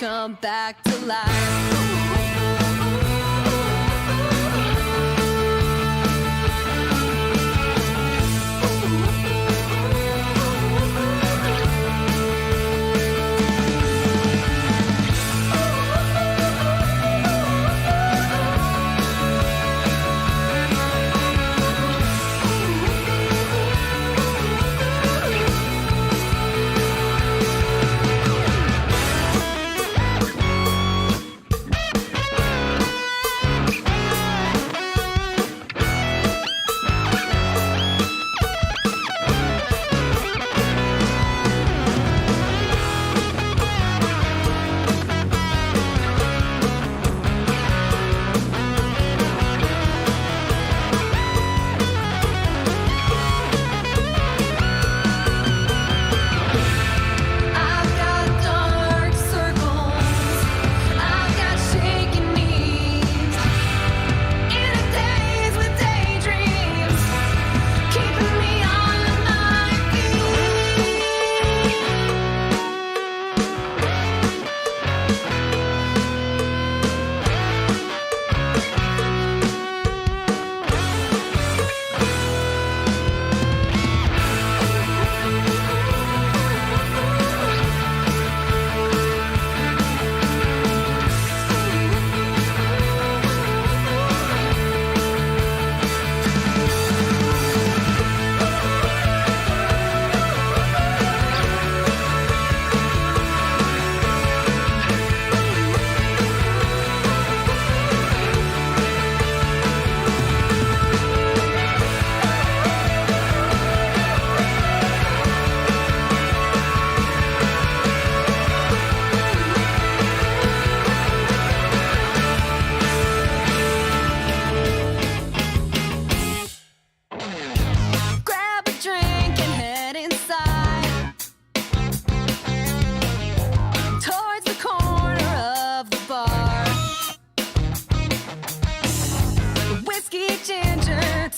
come back to life.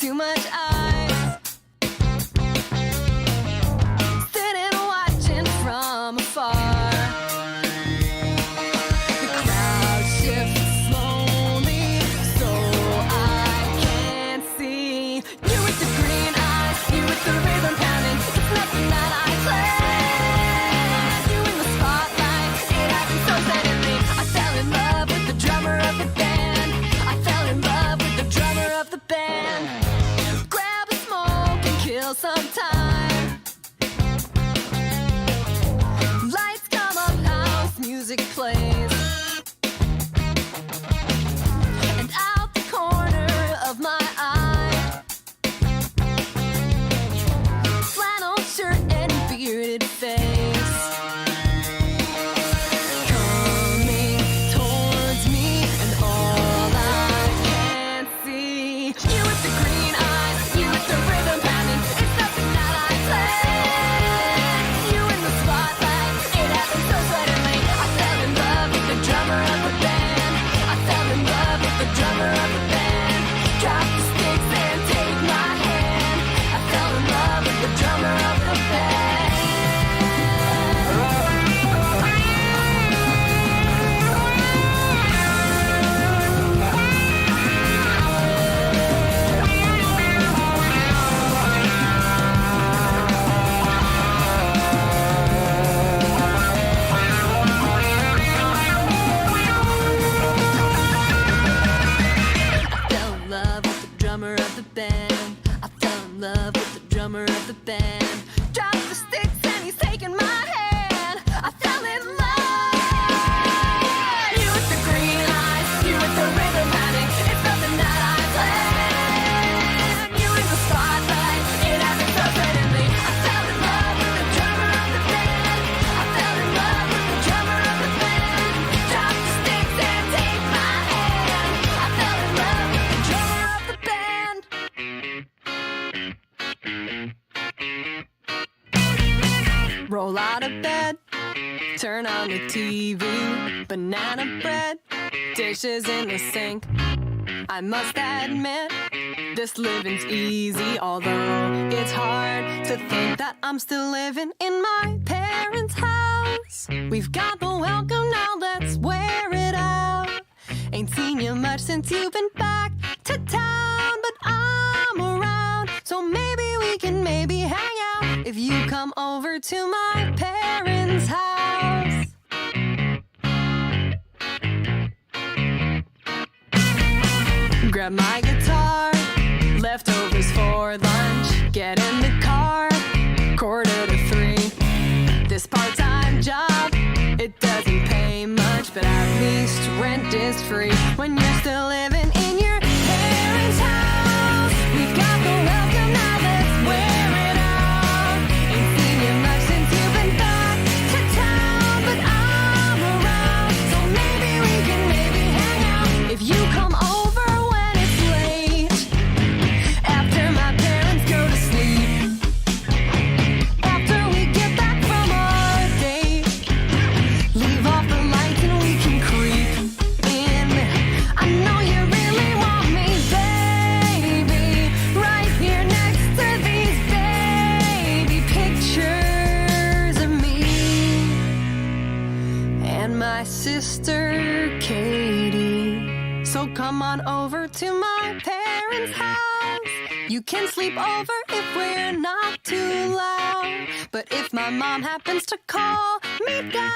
Too much ice. Sitting watching from afar. The crowd shifts slowly, so I can't see. You with the green eyes, you with the rhythm pounding. It's nothing that I planned. You in the spotlight, it happened so suddenly. I fell in love with the drummer of the band. I fell in love with the drummer of the band. Kill some time. Lights come up, house music plays, and out the corner of my eye, flannel shirt and bearded face coming towards me, and all I can see. You with the green eyes, you with the rhythm pounding. Drummer of the band dropped the sticks and he's taking my hand. I fell in love. You with the green eyes, you with the rhythm pounding. It's nothing that I planned. You in the spotlight, it happened so suddenly. I fell in love with the drummer of the band. I fell in love with the drummer of the band. Drop the sticks and take my hand. I fell in love with the drummer of the band. Roll out of bed, turn on the TV, banana bread, dishes in the sink. I must admit, this living's easy, although it's hard to think that I'm still living in my parents' house. We've got the welcome, now let's Ain't seen you much since you've been back to town, but I'm around, so maybe we can maybe hang out if you come over to my parents' house. Grab my guitar, leftovers for lunch, get in the car, 2:45. This part-time job, it doesn't pay much, but at least rent is free when you're still living in your parents' house. We've got the welcome, now let's wear it out. Ain't seen you much since you've been back to town, but I'm around, so maybe we can maybe hang out if you come over when it's late, after my parents go to sleep, after we get back from our date. Leave off the lights and we can creep in. I know you really want me, baby, right here next to these baby pictures of me and my sister Katie. So come on over to my parents' house. You can sleep over if we're not too loud, but if my mom happens to call me down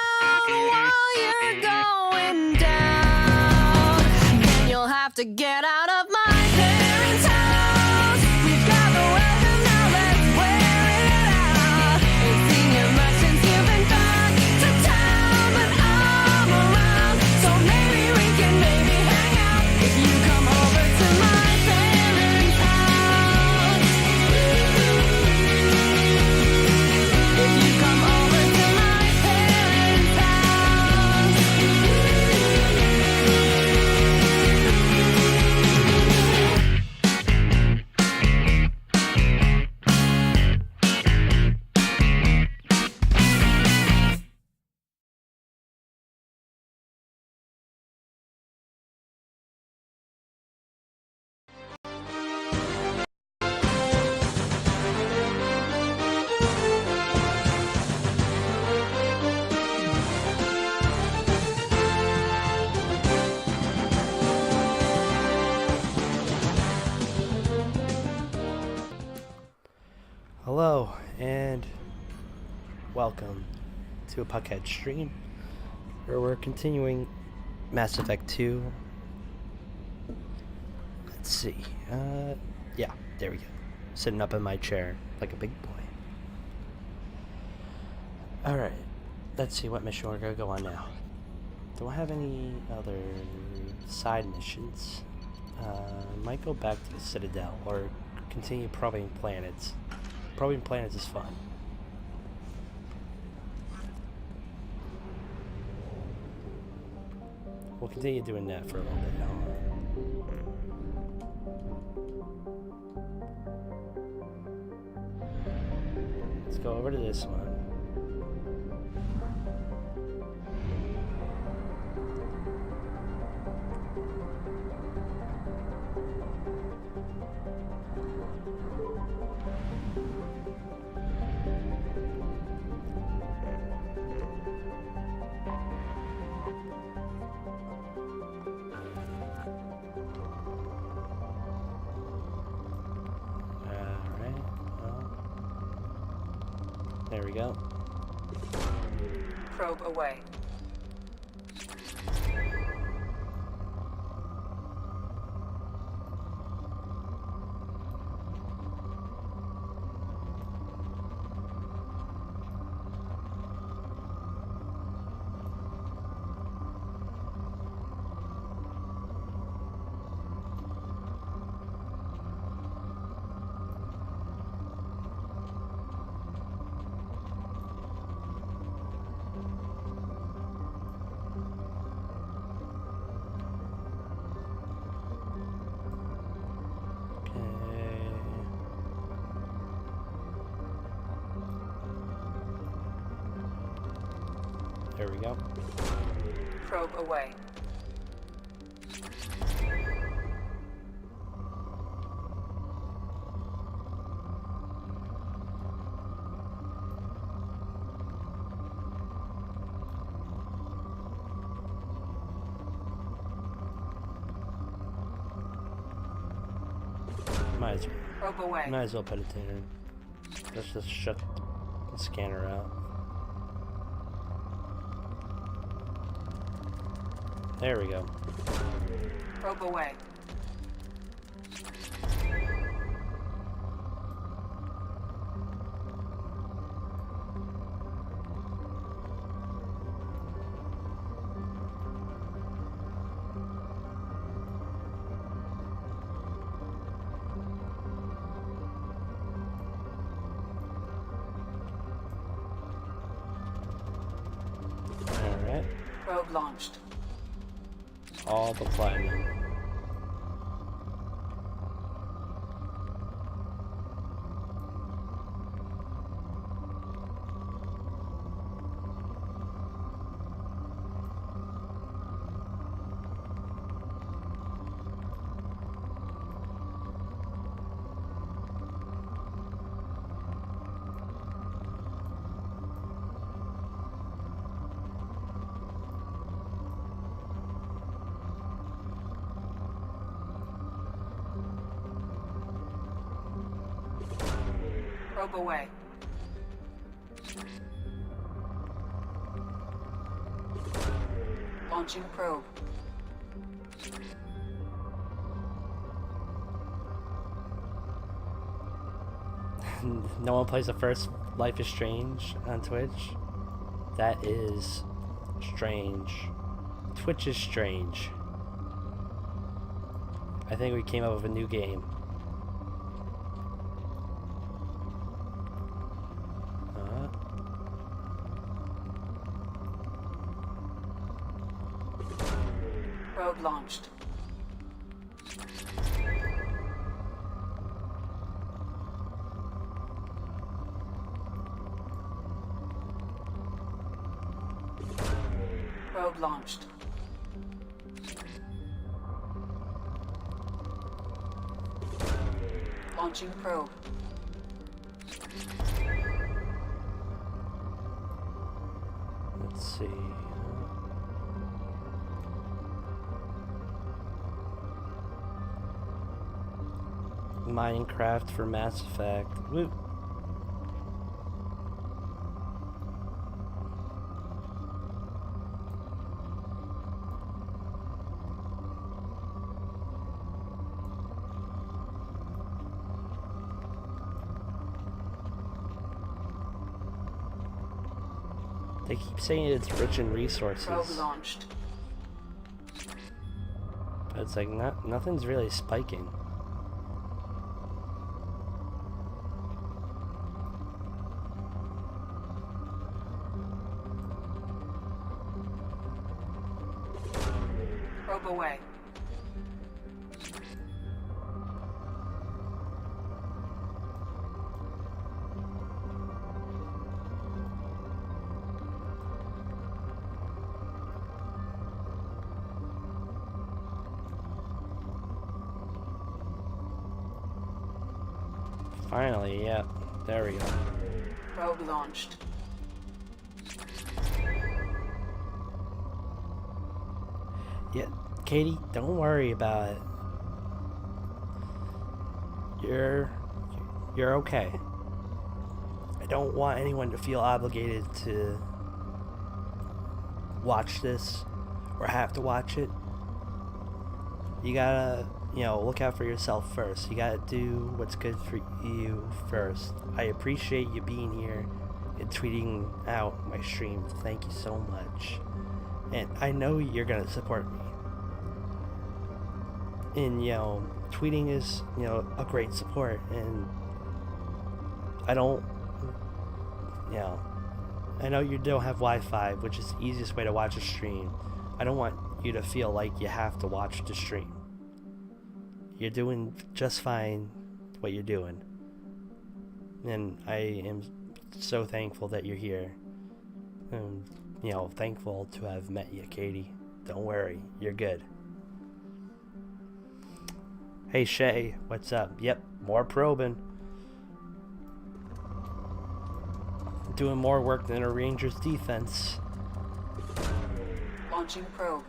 while you're going down, then you'll have to get out of my parents' house. We've got the welcome, now let's wear it out. Ain't seen you much since you've been back to town, but I'm around, so maybe we can maybe hang out if you come over to my parents' house. If you come over to my parents' house. Hello and welcome to a Puckhead stream where we're continuing Mass Effect 2. Let's see. Yeah, there we go. Sitting up in my chair like a big boy. Alright, let's see what mission we're gonna go on now. Don't have any other side missions. Might go back to the Citadel or continue probing planets. Probing planets is fun. We'll continue doing that for a little bit now. Let's go over to this one. There we go. Probe away. There we go. Probe away. Probe away. Might as well put it there. Let's just shut the scanner out. There we go. Probe away. Alright. Probe launched. All the platinum. Probe away. Launching probe. No one plays the first Life is Strange on Twitch? That is strange. Twitch is strange. I think we came up with a new game. Probe launched. Probe launched. Launching probe. Let's see. Minecraft for Mass Effect. Woo. They keep saying it's rich in resources, Probe launched. but it's like nothing's really spiking. Probe away. Finally, yeah. There we go. Probe launched. Yeah, Katie, don't worry about it. You're okay. I don't want anyone to feel obligated to watch this or have to watch it. You gotta, look out for yourself first. You gotta do what's good for you first. I appreciate you being here and tweeting out my stream. Thank you so much. And I know you're gonna support me. And tweeting is a great support, and I don't I know you don't have Wi-Fi, which is the easiest way to watch a stream. I don't want you to feel like you have to watch the stream. You're doing just fine what you're doing, and I am so thankful that you're here, and thankful to have met you, Katie. Don't worry, you're good. Hey Shay, what's up? Yep, more probing. Doing more work than a Rangers defense. Launching probe.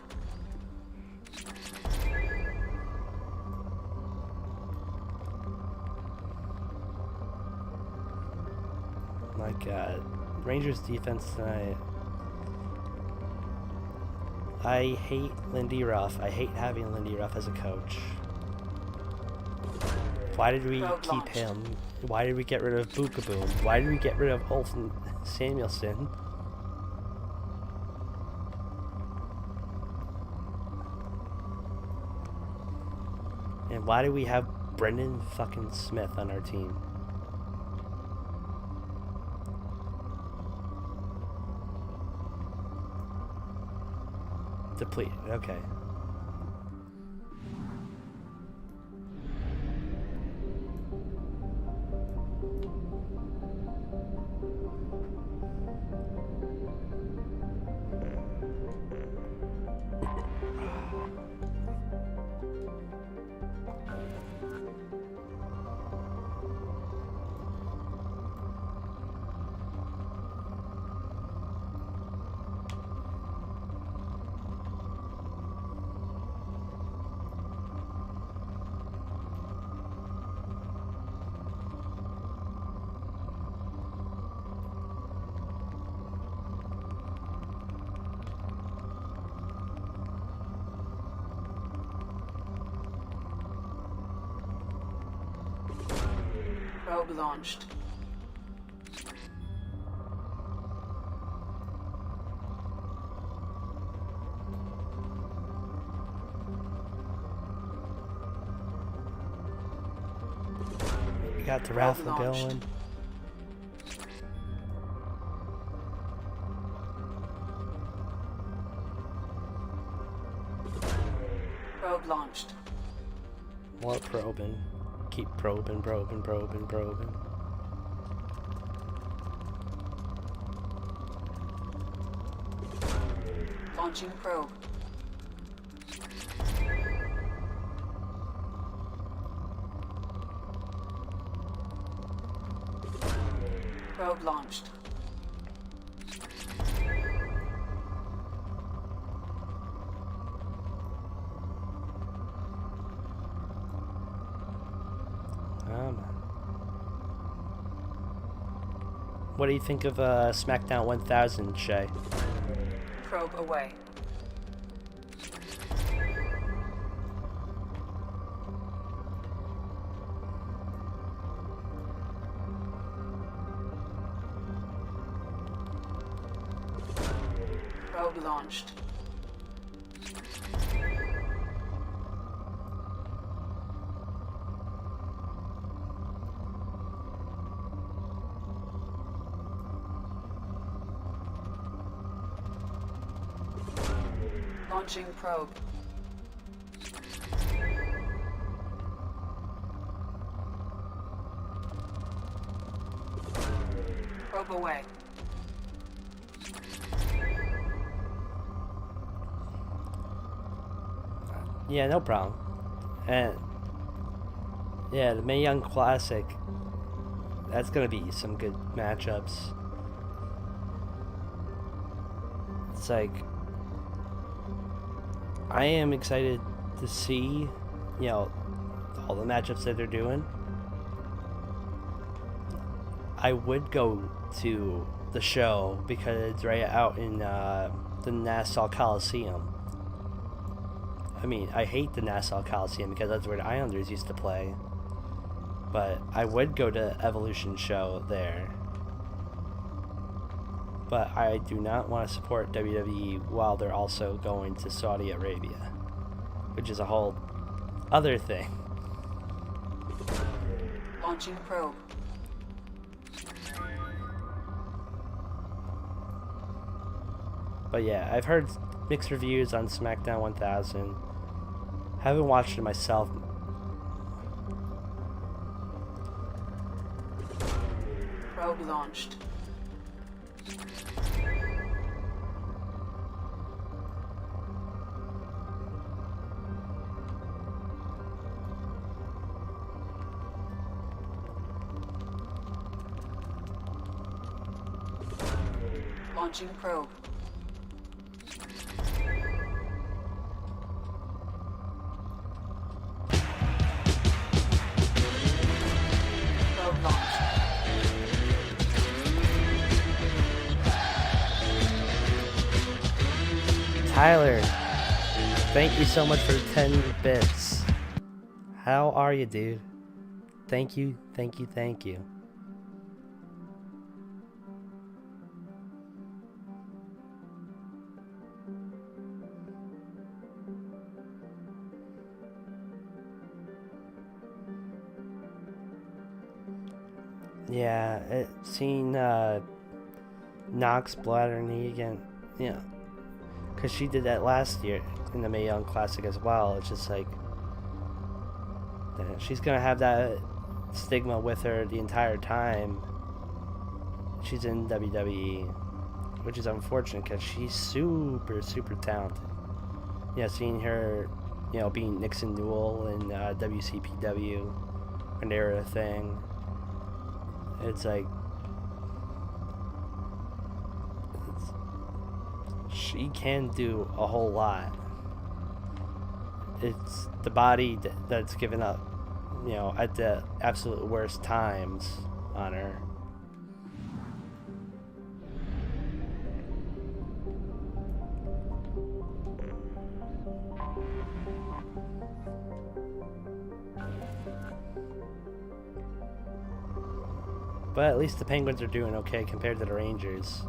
my god. Rangers defense tonight. I hate Lindy Ruff. I hate having Lindy Ruff as a coach. Why did we Probe keep launched. him? Why did we get rid of Bookaboom? Why did we get rid of Olsen Samuelson? And why do we have Brendan fucking Smith on our team? Depleted, okay. Probe launched. We got the raffle launched. going. Probe launched. More probing. Keep probing. Launching probe. Probe launched. What do you think of SmackDown 1000, Shay? Probe away. Probe launched. Launching probe. Probe away. Yeah, no problem. And yeah, the Mae Young Classic. That's gonna be some good matchups. It's like I am excited to see, you know, all the matchups that they're doing. I would go to the show because it's right out in the Nassau Coliseum. I mean, I hate the Nassau Coliseum because that's where the Islanders used to play. But I would go to Evolution show there. But I do not want to support WWE while they're also going to Saudi Arabia, which is a whole other thing. Launching probe. But yeah, I've heard mixed reviews on SmackDown 1000. Haven't watched it myself. Probe launched. Launching probe. Probe launched. Tyler, thank you so much for 10 bits. How are you, dude? Thank you, thank you, thank you. Yeah, seeing Knox bladder knee again, yeah, because she did that last year in the Mae Young Classic as well. It's just like she's gonna have that stigma with her the entire time she's in WWE, which is unfortunate because she's super, super talented. Yeah, seeing her, you know, being Nixon Newell in WCPW when they were a thing. It's like she can do a whole lot. It's the body that's given up, you know, at the absolute worst times on her. But at least the Penguins are doing okay compared to the Rangers.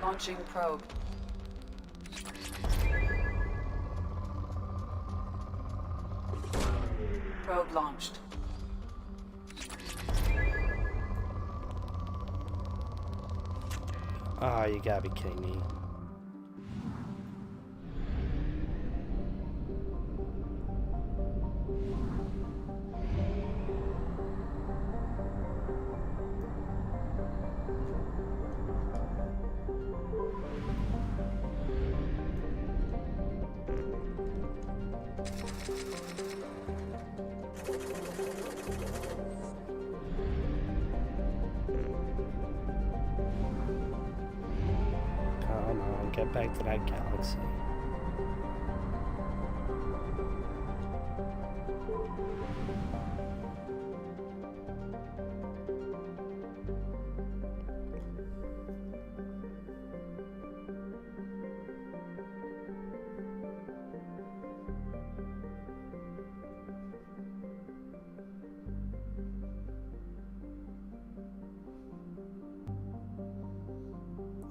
Launching probe. Probe launched. Oh, you gotta be kidding me. Come on, get back to that galaxy.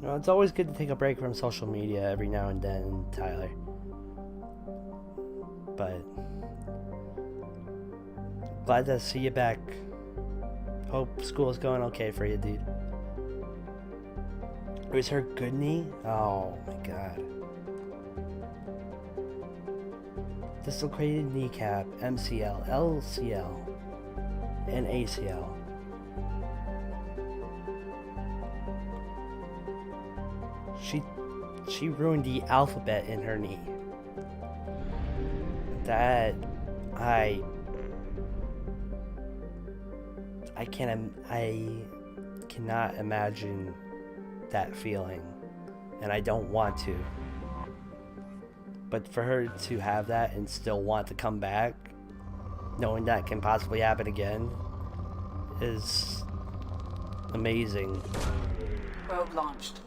You know, it's always good to take a break from social media every now and then, Tyler. But glad to see you back. Hope school's going okay for you, dude. Was her good knee? Oh my god. Dislocated kneecap, MCL, LCL, and ACL. She ruined the alphabet in her knee. That I cannot imagine that feeling, and I don't want to. But for her to have that and still want to come back, knowing that can possibly happen again, is amazing. Probe launched.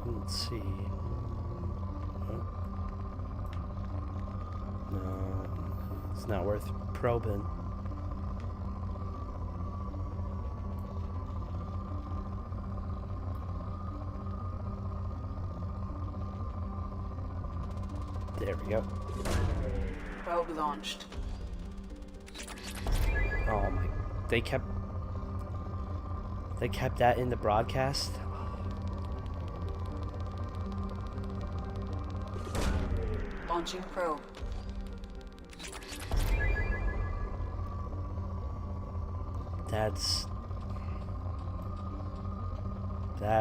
Let's see. No, it's not worth probing. There we go. Probe launched. Oh my! They kept that in the broadcast. Launching probe. That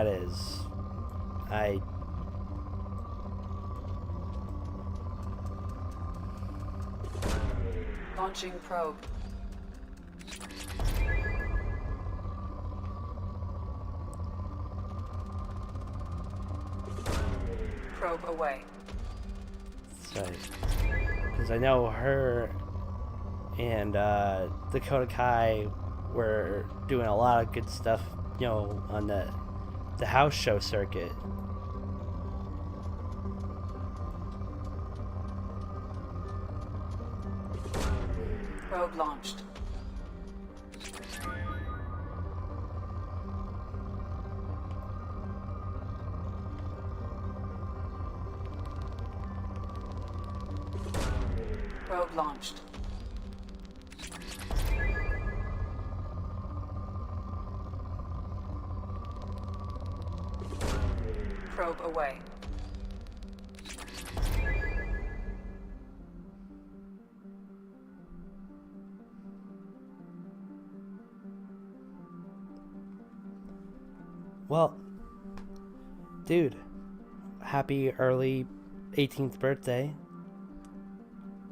is, Launching probe. Probe away. Because I know her and Dakota Kai were doing a lot of good stuff, you know, on the house show circuit. Probe launched. Probe launched. Probe away. Well, dude, happy early 18th birthday.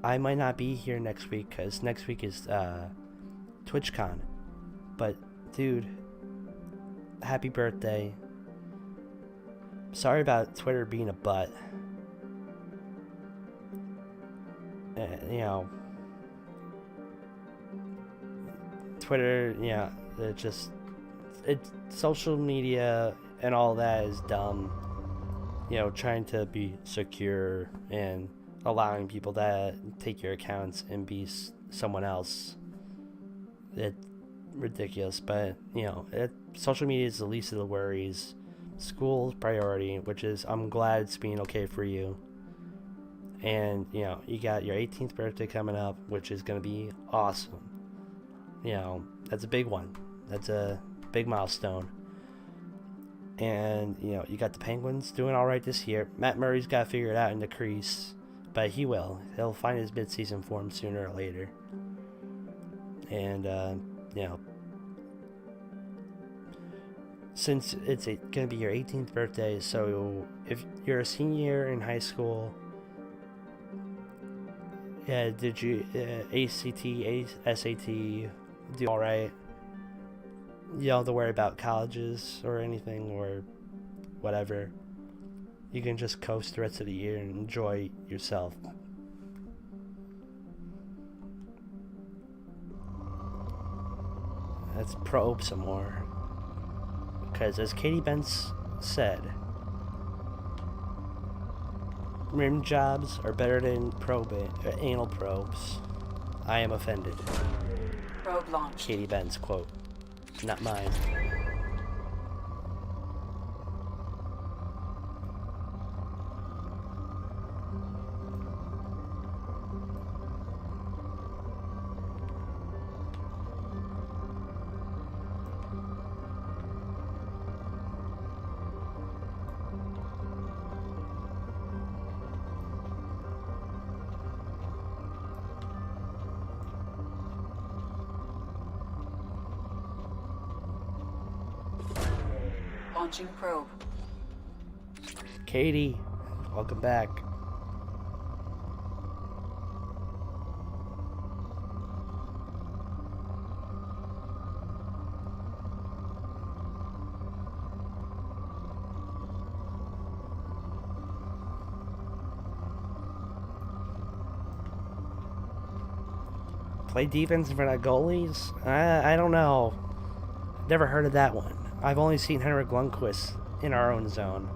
I might not be here next week because next week is TwitchCon. But, dude, happy birthday. Sorry about Twitter being a butt. You know, Twitter, yeah, it's social media and all that is dumb. You know, trying to be secure and allowing people to take your accounts and be someone else. It's ridiculous, but, you know, social media is the least of the worries. School's priority, which is, I'm glad it's being okay for you. And, you know, you got your 18th birthday coming up, which is going to be awesome. You know, that's a big one. That's a big milestone. And, you know, you got the Penguins doing all right this year. Matt Murray's got to figure it out in the crease, but he will. He'll find his midseason form sooner or later. And, you know, since it's going to be your 18th birthday, so if you're a senior in high school, yeah, did you ACT, SAT do all right? You don't have to worry about colleges or anything or whatever. You can just coast the rest of the year and enjoy yourself. Let's probe some more. Because as Katie Bentz said, rim jobs are better than anal probes. I am offended. Probe launched. Katie Bentz quote. Not mine. Launching probe. Katie, welcome back. Play defense in front of goalies? I don't know. Never heard of that one. I've only seen Henrik Lundqvist in our own zone.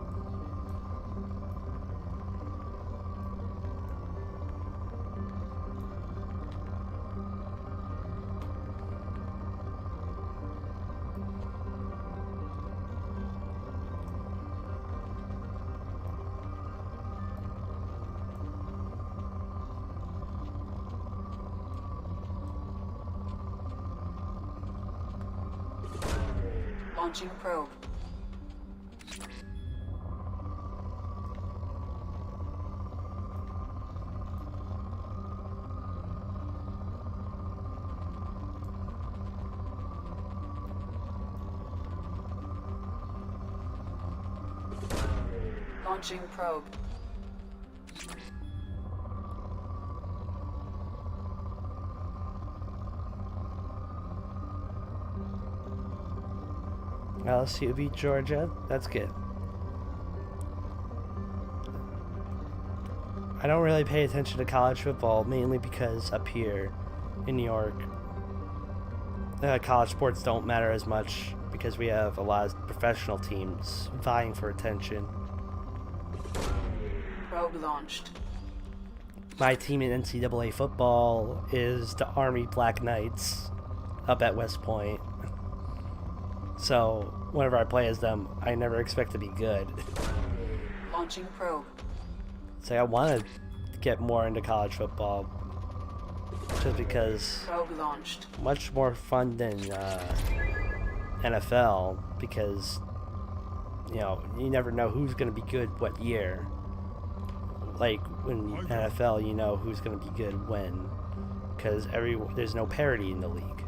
Launching probe. Launching probe. LSU beat Georgia. That's good. I don't really pay attention to college football, mainly because up here in New York, college sports don't matter as much because we have a lot of professional teams vying for attention. Probe launched. My team in NCAA football is the Army Black Knights up at West Point. So whenever I play as them, I never expect to be good. Launching probe. So I want to get more into college football just because Probe launched. much more fun than NFL because, you know, you never know who's going to be good what year. Like when NFL, you know who's going to be good when, because there's no parity in the league.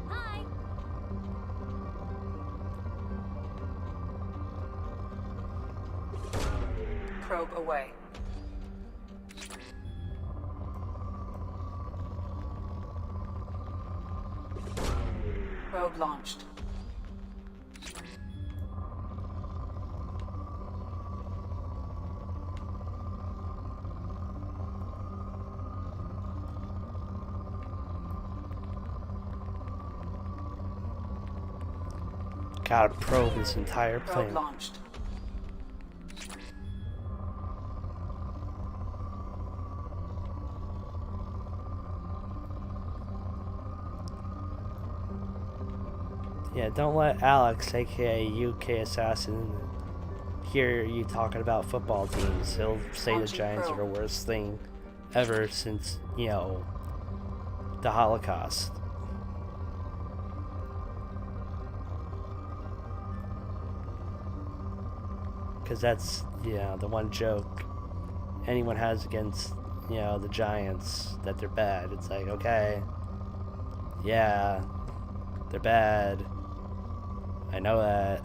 Hi. Probe away. Probe launched. Gotta probe this entire Probe plane. launched. Yeah, don't let Alex, aka UK Assassin, hear you talking about football teams. He'll say the Launching Giants are probe. the worst thing ever since, you know, the Holocaust. Because that's, you know, the one joke anyone has against, you know, the Giants, that they're bad. It's like, okay, yeah, they're bad. I know that.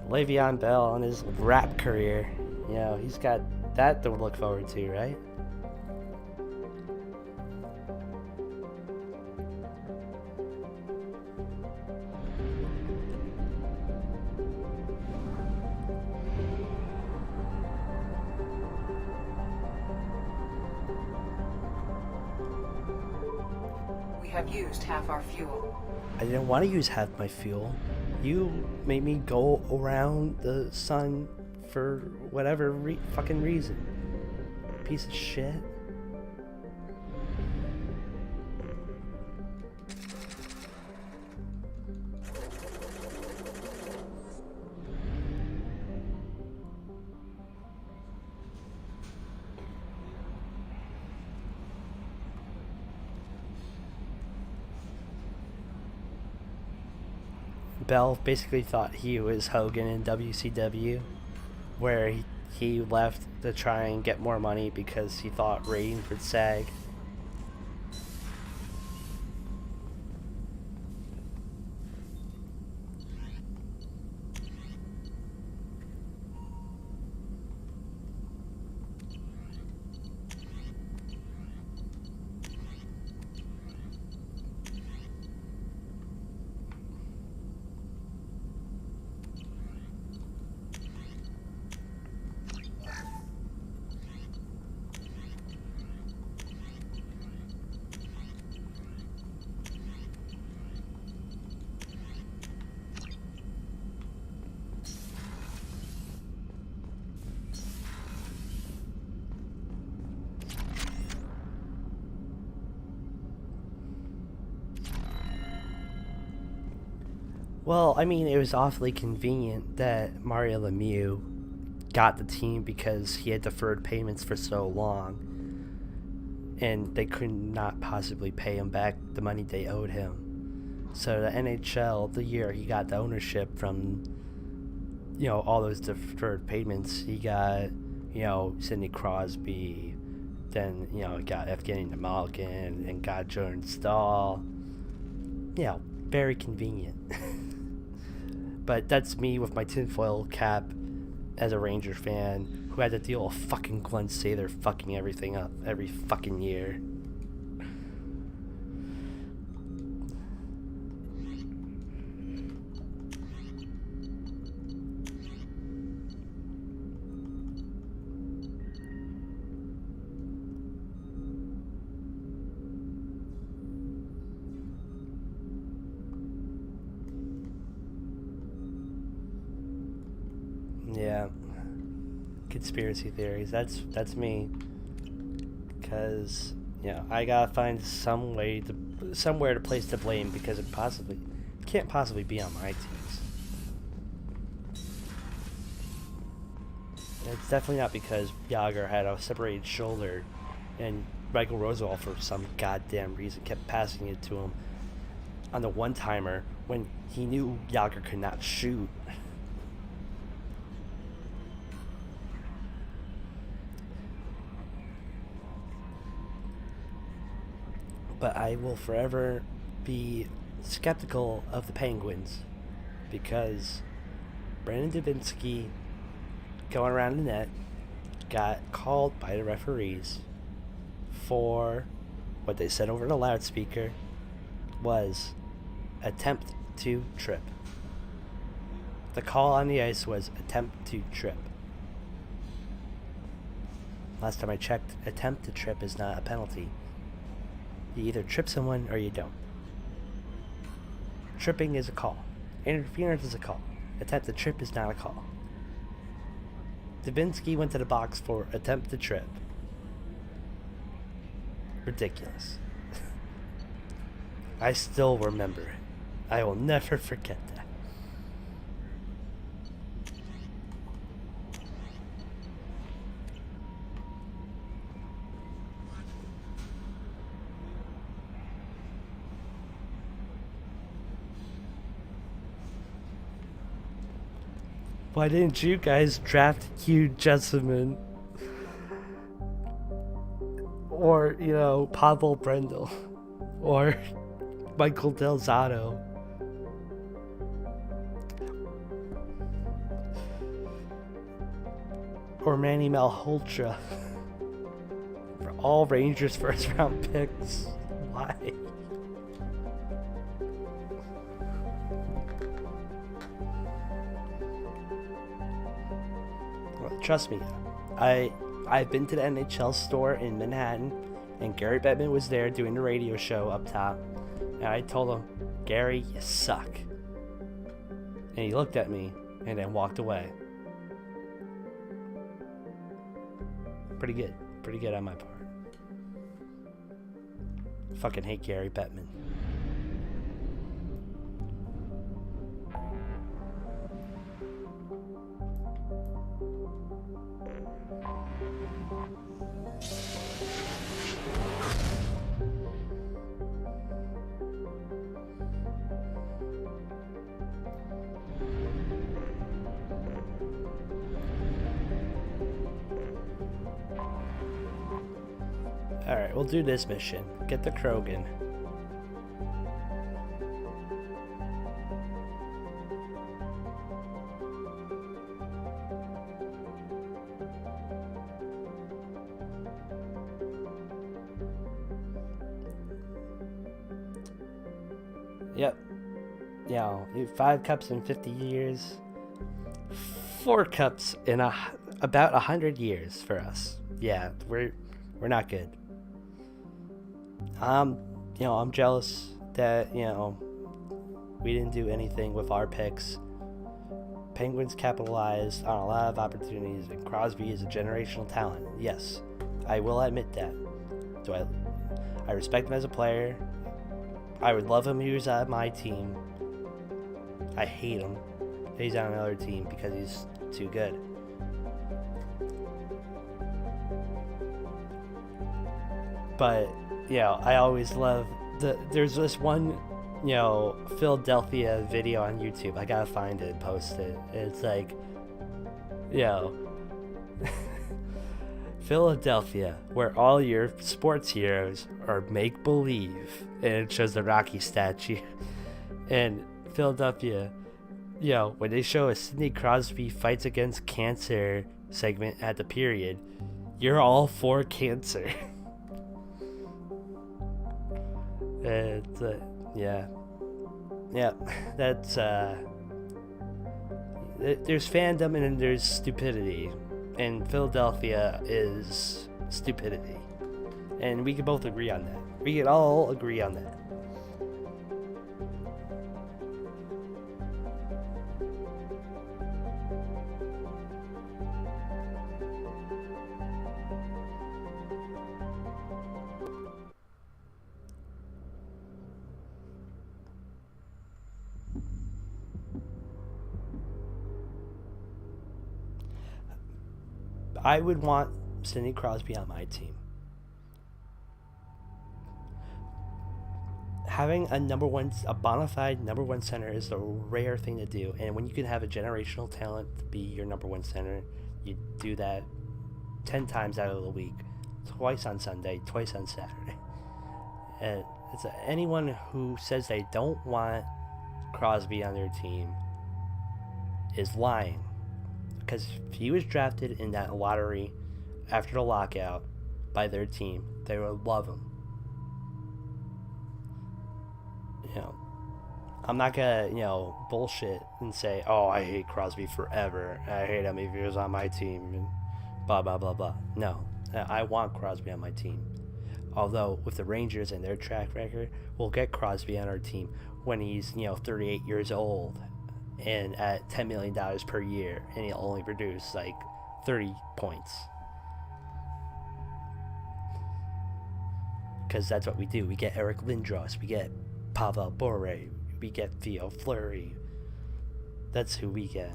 Le'Veon Bell on his rap career. You know, he's got that to look forward to, right? We have used half our fuel. I didn't want to use half my fuel. You made me go around the sun for whatever fucking reason. Piece of shit. Bell basically thought he was Hogan in WCW, where he left to try and get more money because he thought ratings would sag. Well, I mean, it was awfully convenient that Mario Lemieux got the team because he had deferred payments for so long, and they could not possibly pay him back the money they owed him. So the NHL, the year he got the ownership from, you know, all those deferred payments, he got, you know, Sidney Crosby, then, you know, got Evgeny Malkin, and got Jordan Stahl. You know, very convenient. But that's me with my tinfoil cap as a Ranger fan who had to deal with fucking Glenn Sather fucking everything up every fucking year. Yeah, conspiracy theories. That's me. Because I gotta find somewhere to place the blame because it can't possibly be on my teams. And it's definitely not because Yager had a separated shoulder, and Michael Roosevelt for some goddamn reason kept passing it to him on the one timer when he knew Yager could not shoot. But I will forever be skeptical of the Penguins because Brandon Dubinsky going around the net got called by the referees for what they said over the loudspeaker was attempt to trip. The call on the ice was attempt to trip. Last time I checked, attempt to trip is not a penalty. You either trip someone or you don't. Tripping is a call. Interference is a call. Attempt to trip is not a call. Dubinsky went to the box for attempt to trip. Ridiculous. I still remember it. I will never forget that. Why didn't you guys draft Hugh Jessamine? Or, Pavel Brendel? Or Michael Del Zotto? Or Manny Malhotra? For all Rangers first round picks. Why? Trust me, I've been to the NHL store in Manhattan, and Gary Bettman was there doing the radio show up top, and I told him, Gary, you suck. And he looked at me and then walked away. Pretty good on my part. Fucking hate Gary Bettman. Alright, we'll do this mission. Get the Krogan. Yep. 5 cups in 50 years. 4 cups in about 100 years for us. Yeah, we're not good. I'm jealous that, we didn't do anything with our picks. Penguins capitalized on a lot of opportunities, and Crosby is a generational talent. Yes, I will admit that. I respect him as a player. I would love him if he was on my team. I hate him if he's on another team because he's too good. But I always love there's this one, Philadelphia video on YouTube. I gotta find it and post it. It's like, Philadelphia, where all your sports heroes are make-believe. And it shows the Rocky statue. And Philadelphia when they show a Sidney Crosby fights against cancer segment at the period, you're all for cancer. It's, yeah, that's, there's fandom and then there's stupidity, and Philadelphia is stupidity, and we can both agree on that. We can all agree on that. I would want Sidney Crosby on my team. Having a bona fide number one center is a rare thing to do, and when you can have a generational talent to be your number one center, you do that 10 times out of the week, twice on Sunday, twice on Saturday. And anyone who says they don't want Crosby on their team is lying. Because if he was drafted in that lottery after the lockout by their team, they would love him. I'm not gonna, bullshit and say, oh, I hate Crosby forever. I hate him if he was on my team and blah, blah, blah, blah. No, I want Crosby on my team. Although, with the Rangers and their track record, we'll get Crosby on our team when he's, 38 years old and at $10 million per year, and he'll only produce, 30 points. Because that's what we do. We get Eric Lindros. We get Pavel Bure. We get Theo Fleury. That's who we get.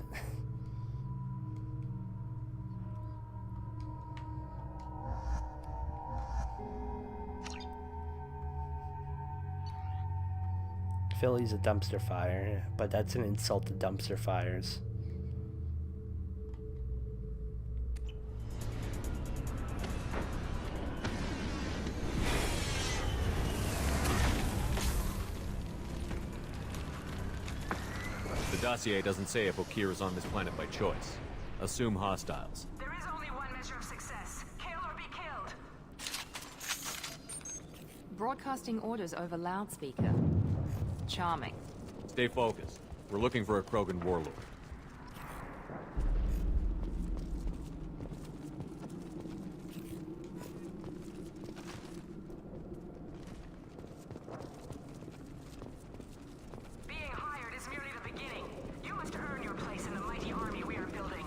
Philly's a dumpster fire, but that's an insult to dumpster fires. The dossier doesn't say if Okeer is on this planet by choice. Assume hostiles. There is only one measure of success. Kill or be killed. Broadcasting orders over loudspeaker. Charming. Stay focused. We're looking for a Krogan warlord. Being hired is merely the beginning. You must earn your place in the mighty army we are building.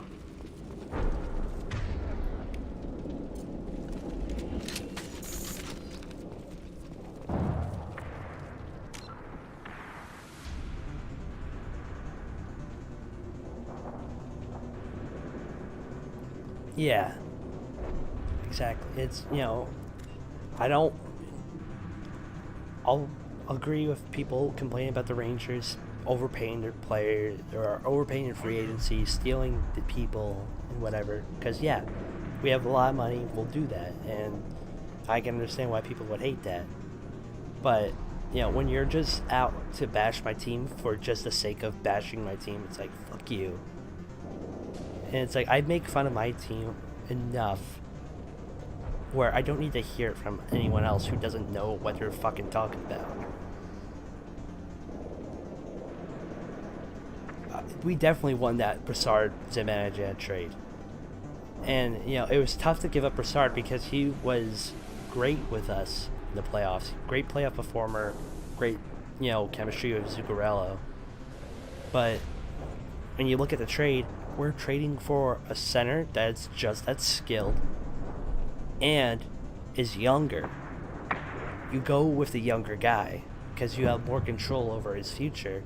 Yeah, exactly. It's, I'll agree with people complaining about the Rangers overpaying their players, or overpaying in free agency, stealing the people, and whatever. Because, yeah, we have a lot of money, we'll do that. And I can understand why people would hate that. But, when you're just out to bash my team for just the sake of bashing my team, it's like, fuck you. And it's like, I make fun of my team enough where I don't need to hear it from anyone else who doesn't know what they're fucking talking about. We definitely won that Brassard-Zibanejad trade. And, it was tough to give up Brassard because he was great with us in the playoffs. Great playoff performer, great, chemistry with Zuccarello. But when you look at the trade, we're trading for a center that's skilled and is younger. You go with the younger guy because you have more control over his future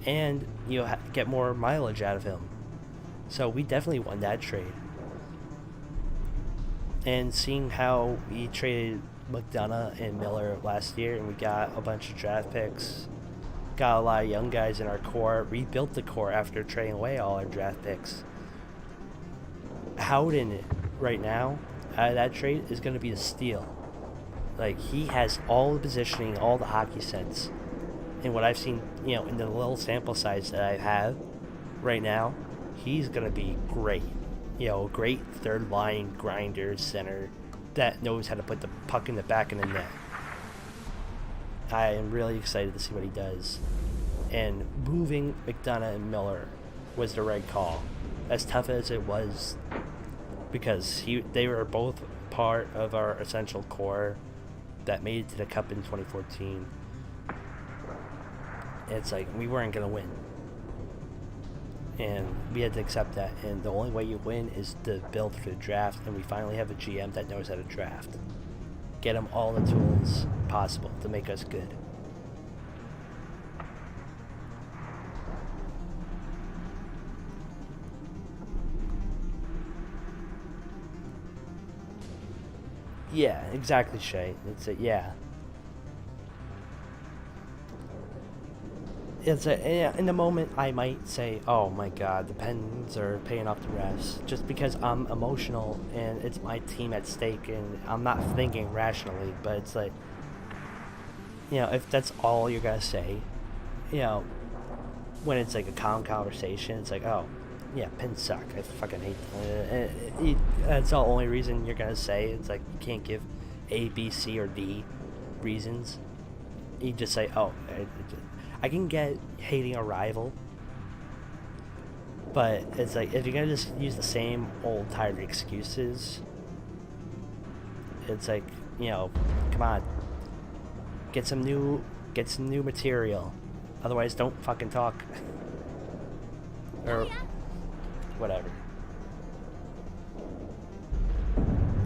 and you get more mileage out of him. So we definitely won that trade. And seeing how we traded McDonough and Miller last year and we got a bunch of draft picks, got a lot of young guys in our core, rebuilt the core after trading away all our draft picks. Howden, right now, out of that trade, is going to be a steal. He has all the positioning, all the hockey sense. And what I've seen, in the little sample size that I have, right now, he's gonna be great. You know, great third line grinder center that knows how to put the puck in the back of the net. I am really excited to see what he does. And moving McDonough and Miller was the right call, as tough as it was, because they were both part of our essential core that made it to the Cup in 2014. It's like we weren't gonna win, and we had to accept that. And the only way you win is to build through the draft. And we finally have a GM that knows how to draft. Get them all the tools possible to make us good. Yeah, exactly, Shay. It's yeah. In the moment, I might say, "Oh my God, the Pens are paying off the refs," just because I'm emotional and it's my team at stake, and I'm not thinking rationally. But it's like, you know, if that's all you're gonna say, you know, when it's like a calm conversation, it's like, "Oh, yeah, Pens suck. I fucking hate." That's the only reason you're gonna say. It's like you can't give A, B, C, or D reasons. You just say, "Oh." I can get hating a rival, but it's like if you're gonna just use the same old tired excuses, it's like, you know, come on, get some new material. Otherwise, don't fucking talk. Or whatever.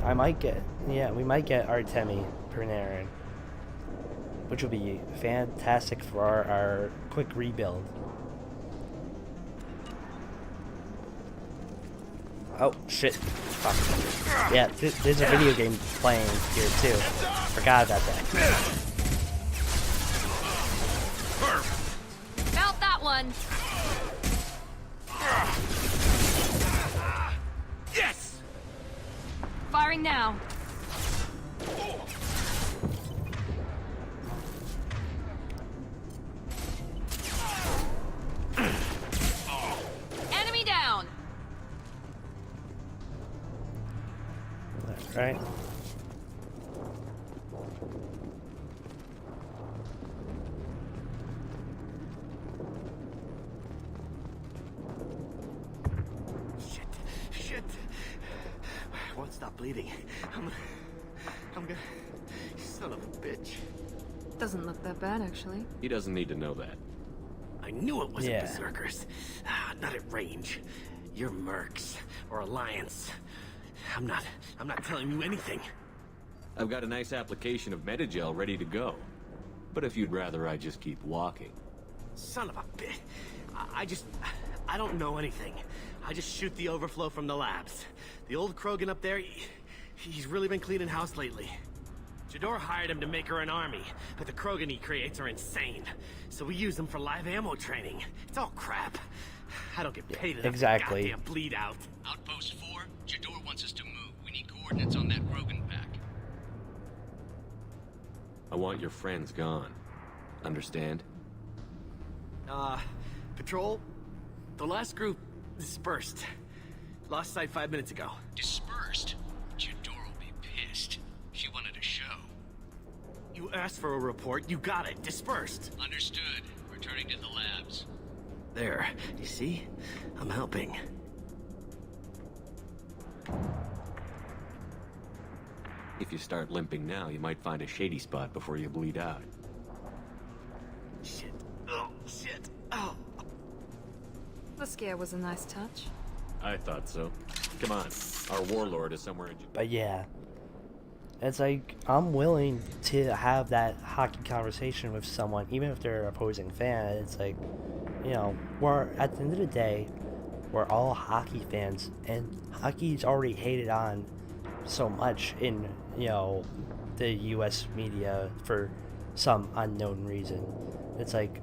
We might get Artemi Panarin, which will be fantastic for our quick rebuild. Oh, shit. Fuck. Yeah, there's a video game playing here, too. Forgot about that. Felt that one. Yes! Firing now. Enemy down. Right? Shit. I won't stop bleeding. I'm gonna... Son of a bitch. Doesn't look that bad, actually. He doesn't need to know that. I knew it wasn't Yeah. Berserkers. Not at range. You're Mercs or Alliance. I'm not telling you anything. I've got a nice application of Metagel ready to go. But if you'd rather I just keep walking. Son of a bitch. I don't know anything. I just shoot the overflow from the labs. The old Krogan up there, he's really been cleaning house lately. Jador hired him to make her an army, but the Krogan he creates are insane. So we use them for live ammo training. It's all crap. I don't get paid enough Exactly. to goddamn bleed out. Outpost 4, Jador wants us to move. We need coordinates on that Krogan pack. I want your friends gone. Understand? Patrol? The last group dispersed. Lost sight 5 minutes ago. Dispersed? Jador will be pissed. She wanted a show. You asked for a report, you got it. Dispersed. Understood. Returning to the labs. There. You see? I'm helping. If you start limping now, you might find a shady spot before you bleed out. Shit. Oh, shit. Oh. The scare was a nice touch. I thought so. Come on. Our warlord is somewhere in... But yeah, it's like I'm willing to have that hockey conversation with someone, even if they're an opposing fan. It's like, you know, we're at the end of the day, we're all hockey fans, and hockey's already hated on so much in, you know, the U.S. media for some unknown reason. It's like,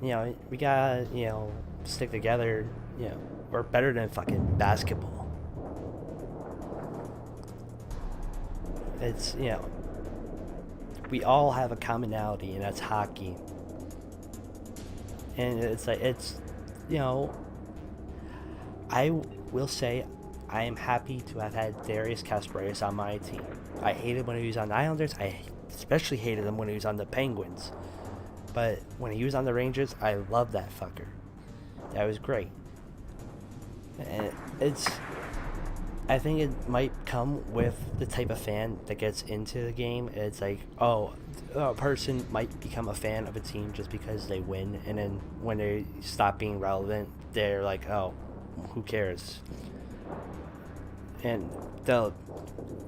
you know, we gotta, you know, stick together. You know, we're better than fucking basketball. It's, you know, we all have a commonality, and that's hockey. And it's like, it's, you know, I will say I am happy to have had Darius Kasparikis on my team. I hated when he was on the Islanders. I especially hated him when he was on the Penguins. But when he was on the Rangers, I loved that fucker. That was great. And I think it might come with the type of fan that gets into the game. It's like, oh, a person might become a fan of a team just because they win, and then when they stop being relevant, they're like, oh, who cares? And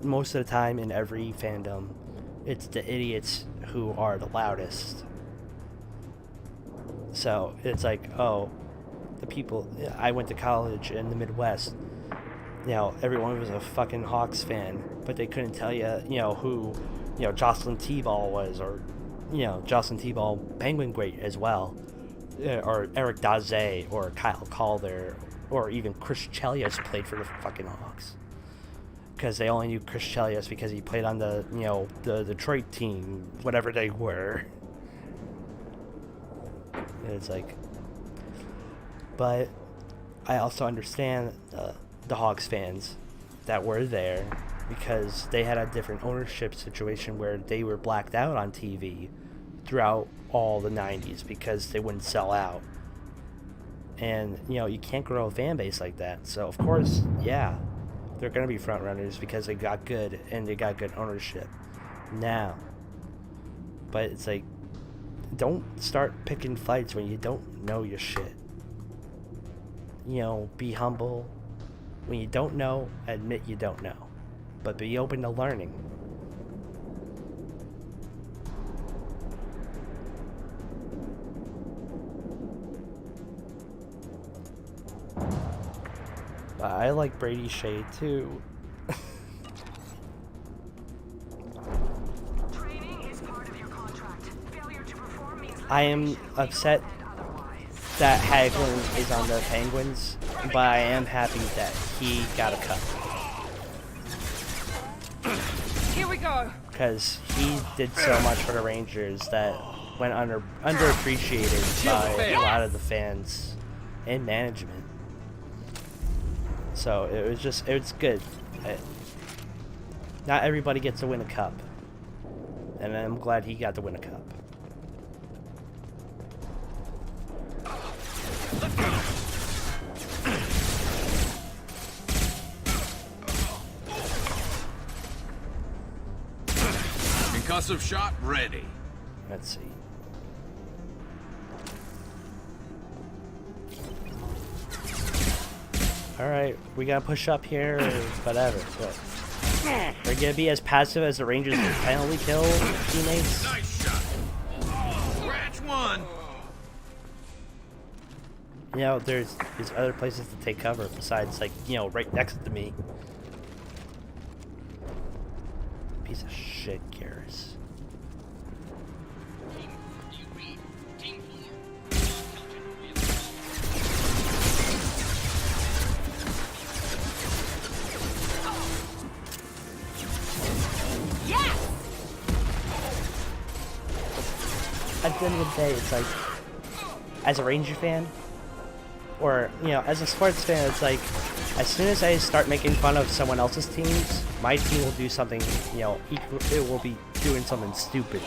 most of the time in every fandom, it's the idiots who are the loudest. So it's like, oh, the people, I went to college in the Midwest. You know, everyone was a fucking Hawks fan, but they couldn't tell you, who, Jocelyn T-Ball was, or, Jocelyn T-Ball, Penguin great as well, or Eric Daze, or Kyle Calder, or even Chris Chelios played for the fucking Hawks. Because they only knew Chris Chelios because he played on the, the Detroit team, whatever they were. And it's like, but I also understand the Hawks fans that were there because they had a different ownership situation where they were blacked out on TV throughout all the 90s because they wouldn't sell out. And, you can't grow a fan base like that. So, of course, yeah, they're going to be front runners because they got good and they got good ownership now. But it's like, don't start picking fights when you don't know your shit. Be humble. When you don't know, admit you don't know. But be open to learning. But I like Brady Shea too. Training is part of your contract. Failure to perform means I am upset that Hagelin is on the Penguins, but I am happy that he got a cut. Here we go. Because he did so much for the Rangers that went underappreciated by a lot of the fans and management. So it was good. Not everybody gets to win a cup. And I'm glad he got to win a cup. Concussive shot ready. Let's see. Alright, we gotta push up here or whatever. But we're gonna be as passive as the Rangers with penalty kill teammates. Nice shot. Scratch one. There's other places to take cover besides, like, right next to me. Piece of shit, Garrus. Team, you read. Team 4. Yes! At the end of the day, it's like, as a Ranger fan, or, as a sports fan, it's like, as soon as I start making fun of someone else's teams, my team will do something, it will be doing something stupid.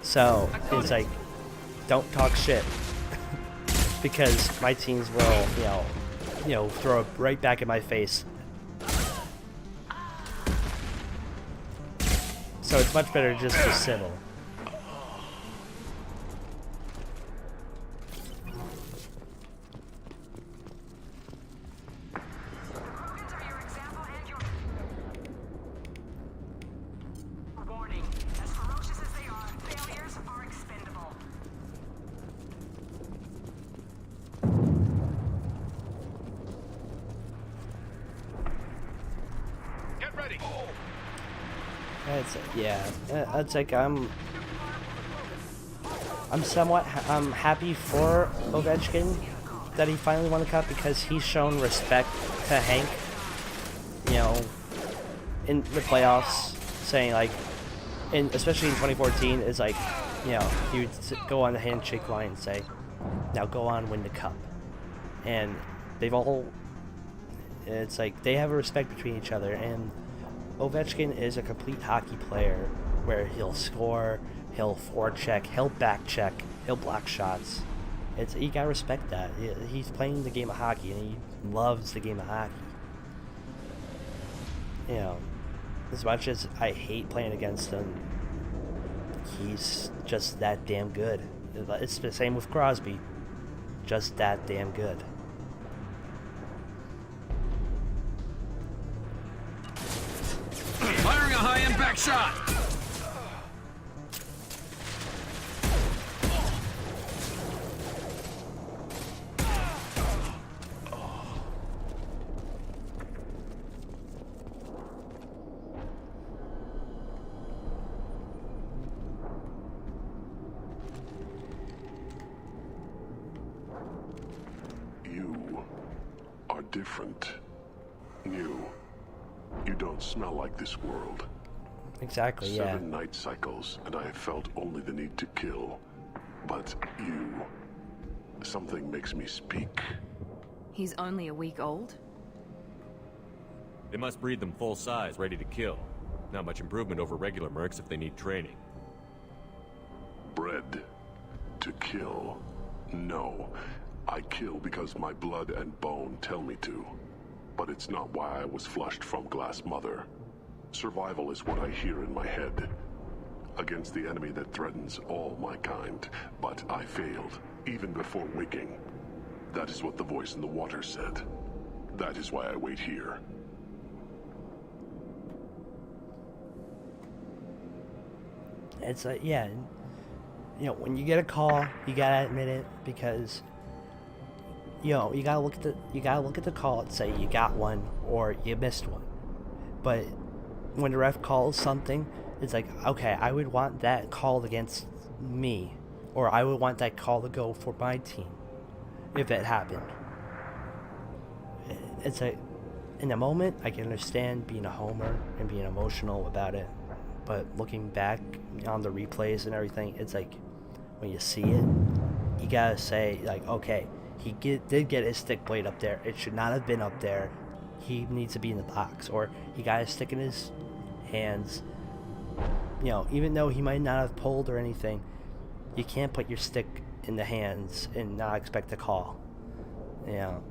So, it's like, don't talk shit. Because my teams will, throw it right back in my face. So it's much better just to civil. Warning. As ferocious as they are, failures are expendable. Get ready. It's like I'm somewhat I'm happy for Ovechkin that he finally won the cup because he's shown respect to Hank, in the playoffs, saying like, especially in 2014, is like, he would go on the handshake line and say, now go on, win the cup. And they've all, it's like they have a respect between each other, and Ovechkin is a complete hockey player where he'll score, he'll forecheck, he'll back check, he'll block shots. You gotta respect that. He's playing the game of hockey, and he loves the game of hockey. You know, as much as I hate playing against him, he's just that damn good. It's the same with Crosby. Just that damn good. Firing a high-impact shot! You are different. New. You don't smell like this world. Exactly, yeah. 7 night cycles, and I have felt only the need to kill. But you... something makes me speak. He's only a week old? They must breed them full size, ready to kill. Not much improvement over regular mercs if they need training. Bred to kill. No. I kill because my blood and bone tell me to. But it's not why I was flushed from Glass Mother. Survival is what I hear in my head. Against the enemy that threatens all my kind. But I failed, even before waking. That is what the voice in the water said. That is why I wait here. It's like, yeah, you know, when you get a call, you gotta admit it, because you know, you gotta look at the call and say you got one or you missed one. But when the ref calls something, it's like, okay, I would want that called against me, or I would want that call to go for my team if it happened. It's like, in the moment, I can understand being a homer and being emotional about it, but looking back on the replays and everything, it's like, when you see it, you gotta say, like, okay, he did get his stick blade up there. It should not have been up there. He needs to be in the box. Or he got his stick in his hands. You know, even though he might not have pulled or anything, you can't put your stick in the hands and not expect a call. You know,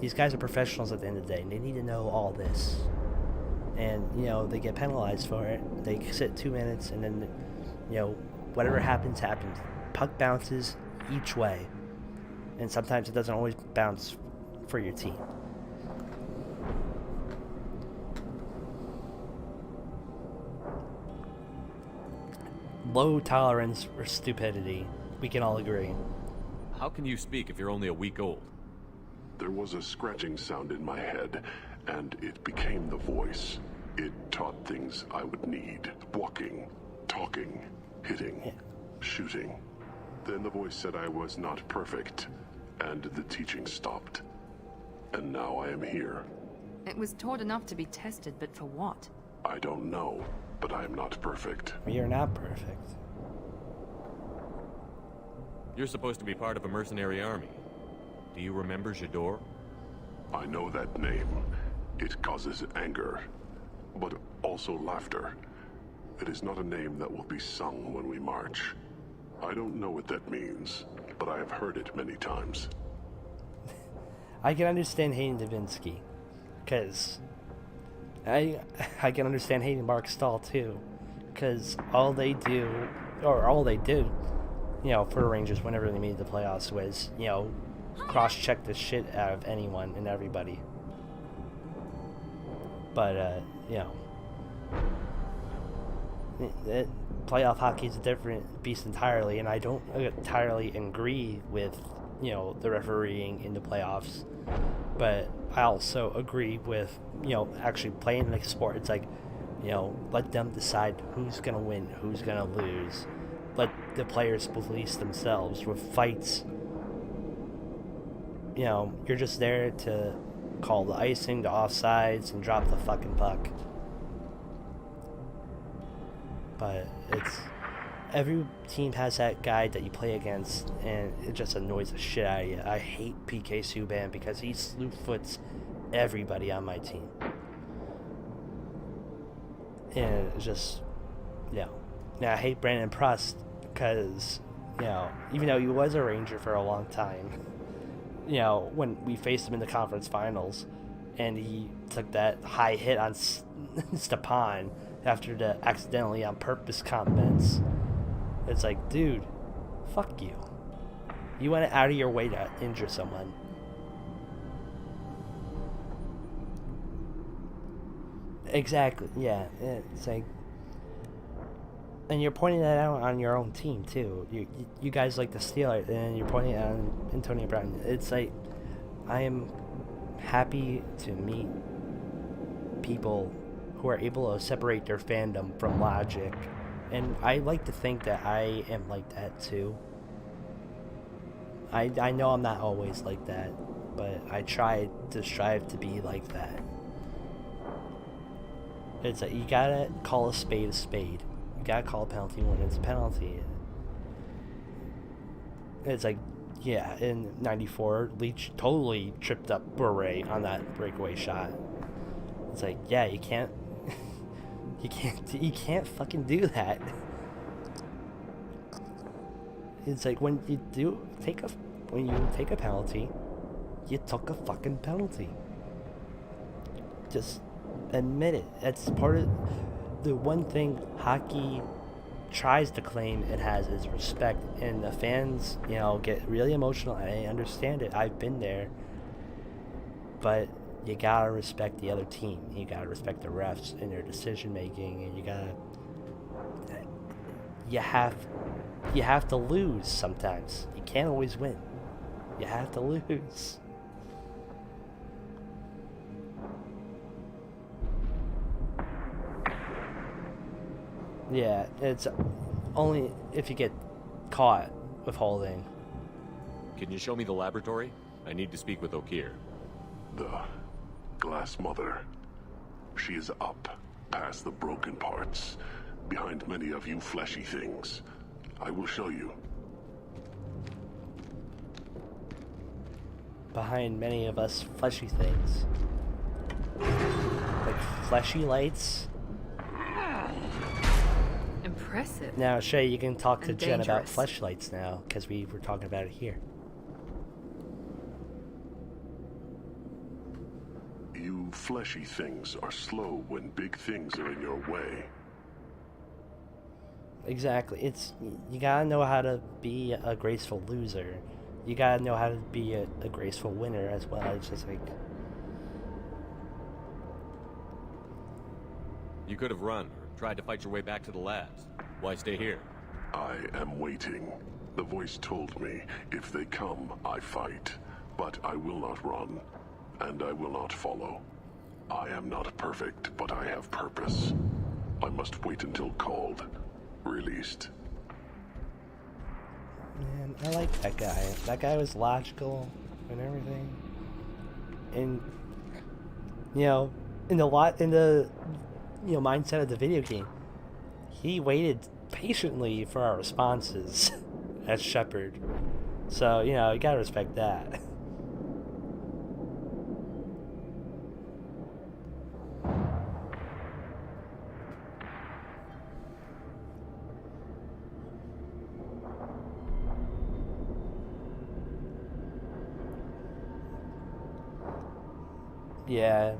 these guys are professionals at the end of the day, and they need to know all this. And, you know, they get penalized for it. They sit 2 minutes, and then, you know, whatever happens, happens. Puck bounces each way. And sometimes it doesn't always bounce for your team. Low tolerance for stupidity. We can all agree. How can you speak if you're only a week old? There was a scratching sound in my head, and it became the voice. It taught things I would need. Walking, talking, hitting, shooting. Then the voice said I was not perfect, and the teaching stopped. And now I am here. It was taught enough to be tested, but for what? I don't know, but I am not perfect. We are not perfect. You're supposed to be part of a mercenary army. Do you remember Jador? I know that name. It causes anger, but also laughter. It is not a name that will be sung when we march. I don't know what that means, but I have heard it many times. I can understand hating Davinsky, because I can understand hating Mark Stahl too, because all they did, you know, for the Rangers whenever they made the playoffs was, you know, cross-check the shit out of anyone and everybody. But, you know, playoff hockey is a different beast entirely, and I don't entirely agree with, you know, the refereeing in the playoffs, but I also agree with, you know, actually playing the sport. It's like, you know, let them decide who's gonna win, who's gonna lose. Let the players police themselves with fights. You know, you're just there to call the icing, the offsides, and drop the fucking puck. But every team has that guy that you play against, and it just annoys the shit out of you. I hate PK Subban because he slew foots everybody on my team. And it's just, you know. Now, I hate Brandon Prust because, you know, even though he was a Ranger for a long time, you know, when we faced him in the conference finals, and he took that high hit on Stepan after the accidentally on purpose comments. It's like, dude, fuck you. You went out of your way to injure someone. Exactly, yeah. It's like, and you're pointing that out on your own team too. You guys like to steal it, and you're pointing it out on Antonio Brown. It's like, I am happy to meet people who are able to separate their fandom from logic, and I like to think that I am like that too. I know I'm not always like that, but I try to strive to be like that. It's like, you gotta call a spade a spade. You gotta call a penalty when it's a penalty. It's like, yeah, in '94, Leach totally tripped up Bure on that breakaway shot. It's like, yeah, you can't fucking do that. It's like, when you take a penalty, you took a fucking penalty. Just admit it. That's part of the one thing hockey tries to claim it has is respect, and the fans, you know, get really emotional, and I understand it. I've been there. But you gotta respect the other team. You gotta respect the refs and their decision making, and you have to lose sometimes. You can't always win. You have to lose. Yeah, it's only if you get caught with holding. Can you show me the laboratory? I need to speak with Okeer. The Glass Mother. She is up, past the broken parts, behind many of you fleshy things. I will show you. Behind many of us fleshy things. Like fleshy lights. Impressive. Now, Shay, you can talk to And Jen about dangerous. fleshlights now, because we were talking about it here. You fleshy things are slow when big things are in your way. Exactly. You gotta know how to be a graceful loser. You gotta know how to be a graceful winner as well. It's just like, You could have run, or tried to fight your way back to the labs. Why stay here? I am waiting. The voice told me, if they come, I fight. But I will not run, and I will not follow. I am not perfect, but I have purpose. I must wait until called, released. man, I like that guy. That guy was logical and everything. And, you know, in the mindset of the video game, he waited patiently for our responses as Shepard. So, you know, you gotta respect that. Yeah.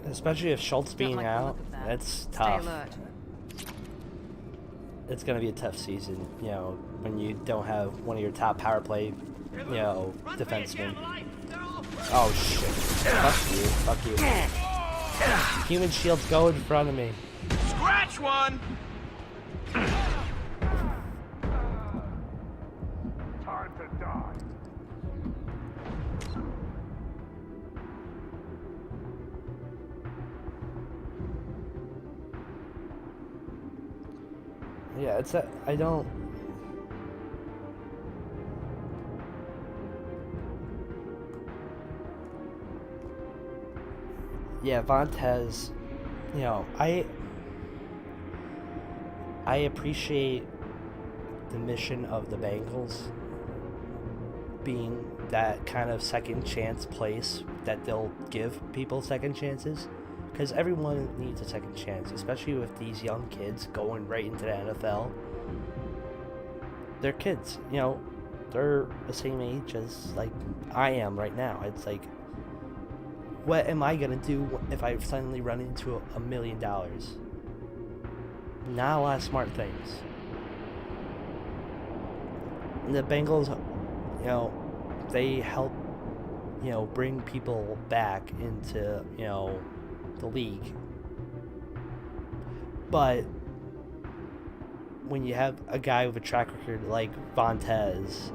Especially if Schultz being like the out, look of that. that's Stay tough. alert. It's gonna be a tough season, you know, when you don't have one of your top power play, you know, defensemen. Oh shit. Fuck you. Human shields go in front of me. Scratch one! Time to die. Yeah, I don't... Yeah, Vontez, you know, I appreciate the mission of the Bengals being that kind of second chance place that they'll give people second chances, because everyone needs a second chance, especially with these young kids going right into the NFL. They're kids, you know, they're the same age as like I am right now. It's like, what am I gonna do if I suddenly run into $1 million? Not a lot of smart things. And the Bengals, you know, they help, you know, bring people back into, you know, the league. But when you have a guy with a track record like Vontaze,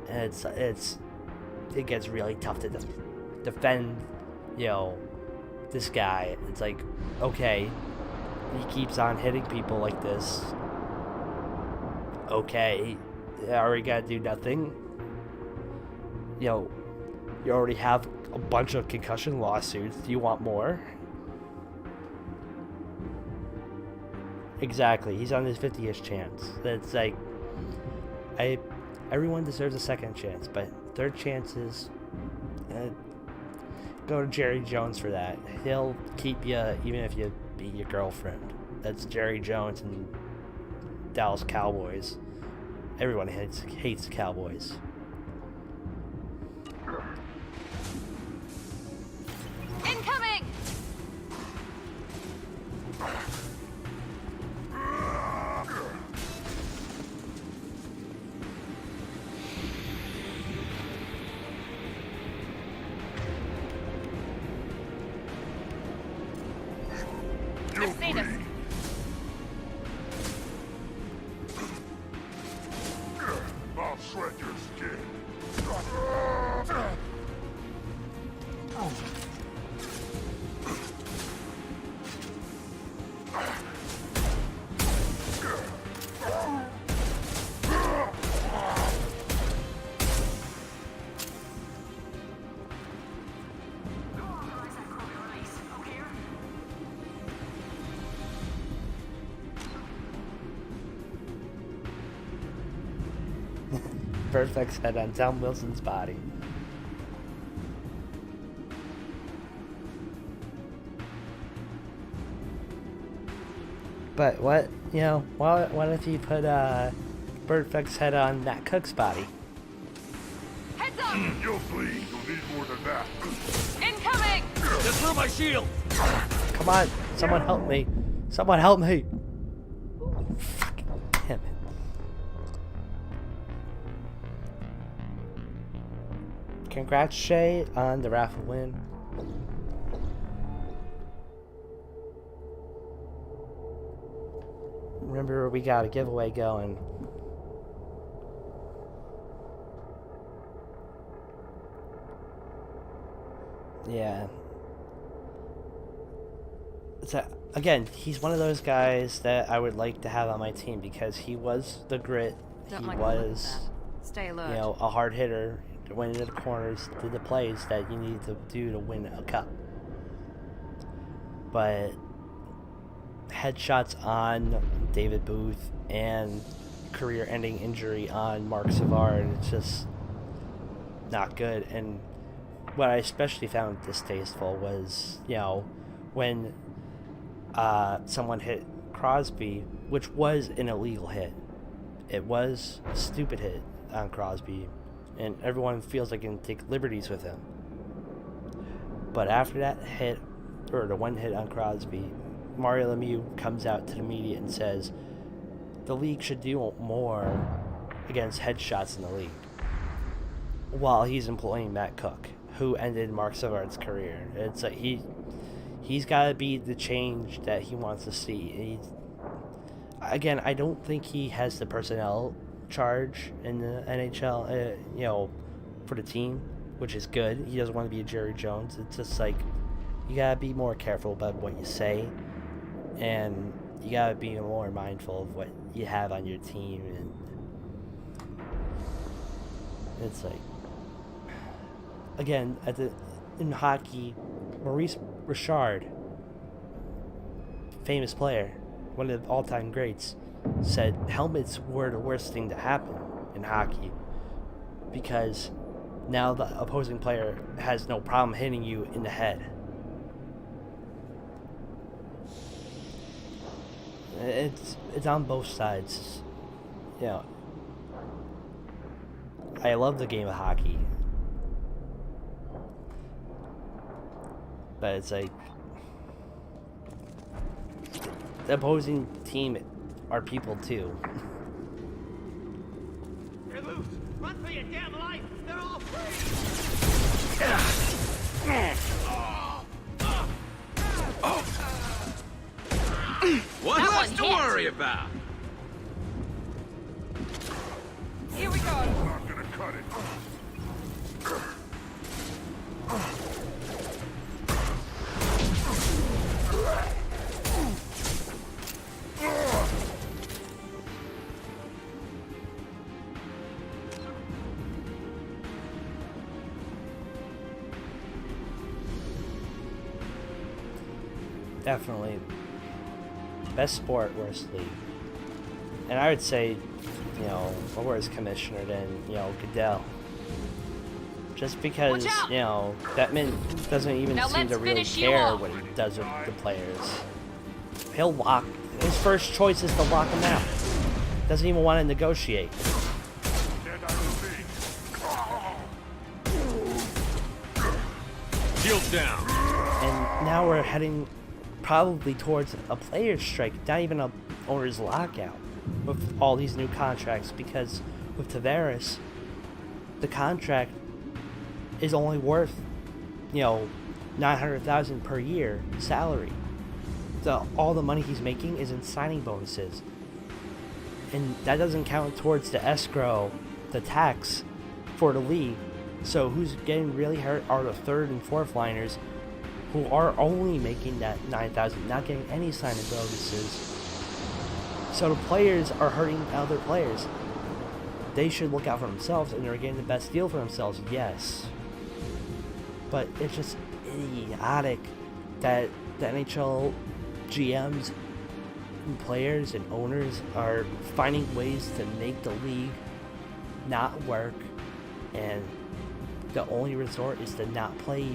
it gets really tough to defend, you know, this guy. It's like, okay, he keeps on hitting people like this. Okay, are we gonna do nothing? You know, you already have a bunch of concussion lawsuits. Do you want more? Exactly. He's on his 50th chance. That's like, everyone deserves a second chance, but third chances, go to Jerry Jones for that. He'll keep you even if you beat your girlfriend. That's Jerry Jones and Dallas Cowboys. Everyone hates the Cowboys. Incoming! I've seen us. I'll shred your skin. Perfect's head on Tom Wilson's body. But what, you know, what if you put Perfect's head on Matt Cook's body? Heads up! You'll bleed. You'll need more than that. Incoming! Just through my shield! Come on, someone help me. Someone help me. Fucking damn it. Congrats, Shay, on the raffle win. Remember, we got a giveaway going. Yeah. So, again, he's one of those guys that I would like to have on my team because he was the grit. Don't He like was, that. Stay alert. you know, a hard hitter. Went into the corners, did the plays that you need to do to win a cup. But headshots on David Booth and career-ending injury on Mark Savard, it's just not good. And what I especially found distasteful was, you know, when someone hit Crosby, which was an illegal hit. It was a stupid hit on Crosby, and everyone feels like they can take liberties with him. But after that hit, or the one hit on Crosby, Mario Lemieux comes out to the media and says the league should do more against headshots in the league, while he's employing Matt Cook, who ended Mark Savard's career. It's like he's got to be the change that he wants to see. Again, I don't think he has the personnel charge in the NHL, you know, for the team, which is good. He doesn't want to be a Jerry Jones. It's just like, you gotta be more careful about what you say, and you gotta be more mindful of what you have on your team. And it's like, again, in hockey, Maurice Richard, famous player, one of the all-time greats, said helmets were the worst thing to happen in hockey because now the opposing player has no problem hitting you in the head. It's on both sides. You know, I love the game of hockey, but it's like the opposing team are people too. They're loose. Run for your damn life. They're all free. What's less to worry about? Here we go. I'm gonna cut it. Definitely. Best sport, worst league. And I would say, you know, a worse commissioner than, you know, Goodell. Just because, you know, Bettman doesn't even seem to really care what he does with the players. He'll lock. His first choice is to lock them out. Doesn't even want to negotiate. Shield down. And now we're heading probably towards a player's strike, not even a owner's lockout with all these new contracts, because with Tavares, the contract is only worth, you know, $900,000 per year salary. So all the money he's making is in signing bonuses, and that doesn't count towards the escrow, the tax for the league. So who's getting really hurt are the third and fourth liners, who are only making that $9,000, not getting any signing bonuses. So the players are hurting other players. They should look out for themselves, and they're getting the best deal for themselves, yes. But it's just idiotic that the NHL GMs and players and owners are finding ways to make the league not work, and the only resort is to not play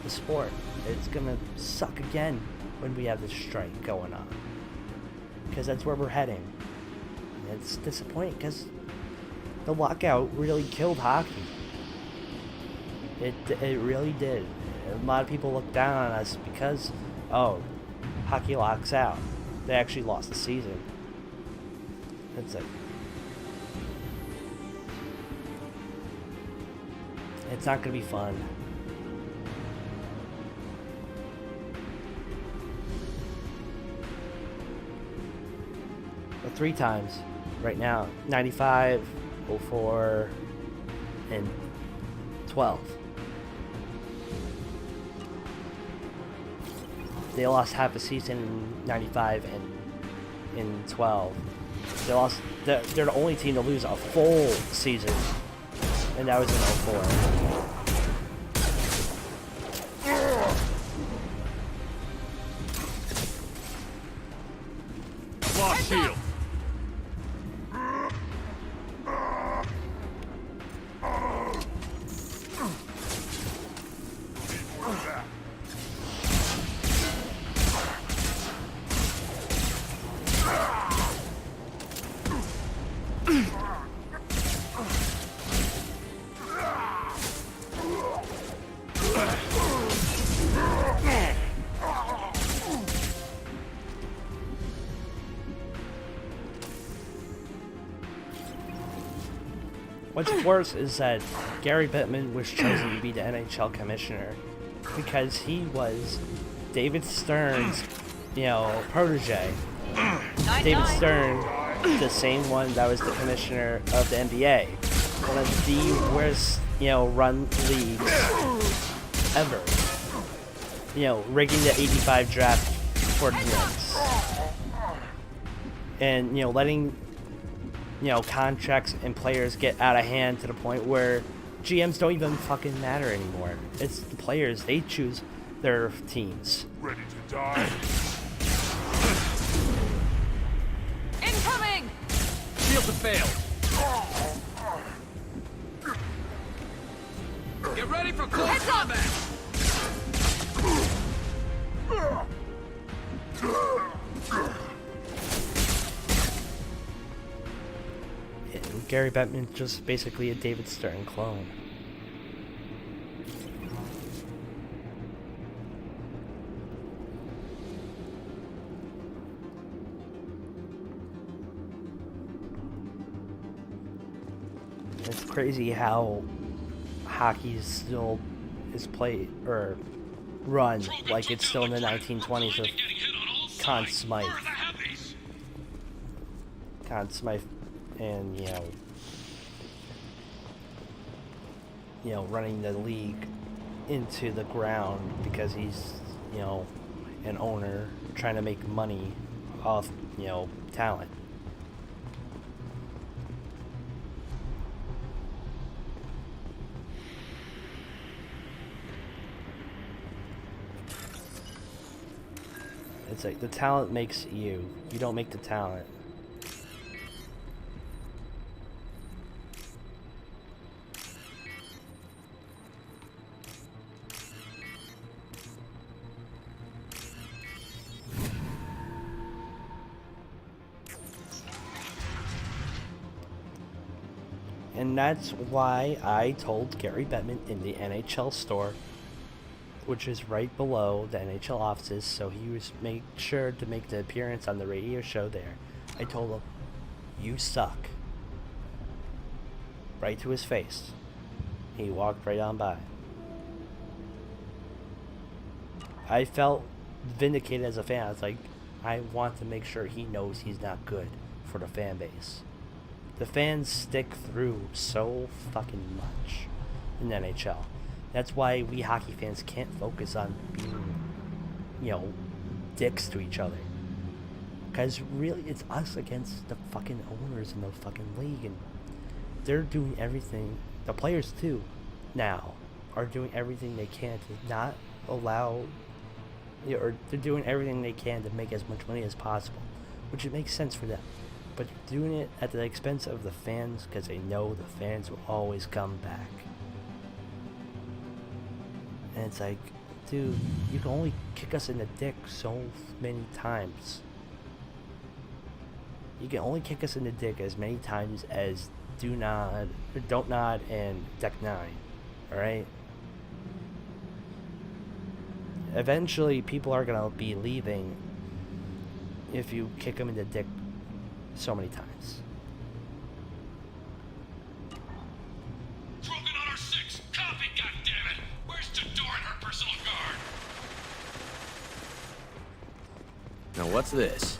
the sport. It's gonna suck again when we have this strike going on, because that's where we're heading. And it's disappointing because the lockout really killed hockey. It really did. A lot of people look down on us because, oh, hockey locks out. They actually lost the season. It's like, it's not gonna be fun. But 3 times right now: 95, 04, and 12. They lost half a season in 95 and in 12. They lost. They're the only team to lose a full season, and that was in 04. Lost shield. What's worse is that Gary Bettman was chosen to be the NHL commissioner because he was David Stern's, you know, protege. David Stern, the same one that was the commissioner of the NBA, one of the worst, you know, run leagues ever. You know, rigging the 85 draft for the Knicks, and you know, letting, you know, contracts and players get out of hand to the point where GMs don't even fucking matter anymore. It's the players, they choose their teams. Ready to die? shields have failed. Get ready for close combat! And Gary Bettman's just basically a David Stern clone. It's crazy how hockey still is played or run like it's still in the 1920s with Conn Smythe. Conn Smythe and running the league into the ground because he's an owner trying to make money off talent. It's like the talent makes you. You don't make the talent. And that's why I told Gary Bettman in the NHL store, which is right below the NHL offices, so he was make sure to make the appearance on the radio show there. I told him, "You suck." Right to his face. He walked right on by. I felt vindicated as a fan. I was like, I want to make sure he knows he's not good for the fan base. The fans stick through so fucking much in the NHL. That's why we hockey fans can't focus on being, dicks to each other. Because really, it's us against the fucking owners in the fucking league. And they're doing everything, the players too, now, are doing everything they can to not allow, or they're doing everything they can to make as much money as possible. Which it makes sense for them. But doing it at the expense of the fans, because they know the fans will always come back. And it's like, dude, you can only kick us in the dick so many times. You can only kick us in the dick as many times as Don't Nod and Deck 9. Alright? Eventually, people are going to be leaving if you kick them in the dick so many times. Krogan on our 6! Copy, goddammit! Where's Jador and her personal guard? Now what's this?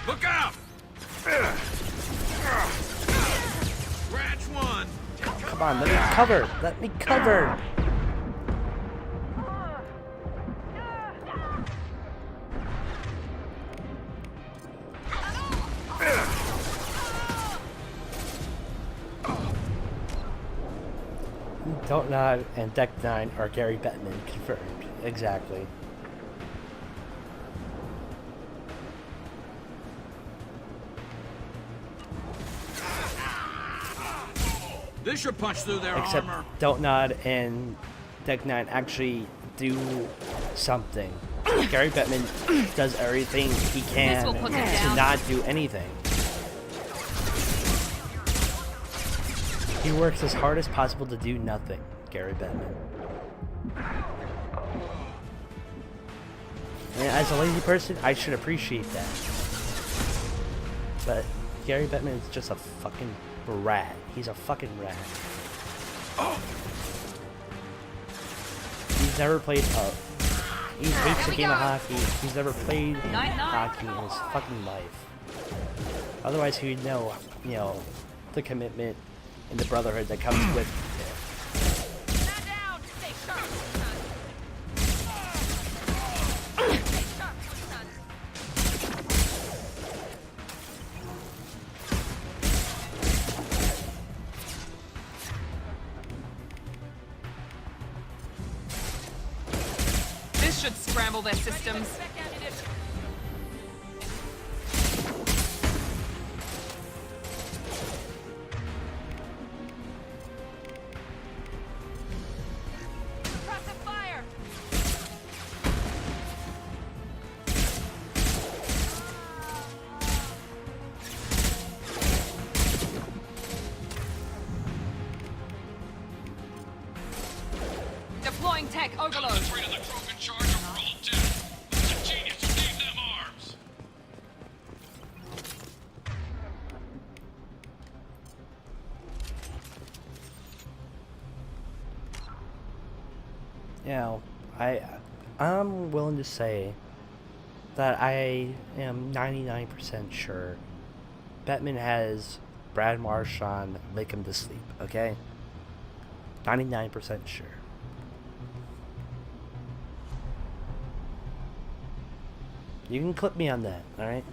Look out! Scratch one! Come on, let me cover! Let me cover! Don't Nod and Deck 9 are Gary Bettman confirmed. Exactly. This should punch through their Except armor. Don't Nod and Deck 9 actually do something. Gary Bettman does everything he can This will put him to down. not do anything. He works as hard as possible to do nothing, Gary Bettman. And as a lazy person, I should appreciate that. But Gary Bettman is just a fucking rat. He's a fucking rat. He's never played he hates the game of hockey. He's never played hockey in his fucking life. Otherwise he would know, the commitment and the brotherhood that comes with it. Stand down! Stay sharp, son! Stay sharp, son! should scramble their systems. Suppressive fire! Deploying tech overload. Concentrate on the Krogan charge or we're all dead. It's a genius who gave them arms. You know, I'm willing to say that I am 99% sure Batman has Brad Marchand lick him to sleep, okay? 99% sure. You can clip me on that, alright?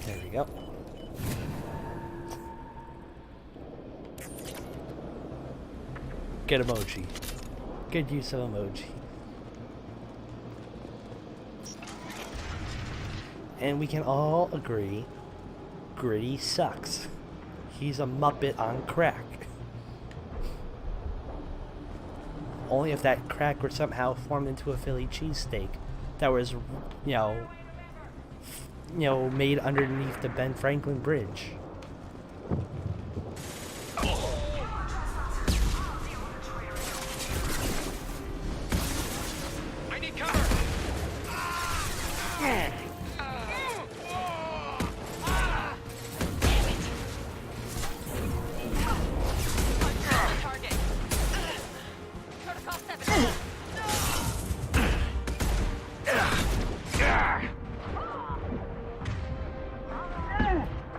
There we go. Good emoji. Good use of emoji. And we can all agree, Gritty sucks. He's a Muppet on crack. Only if that crack were somehow formed into a Philly cheesesteak that was, you know, made underneath the Ben Franklin Bridge. I need cover. Target. Protocol 7.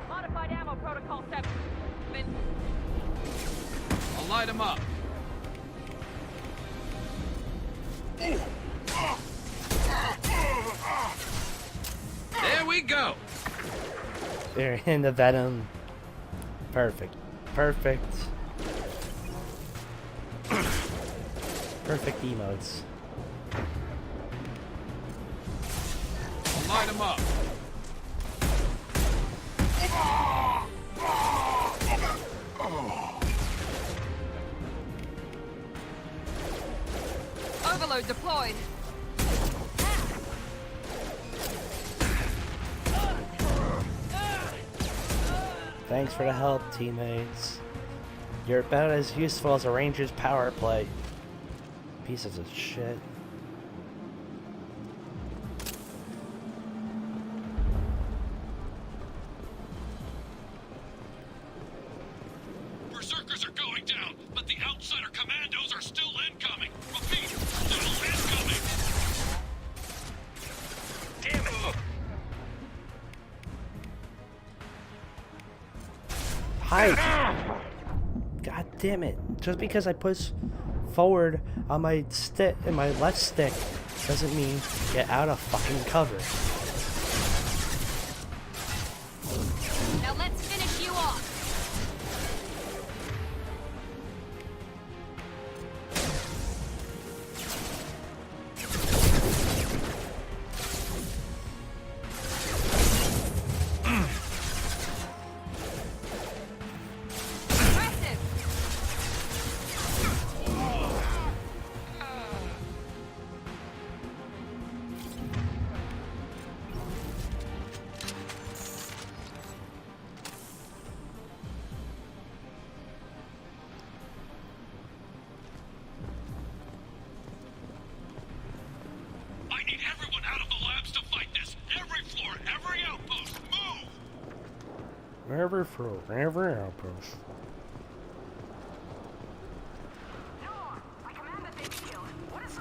Modified ammo protocol 7. I'll light him up. There we go. They're in the Venom. Perfect. Perfect. Perfect emotes. I'll light him up. Overload deployed. Thanks for the help, teammates. You're about as useful as a Ranger's power play. Pieces of shit. Berserkers are going down, but the outsider commandos are still incoming. Repeat, still incoming. Damn it. Hi! God damn it. Just because I push forward on my stick and my left stick doesn't mean get out of fucking cover. Now let's finish you off. Impressive. I need everyone out of the labs to fight this. Every floor, every outpost, move! Wherever for wherever outpost. No, I command that they be killed. What is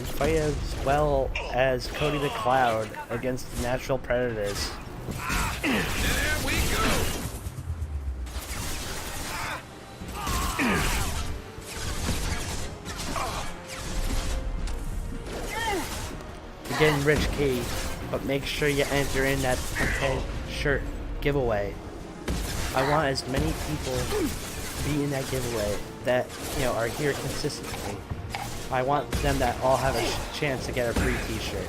and fight as well as Cody the Cloud against the natural predators. There we go. You're getting rich, Key, but make sure you enter in that Punk shirt giveaway. I want as many people to be in that giveaway that, you know, are here consistently. I want them that all have a chance to get a free t-shirt.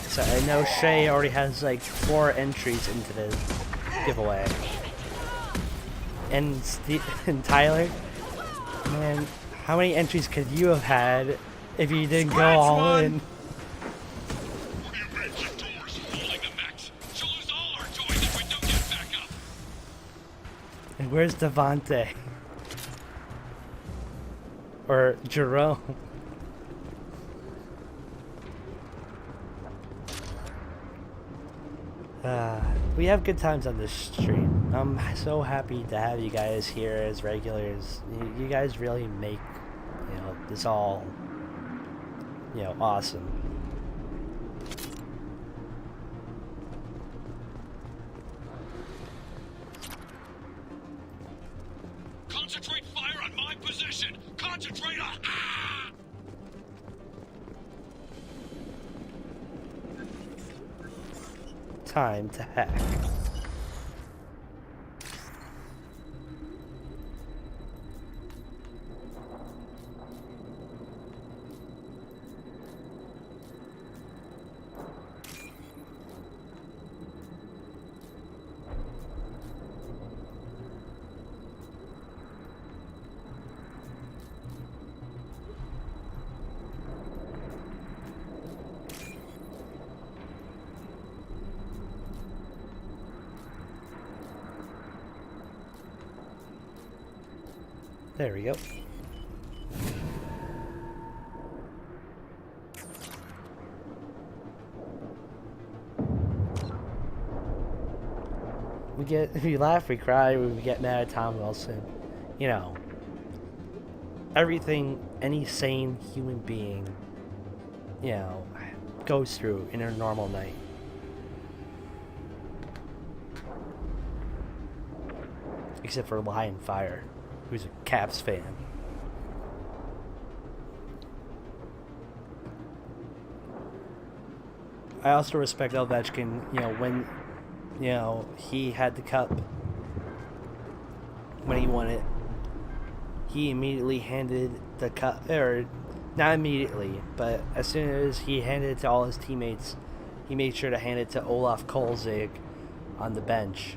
So I know Shay already has like 4 entries into the giveaway. And and Tyler, man, how many entries could you have had if you didn't go all in? And where's Devontae? Or Jerome? We have good times on this stream. I'm so happy to have you guys here as regulars. You guys really make, you know, this all, you know, awesome. Concentrate fire on my position. Concentrate on. Time to hack. There we go. We laugh, we cry, we get mad at Tom Wilson. You know, everything any sane human being, you know, goes through in a normal night. Except for Lion Fire, who's a Caps fan. I also respect Ovechkin, you know, when, you know, he had the cup, when he won it, he immediately handed the cup, or not immediately, but as soon as he handed it to all his teammates, he made sure to hand it to Olaf Kolzig on the bench,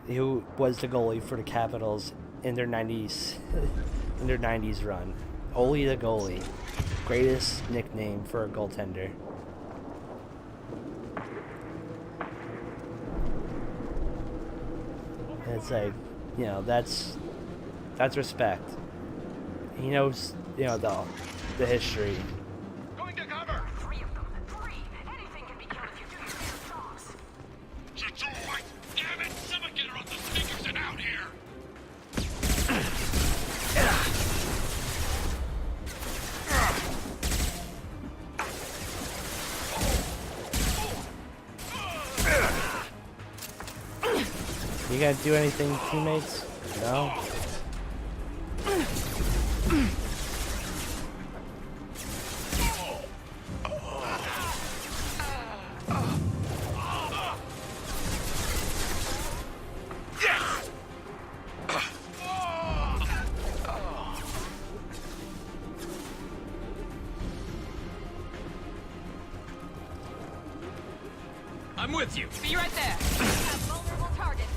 who was the goalie for the Capitals in their 90s run. Oli the goalie, greatest nickname for a goaltender. And it's like, you know, that's respect. He knows, you know, the history. Going to cover. 3 of them. 3. Anything can be killed if you do your jobs. Detroit! Damn it! Someone get her off the speakers and out here! You gotta do anything, teammates? No? I'm with you. Be right there. Have vulnerable target.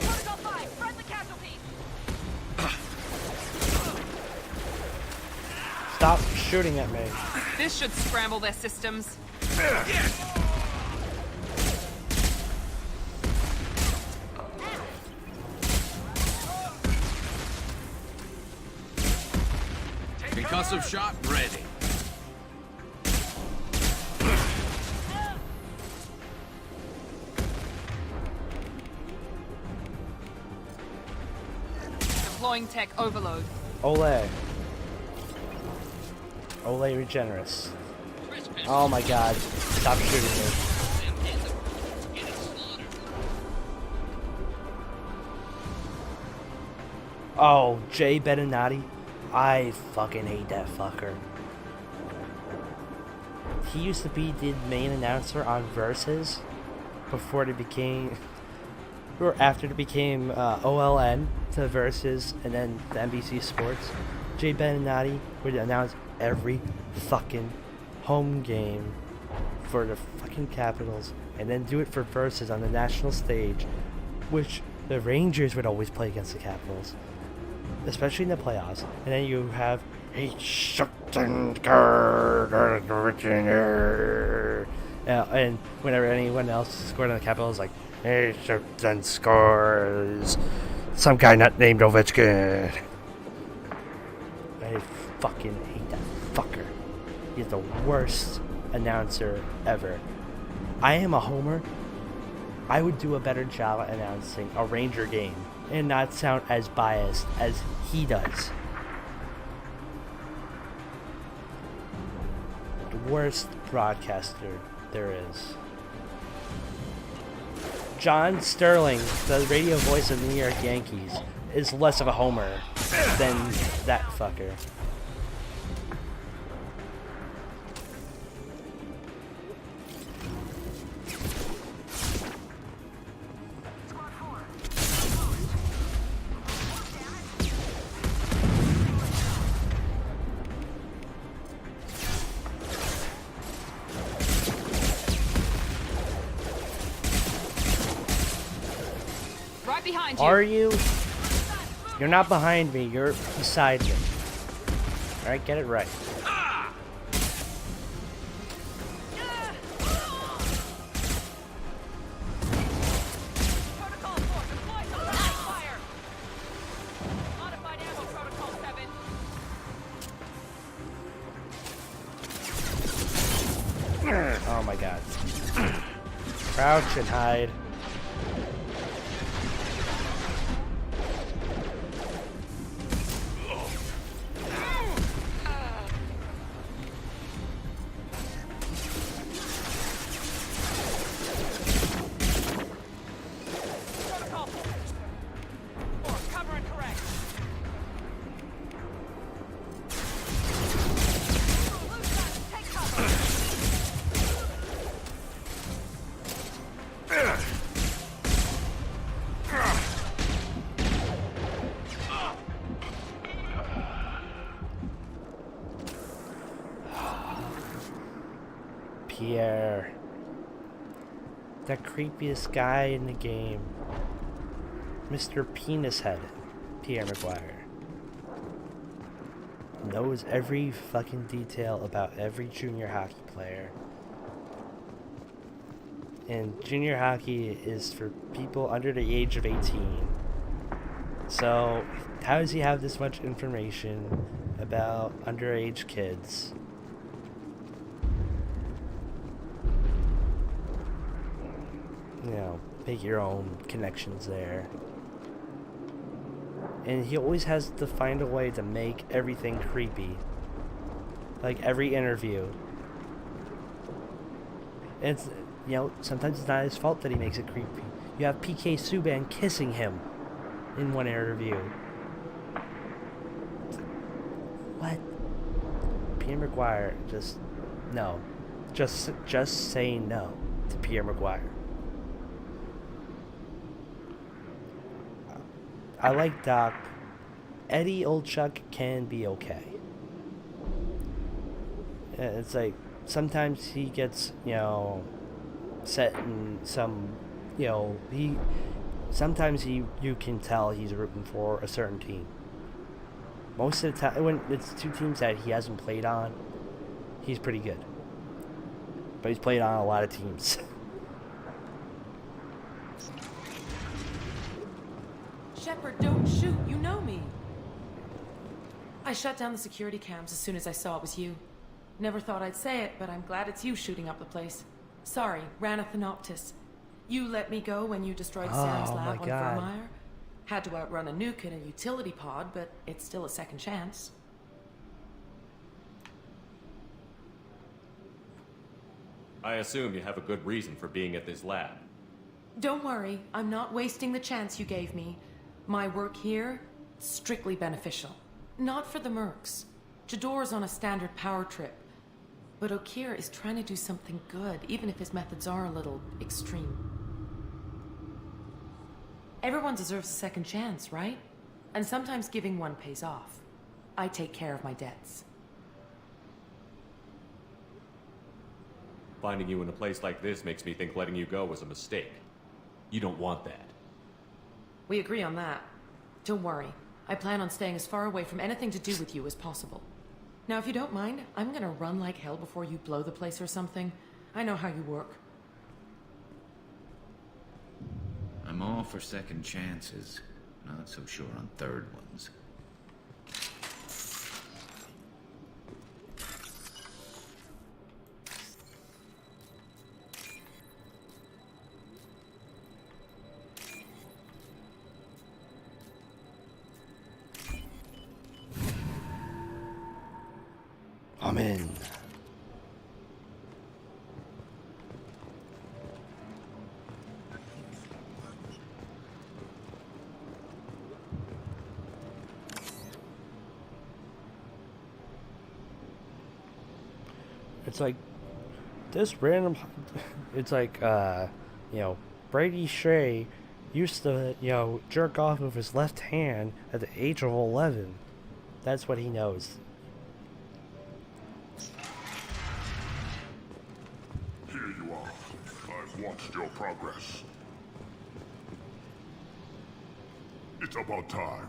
Protocol 5, friendly casualties. Stop shooting at me. This should scramble their systems. Concussive shot ready. Deploying tech overload. Ole. Ole Regenerus. Oh my god. Stop shooting me. Oh, Jay Beninati. I fucking hate that fucker. He used to be the main announcer on Versus before it became, or after it became OLN to Versus and then the NBC Sports. Jay Beninati would announce every fucking home game for the fucking Capitals and then do it for Versus on the national stage, which the Rangers would always play against the Capitals, especially in the playoffs. And then you have and whenever anyone else scored on the Capitals, like Shipton scores, some guy not named Ovechkin. I fucking hate that fucker. He's the worst announcer ever. I am a homer. I would do a better job at announcing a Ranger game and not sound as biased as he does. The worst broadcaster there is. John Sterling, the radio voice of the New York Yankees, is less of a homer than that fucker. Behind you. Are you? You're not behind me, you're beside me. Alright, get it right. Protocol 4, deploy some live fire. Modified ammo protocol 7. Oh my god. Crouch and hide. Pierre. The creepiest guy in the game. Mr. Penis Head. Pierre McGuire. Knows every fucking detail about every junior hockey player. And junior hockey is for people under the age of 18. So, how does he have this much information about underage kids? You know, make your own connections there. And he always has to find a way to make everything creepy. Like every interview. And it's, you know, sometimes it's not his fault that he makes it creepy. You have PK Subban kissing him in one interview. What? Pierre McGuire, just no. Just say no to Pierre McGuire. I like Doc. Eddie Olchuk can be okay. It's like sometimes he gets, you know, set in some, you know, sometimes you can tell he's rooting for a certain team. Most of the time, when it's two teams that he hasn't played on, he's pretty good. But he's played on a lot of teams. Shepard, don't shoot. You know me. I shut down the security cams as soon as I saw it was you. Never thought I'd say it, but I'm glad it's you shooting up the place. Sorry, Ranith Thanoptis. You let me go when you destroyed Sam's lab on Vermeer. Had to outrun a nuke in a utility pod, but it's still a second chance. I assume you have a good reason for being at this lab. Don't worry, I'm not wasting the chance you gave me. My work here, strictly beneficial. Not for the mercs. Jador's on a standard power trip. But Okeer is trying to do something good, even if his methods are a little extreme. Everyone deserves a second chance, right? And sometimes giving one pays off. I take care of my debts. Finding you in a place like this makes me think letting you go was a mistake. You don't want that. We agree on that. Don't worry. I plan on staying as far away from anything to do with you as possible. Now, if you don't mind, I'm gonna run like hell before you blow the place or something. I know how you work. I'm all for second chances. Not so sure on third ones. I'm in. It's like this random. It's like you know, Brady Shea used to, you know, jerk off with his left hand at the age of 11. That's what he knows. Here you are. I've watched your progress. It's about time.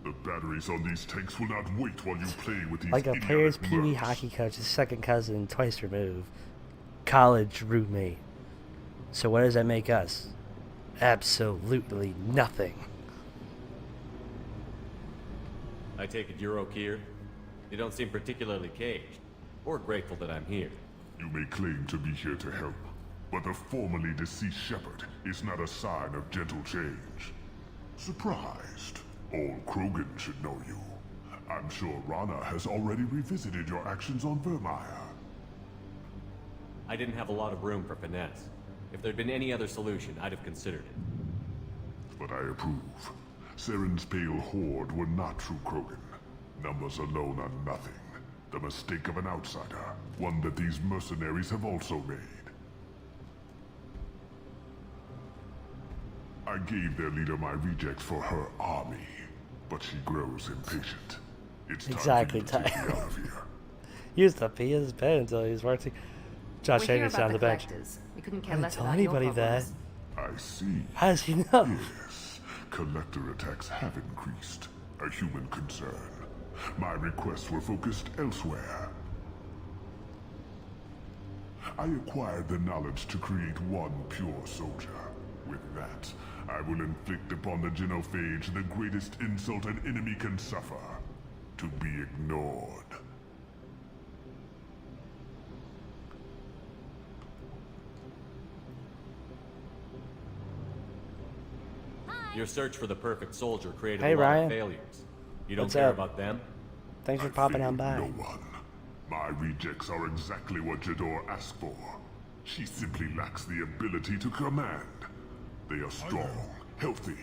The batteries on these tanks will not wait while you play with these Like a player's idiotic PB mercs. hockey coach's second cousin, twice removed, college roommate. So what does that make us? Absolutely nothing. I take it you're Okeer? You don't seem particularly caged, or grateful that I'm here. You may claim to be here to help, but the formerly deceased Shepard is not a sign of gentle change. Surprised? Old Krogan should know you. I'm sure Rana has already revisited your actions on Vermeer. I didn't have a lot of room for finesse. If there'd been any other solution, I'd have considered it. But I approve. Saren's pale horde were not true Krogan. Numbers alone are nothing. The mistake of an outsider, one that these mercenaries have also made. I gave their leader my rejects for her army, but she grows impatient. It's Exactly, time for you to take me Ty. out of here. Used to pee his bed until he was working. Josh We're here Anderson about on the the bench. collectors. We couldn't I care didn't less tell about your anybody that. problems. I see. How does he know? Yes, collector attacks have increased. A human concern. My requests were focused elsewhere. I acquired the knowledge to create one pure soldier. With that, I will inflict upon the genophage the greatest insult an enemy can suffer. To be ignored. Your search for the perfect soldier created Hey, a lot Ryan. of failures. You don't What's care up? about them? Thanks for I popping failed on by. No one. My rejects are exactly what Jador asked for. She simply lacks the ability to command. They are strong, healthy,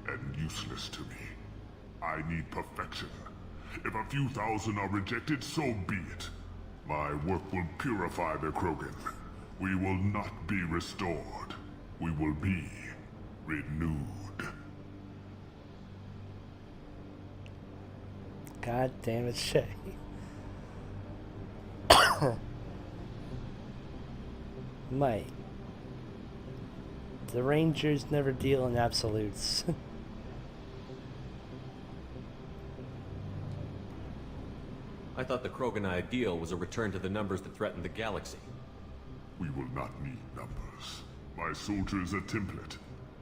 and useless to me. I need perfection. If a few thousand are rejected, so be it. My work will purify the Krogan. We will not be restored. We will be renewed. God damn it, Shay. Mike. The Rangers never deal in absolutes. I thought the Krogan ideal was a return to the numbers that threatened the galaxy. We will not need numbers. My soldier is a template.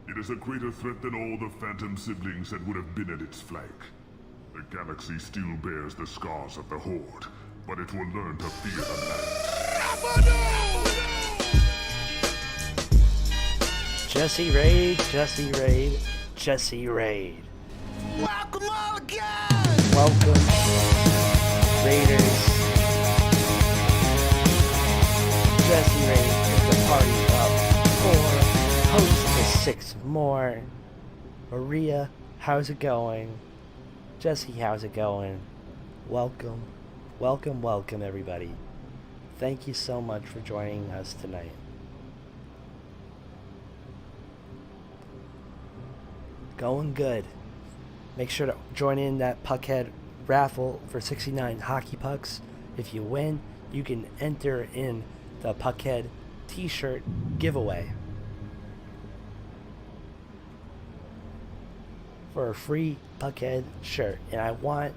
It is a greater threat than all the Phantom siblings that would have been at its flank. The galaxy still bears the scars of the Horde, but it will learn to fear the Lands. Jesse Raid, Jesse Raid, Jesse Raid. Welcome all again! Welcome, Raiders. Jesse Raid is the party up for host to 6 more. Maria, how's it going? Jesse, how's it going? Welcome, welcome, welcome everybody. Thank you so much for joining us tonight. Going good. Make sure to join in that Puckhead raffle for 69 hockey pucks. If you win, you can enter in the Puckhead t-shirt giveaway for a free Puckhead shirt. And I want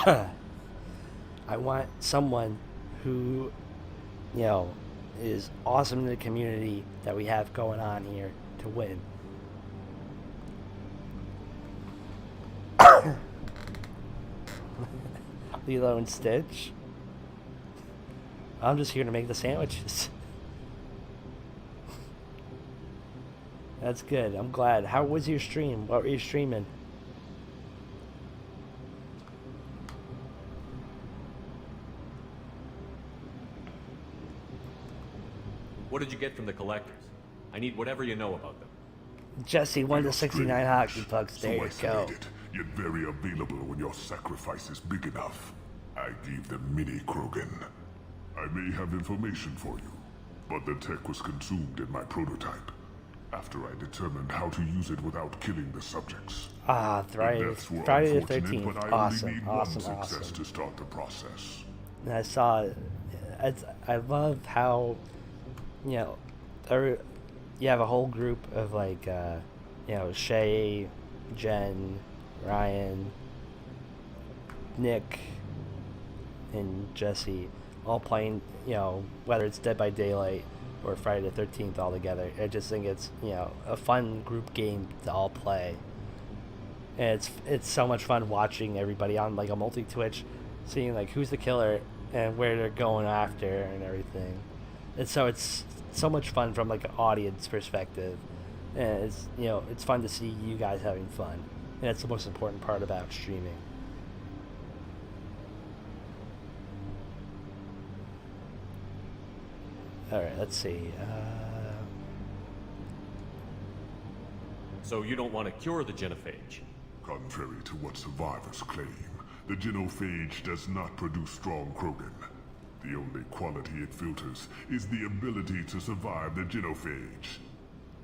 I want someone who, you know, is awesome in the community that we have going on here to win. Lilo and Stitch. I'm just here to make the sandwiches. That's good. I'm glad. How was your stream? What were you streaming? What did you get from the collectors? I need whatever you know about them. Jesse, 1 to 69 hockey pucks. There you go. Yet very available when your sacrifice is big enough. I gave them mini Krogan. I may have information for you, but the tech was consumed in my prototype after I determined how to use it without killing the subjects. Friday the 13th. But I Awesome, only need awesome, one success awesome. to start the process. And I saw, I love how, you know, you have a whole group of like, you know, Shay, Jen, Ryan, Nick, and Jesse all playing, you know, whether it's Dead by Daylight or Friday the 13th all together. I just think it's, you know, a fun group game to all play. And it's so much fun watching everybody on like a multi-Twitch, seeing like who's the killer and where they're going after and everything. And so it's so much fun from like an audience perspective. And it's, you know, it's fun to see you guys having fun. And that's the most important part about streaming. Alright, let's see. So you don't want to cure the genophage? Contrary to what survivors claim, the genophage does not produce strong Krogan. The only quality it filters is the ability to survive the genophage.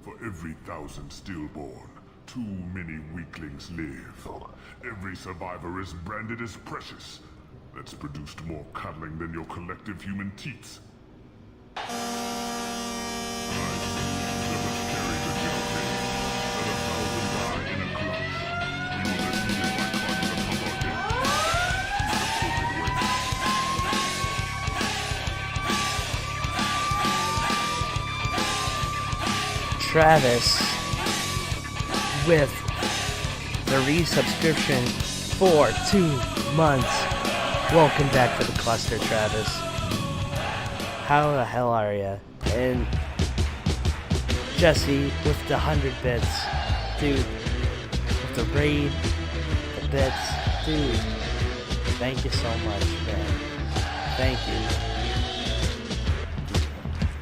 For every 1,000 stillborn, too many weaklings live. Every survivor is branded as precious. That's produced more cuddling than your collective human teats. Travis with the resubscription for 2 months. Welcome back to the cluster, Travis. How the hell are ya? And Jesse with the 100 bits. Dude, with the raid, the bits. Dude, thank you so much, man. Thank you.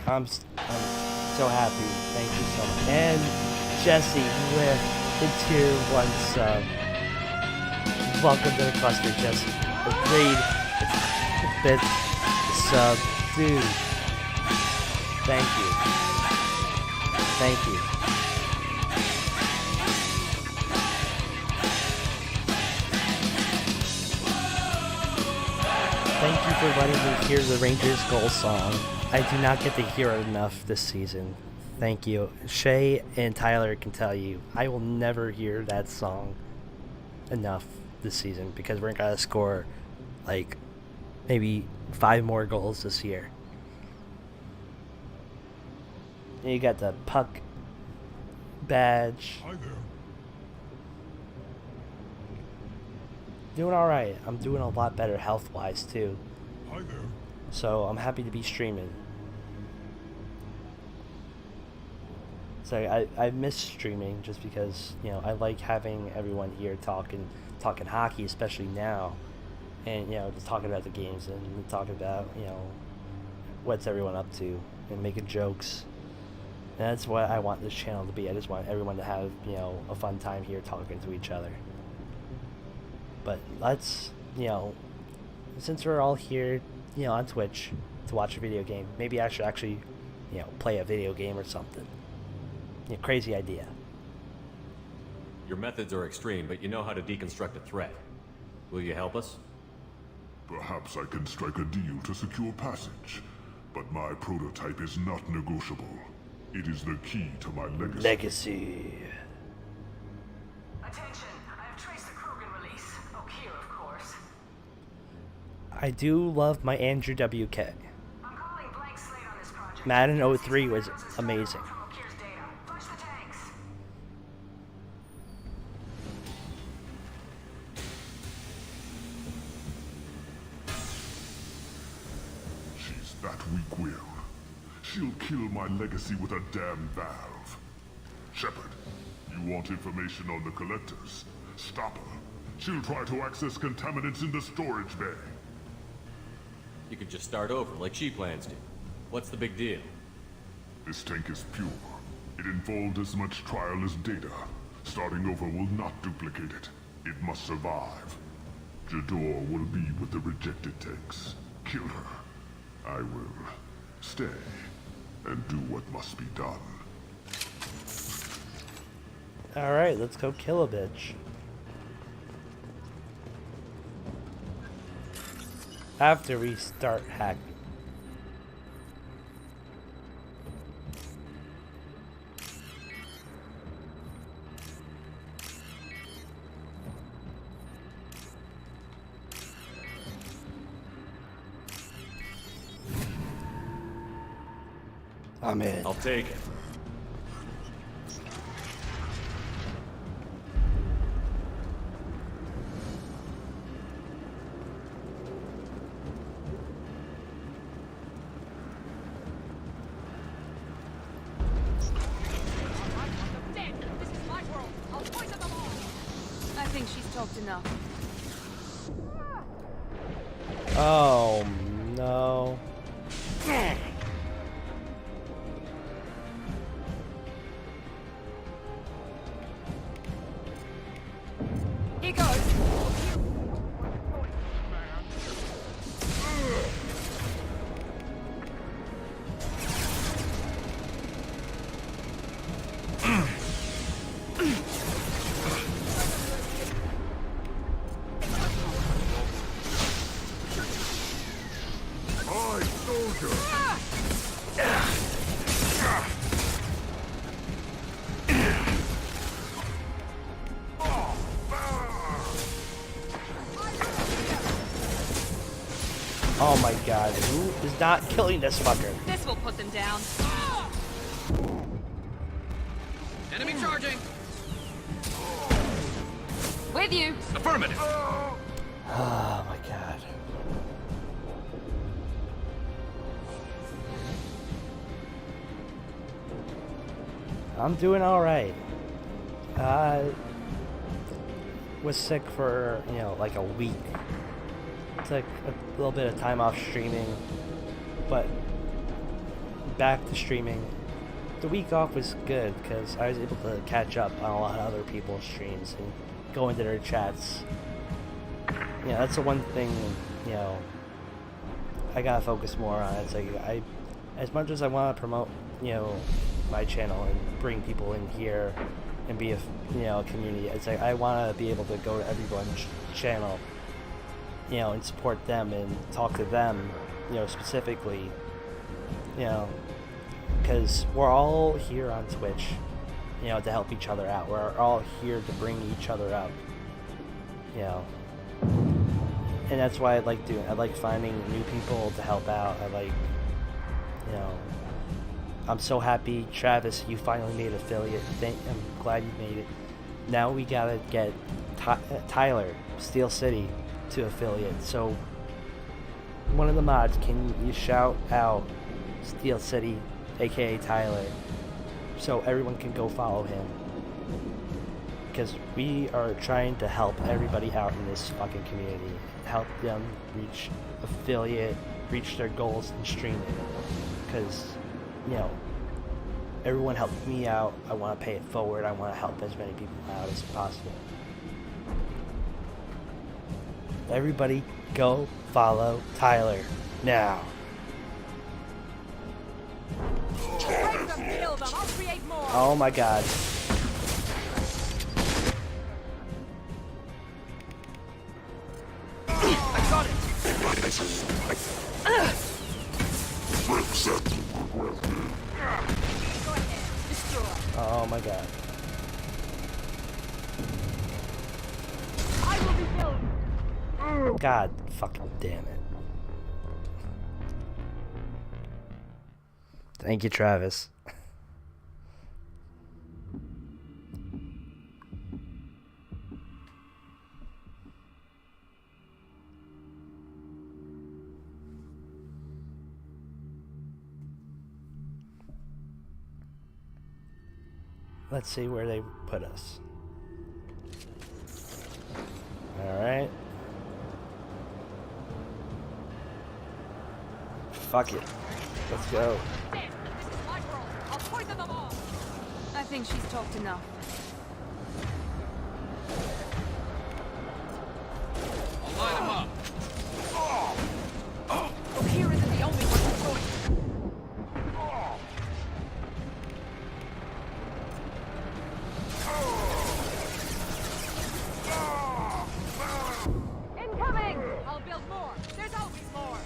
I'm so happy. Thank you so much. And Jesse with the tier 1 sub. Welcome to the cluster, Jesse. The raid, the bits, the sub. Dude, thank you. Thank you. Thank you for letting me hear the Rangers goal song. I do not get to hear it enough this season. Thank you. Shay and Tyler can tell you, I will never hear that song enough this season because we're going to score like maybe 5 more goals this year. And you got the puck badge. Hi there. Doing alright. I'm doing a lot better health-wise too. Hi there. So I'm happy to be streaming. So I miss streaming just because, you know, I like having everyone here talking hockey, especially now. And, you know, just talking about the games and talking about, you know, what's everyone up to and making jokes. And that's what I want this channel to be. I just want everyone to have, you know, a fun time here talking to each other. But let's, you know, since we're all here, you know, on Twitch to watch a video game, maybe I should actually, you know, play a video game or something. You know, crazy idea. Your methods are extreme, but you know how to deconstruct a threat. Will you help us? Perhaps I can strike a deal to secure passage, but my prototype is not negotiable. It is the key to my legacy. Legacy. Attention, I have traced the Krogan release. Okeer, of course. I do love my Andrew WK. I'm calling blank slate on this project. Madden 03 was amazing. From Okeer's data. Flush the tanks. She's that weak-willed. She'll kill my legacy with a damn valve. Shepard, you want information on the Collectors? Stop her. She'll try to access contaminants in the storage bay. You could just start over, like she plans to. What's the big deal? This tank is pure. It involved as much trial as data. Starting over will not duplicate it. It must survive. Jador will be with the rejected tanks. Kill her. I will stay and do what must be done. Alright, let's go kill a bitch. After we start hacking. I'm in. I'll take it. I think she's talked enough. Oh no. Here goes. I soldier! Oh my god, who is not killing this fucker? This will put them down. Enemy charging! With you. Affirmative! Oh my god. I'm doing alright. Was sick for, you know, like a week. Took a little bit of time off streaming, but back to streaming. The week off was good because I was able to catch up on a lot of other people's streams and go into their chats. You know, that's the one thing, you know, I gotta focus more on. It's like, as much as I want to promote, you know, my channel and bring people in here and be a, you know, a community, it's like I want to be able to go to everyone's channel, you know, and support them and talk to them, you know, specifically, you know, because we're all here on Twitch, you know, to help each other out. We're all here to bring each other up, you know. And that's why I like doing. I like finding new people to help out. I like, you know. I'm so happy, Travis, you finally made affiliate. I'm glad you made it. Now we gotta get Tyler, Steel City, to affiliate. So one of the mods, can you shout out Steel City, aka Tyler, so everyone can go follow him? Because we are trying to help everybody out in this fucking community. Help them reach affiliate, reach their goals in streaming. Because, you know, everyone helped me out. I want to pay it forward. I want to help as many people out as possible. Everybody go follow Tyler now. Oh my god. I got it. Oh my god. I will be killed. God fucking damn it. Thank you, Travis. Let's see where they put us. Alright. Fuck it. Let's go. I think she's talked enough. I'll light him up. O'Keefe isn't the only one who's going. Incoming! I'll build more. There's always more.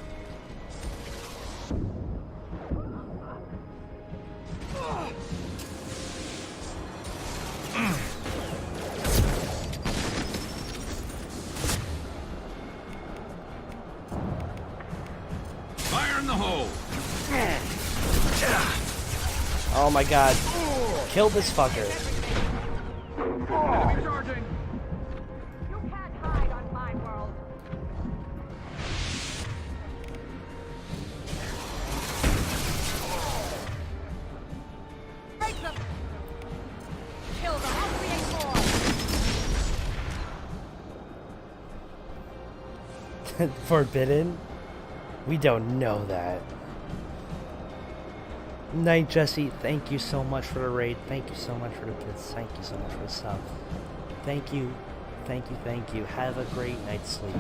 Fire in the hole. Oh my god. Kill this fucker. Enemy charging. You can't hide on my world. Break them. Kill them. I'll create more. Forbidden? We don't know that. Night Jesse, thank you so much for the raid. Thank you so much for the bits. Thank you so much for the sub. Thank you. Thank you, thank you. Have a great night's sleep.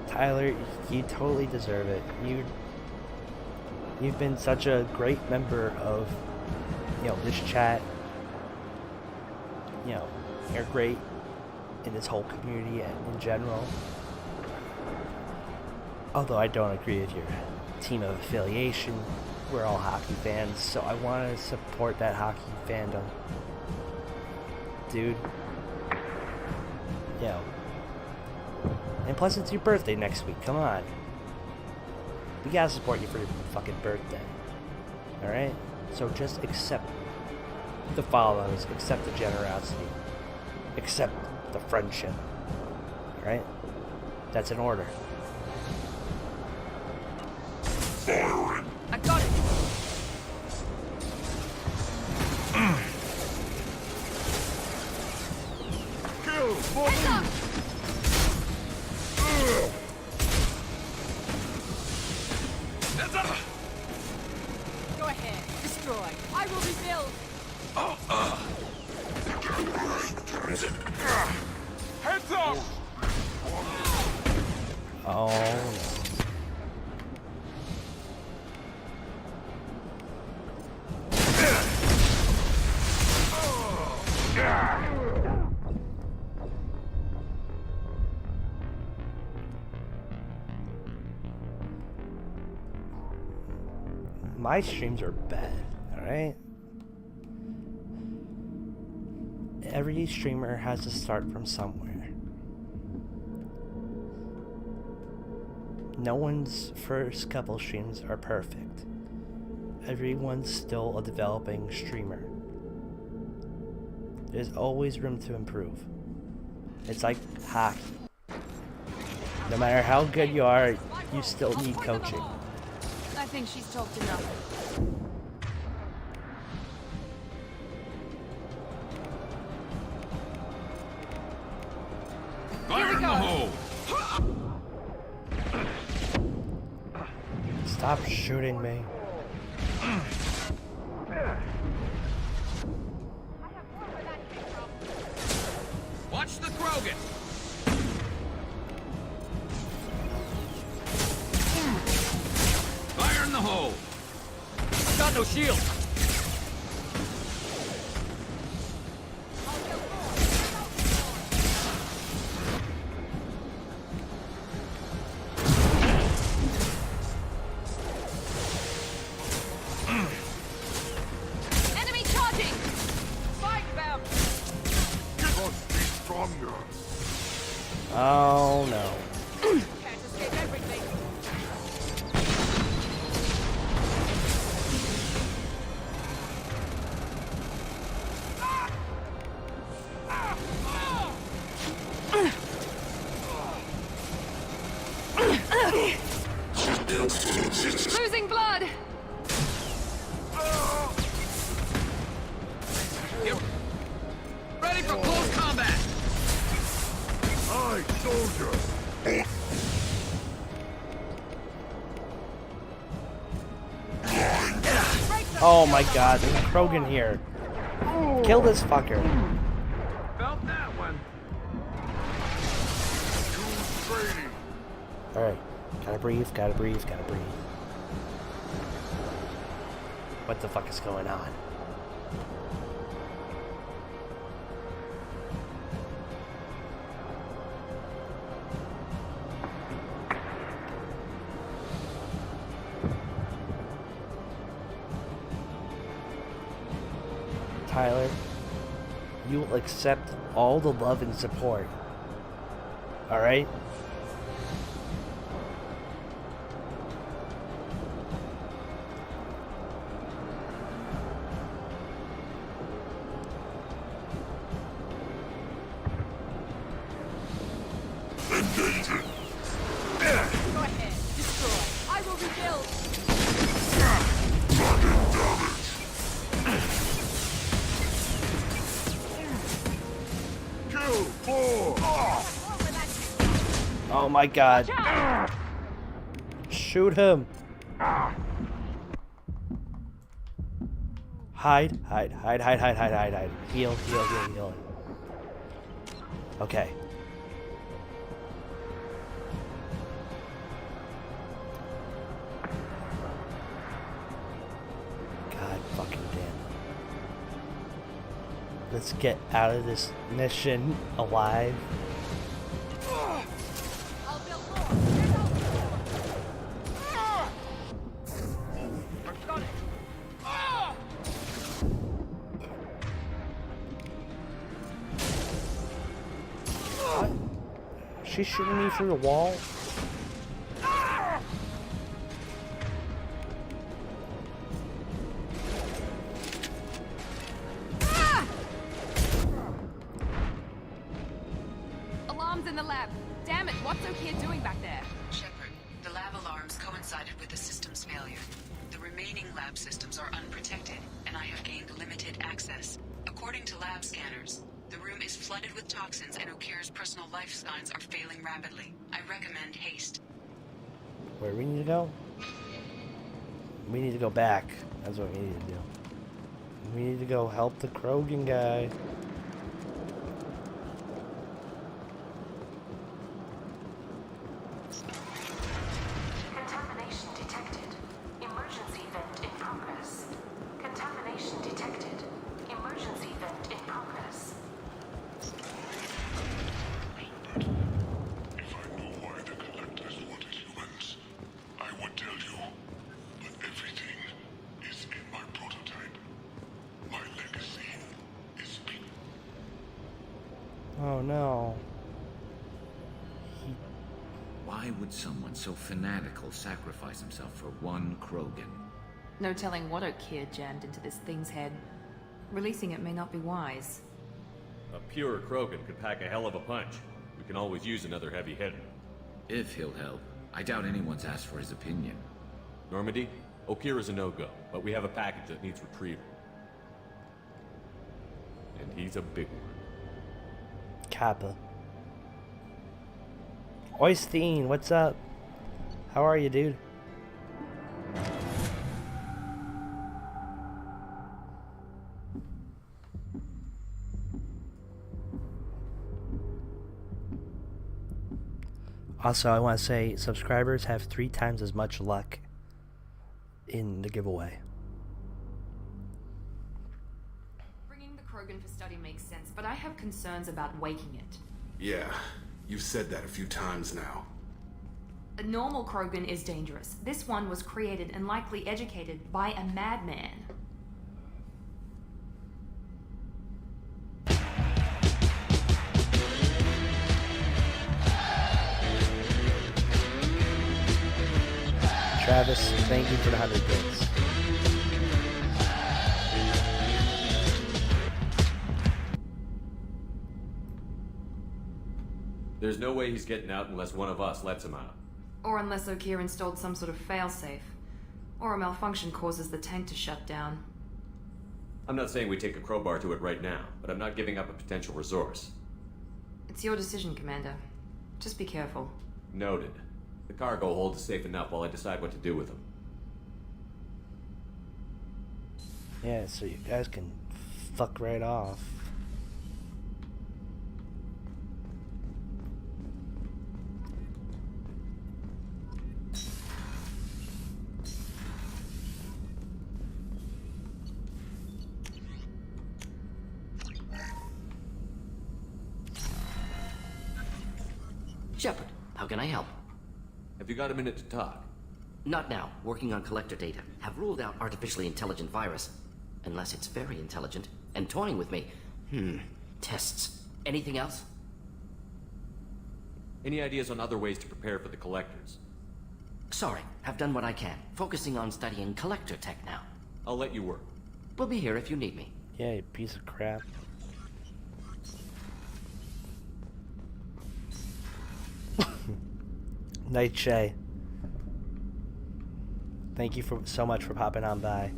Tyler, you totally deserve it. You've been such a great member of, you know, this chat. You know, you're great in this whole community in general. Although I don't agree with your team of affiliation, we're all hockey fans, so I want to support that hockey fandom. Dude. Yo. And plus it's your birthday next week, come on. We gotta support you for your fucking birthday. Alright? So just accept the follows, accept the generosity, accept the friendship. Alright? That's an order. I got it. Kill. Heads up. Heads up. Go ahead. Destroy. I will rebuild. Heads up. Oh no. My streams are bad, alright? every streamer has to start from somewhere. No one's first couple streams are perfect. Everyone's still a developing streamer. There's always room to improve. It's like hockey. No matter how good you are, you still need coaching. I think she's talked enough. Fire in the hole! Stop shooting me. Watch the Krogan! Fire in the hole! Got no shield! Enemy charging! Fight them! You must be stronger. Oh no. Can't escape everything. Losing blood! Get ready for close combat! Aye, soldier. Oh my god, there's a Krogan here. Kill this fucker. Felt that one. Alright. Gotta breathe, gotta breathe, gotta breathe. What the fuck is going on? Tyler, you will accept all the love and support. Alright? Go ahead. Destroy. I will rebuild. Kill 4. Oh my god. Shoot him. Hide, hide, hide, hide, hide, hide, hide, hide. Heal, heal, heal, heal. Okay. God fucking damn it. Let's get out of this mission alive. I'll build more. Got it. She's shooting me through the wall. Alarms in the lab. Damn it, what's Okeer doing back there? Shepard, the lab alarms coincided with the system's failure. The remaining lab systems are unprotected, and I have gained limited access. According to lab scanners, the room is flooded with toxins and Okeer's personal life signs are failing rapidly. I recommend haste. Where we need to go? We need to go back. That's what we need to do. We need to go help the Krogan guy. Contamination detected. Emergency vent in progress. Contamination detected. Emergency vent in progress. If I knew why the Collectors wanted humans, I would tell you. But everything is in my prototype. My legacy is being how he... Why would someone so fanatical sacrifice himself for one Krogan? No telling what Okeer jammed into this thing's head. Releasing it may not be wise. A pure Krogan could pack a hell of a punch. We can always use another heavy hitter. If he'll help. I doubt anyone's asked for his opinion. Normandy, Okeer is a no-go, but we have a package that needs retrieval. And he's a big one. Kappa. Oystein, what's up? How are you, dude? Also, I want to say subscribers have 3 times as much luck in the giveaway. Bringing the Krogan for study makes sense, but I have concerns about waking it. Yeah, you've said that a few times now. A normal Krogan is dangerous. This one was created and likely educated by a madman. Travis, thank you for the 100 bits. There's no way he's getting out unless one of us lets him out. Or unless Okeer installed some sort of failsafe. Or a malfunction causes the tank to shut down. I'm not saying we take a crowbar to it right now, but I'm not giving up a potential resource. It's your decision, Commander. Just be careful. Noted. The cargo hold is safe enough while I decide what to do with them. Yeah, so you guys can fuck right off. Shepard, how can I help? Have you got a minute to talk? Not now. Working on collector data. Have ruled out artificially intelligent virus. Unless it's very intelligent and toying with me. Tests. Anything else? Any ideas on other ways to prepare for the collectors? Sorry, have done what I can. Focusing on studying collector tech now. I'll let you work. We'll be here if you need me. Yeah, you piece of crap. Night Shay. Thank you so much for popping on by.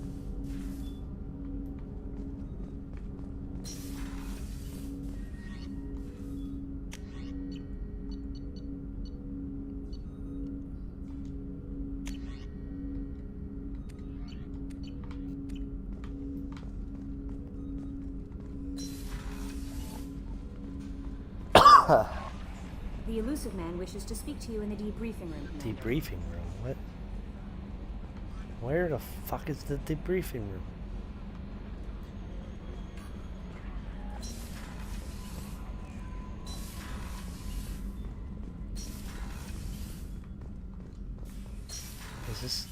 The Illusive Man wishes to speak to you in the debriefing room. Debriefing room? What? Where the fuck is the debriefing room? Is this...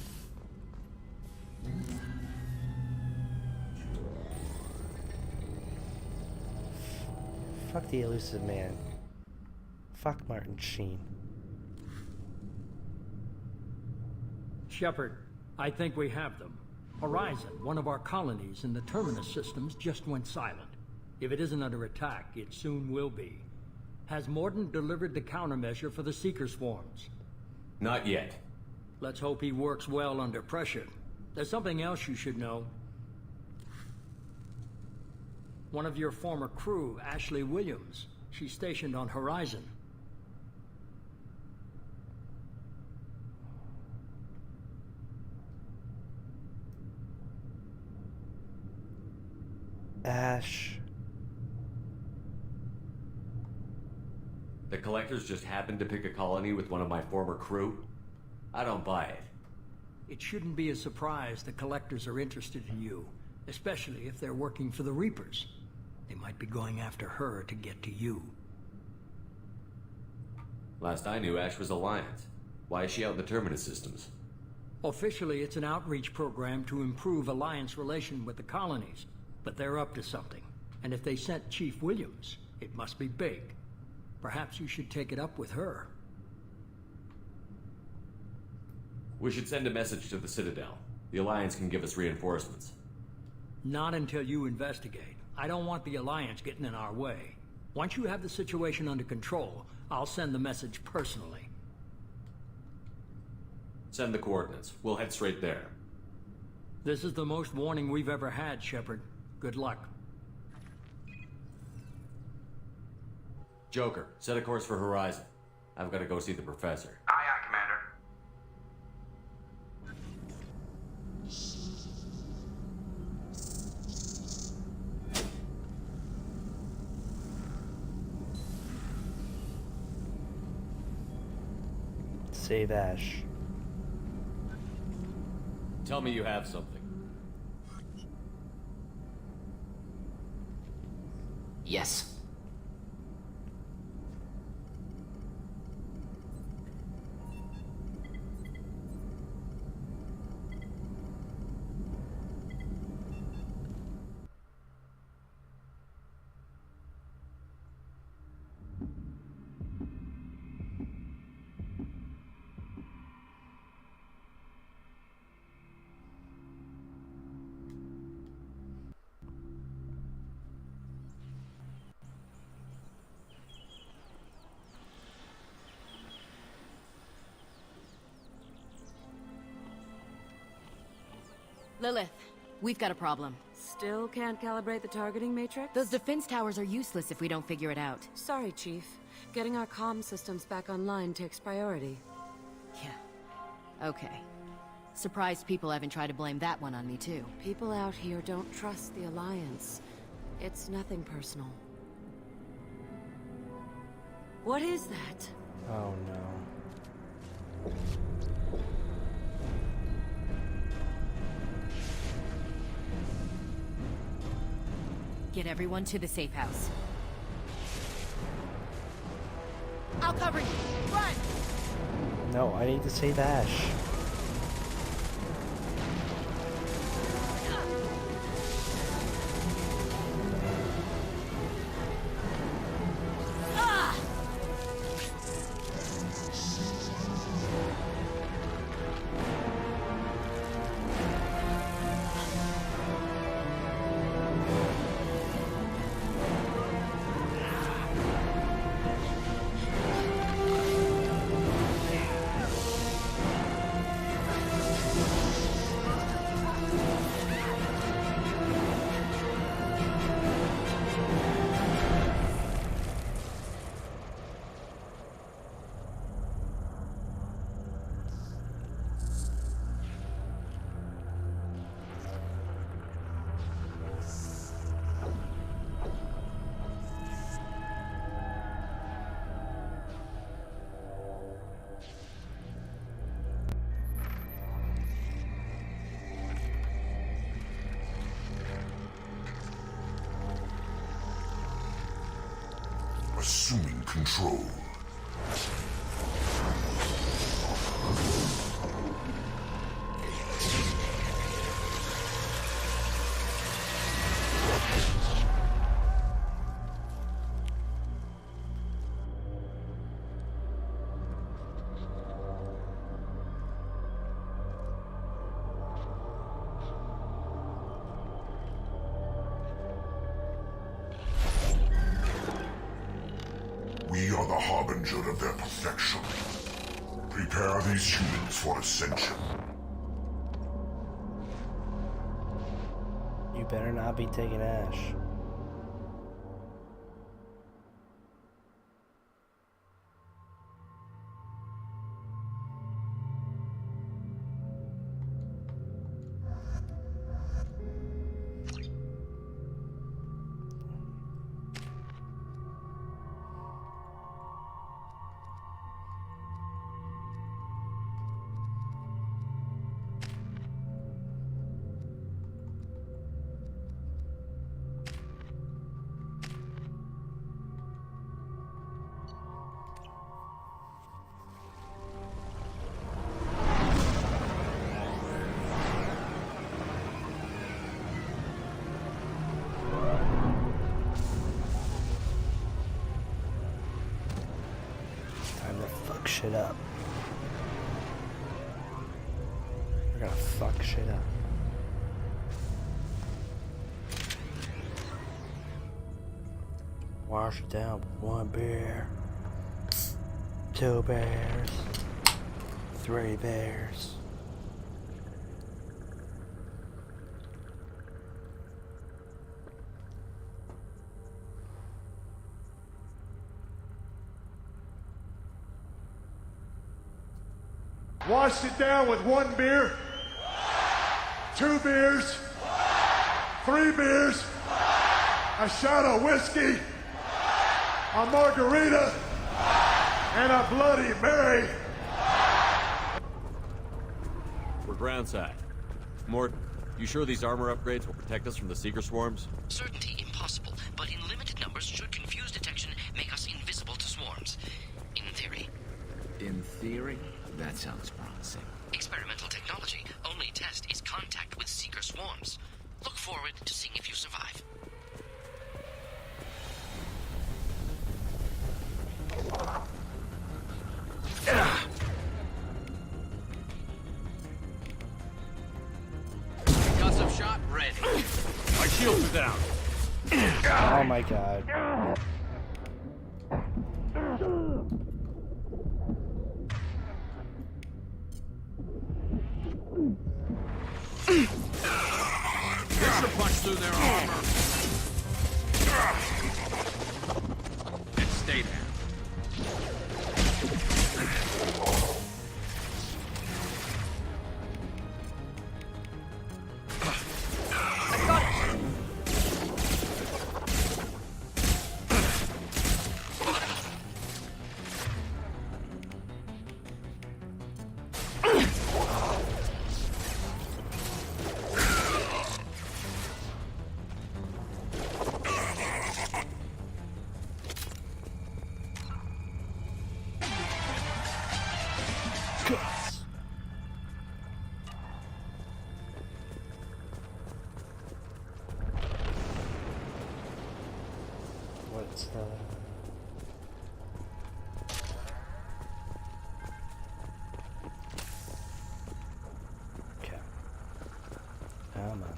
Fuck the Illusive Man. Fuck Martin Sheen. Shepard, I think we have them. Horizon, one of our colonies in the Terminus systems, just went silent. If it isn't under attack, it soon will be. Has Mordin delivered the countermeasure for the Seeker swarms? Not yet. Let's hope he works well under pressure. There's something else you should know. One of your former crew, Ashley Williams, she's stationed on Horizon. Ash. The collectors just happened to pick a colony with one of my former crew? I don't buy it. It shouldn't be a surprise the collectors are interested in you, especially if they're working for the Reapers. They might be going after her to get to you. Last I knew, Ash was Alliance. Why is she out in the Terminus systems? Officially, it's an outreach program to improve Alliance relation with the colonies. But they're up to something. And if they sent Chief Williams, it must be big. Perhaps you should take it up with her. We should send a message to the Citadel. The Alliance can give us reinforcements. Not until you investigate. I don't want the Alliance getting in our way. Once you have the situation under control, I'll send the message personally. Send the coordinates. We'll head straight there. This is the most warning we've ever had, Shepard. Good luck. Joker, set a course for Horizon. I've got to go see the professor. Aye, aye, Commander. Save Ash. Tell me you have something. Yes. Lilith, we've got a problem. Still can't calibrate the targeting matrix? Those defense towers are useless if we don't figure it out. Sorry, Chief. Getting our comm systems back online takes priority. Yeah. Okay. Surprised people haven't tried to blame that one on me, too. People out here don't trust the Alliance. It's nothing personal. What is that? Oh no. Get everyone to the safe house. I'll cover you. Run! No, I need to save Ash. Assuming control. We are the harbinger of their perfection. Prepare these humans for ascension. You better not be taking Ash. fuck shit up. We're gonna fuck shit up. Wash it down with 1 beer. 2 bears. 3 bears. Washed it down with 1 beer, 2 beers, 3 beers, a shot of whiskey, a margarita, and a Bloody Mary. We're groundside. Mort, you sure these armor upgrades will protect us from the Seeker swarms? Certainty impossible, but in limited numbers should confuse detection make us invisible to swarms. In theory. In theory? That sounds promising. Experimental technology. Only test is contact with Seeker swarms. Look forward to seeing if you survive. Got some shot ready. My shields are down. Oh my god. Pressure punch through their armor. And stay there. What's okay. Come on.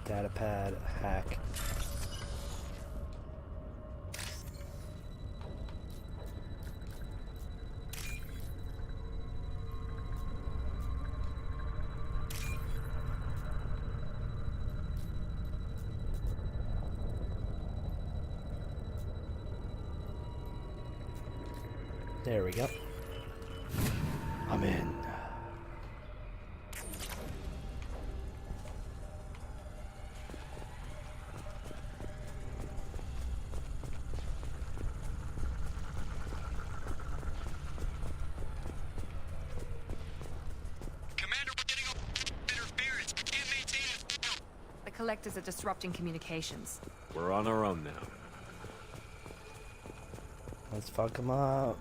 Data pad hack. There we go. I'm in. The Collectors are disrupting communications. We're on our own now. Let's fuck them up.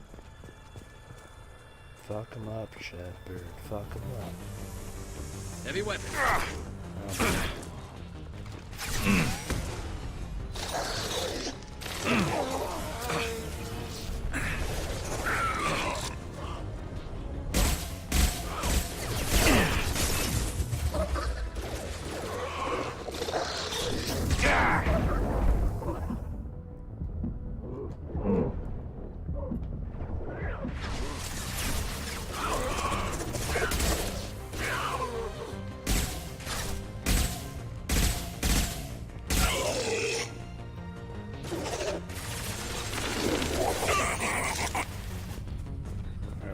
Fuck him up, Shepard. Fuck him up. Heavy weapon.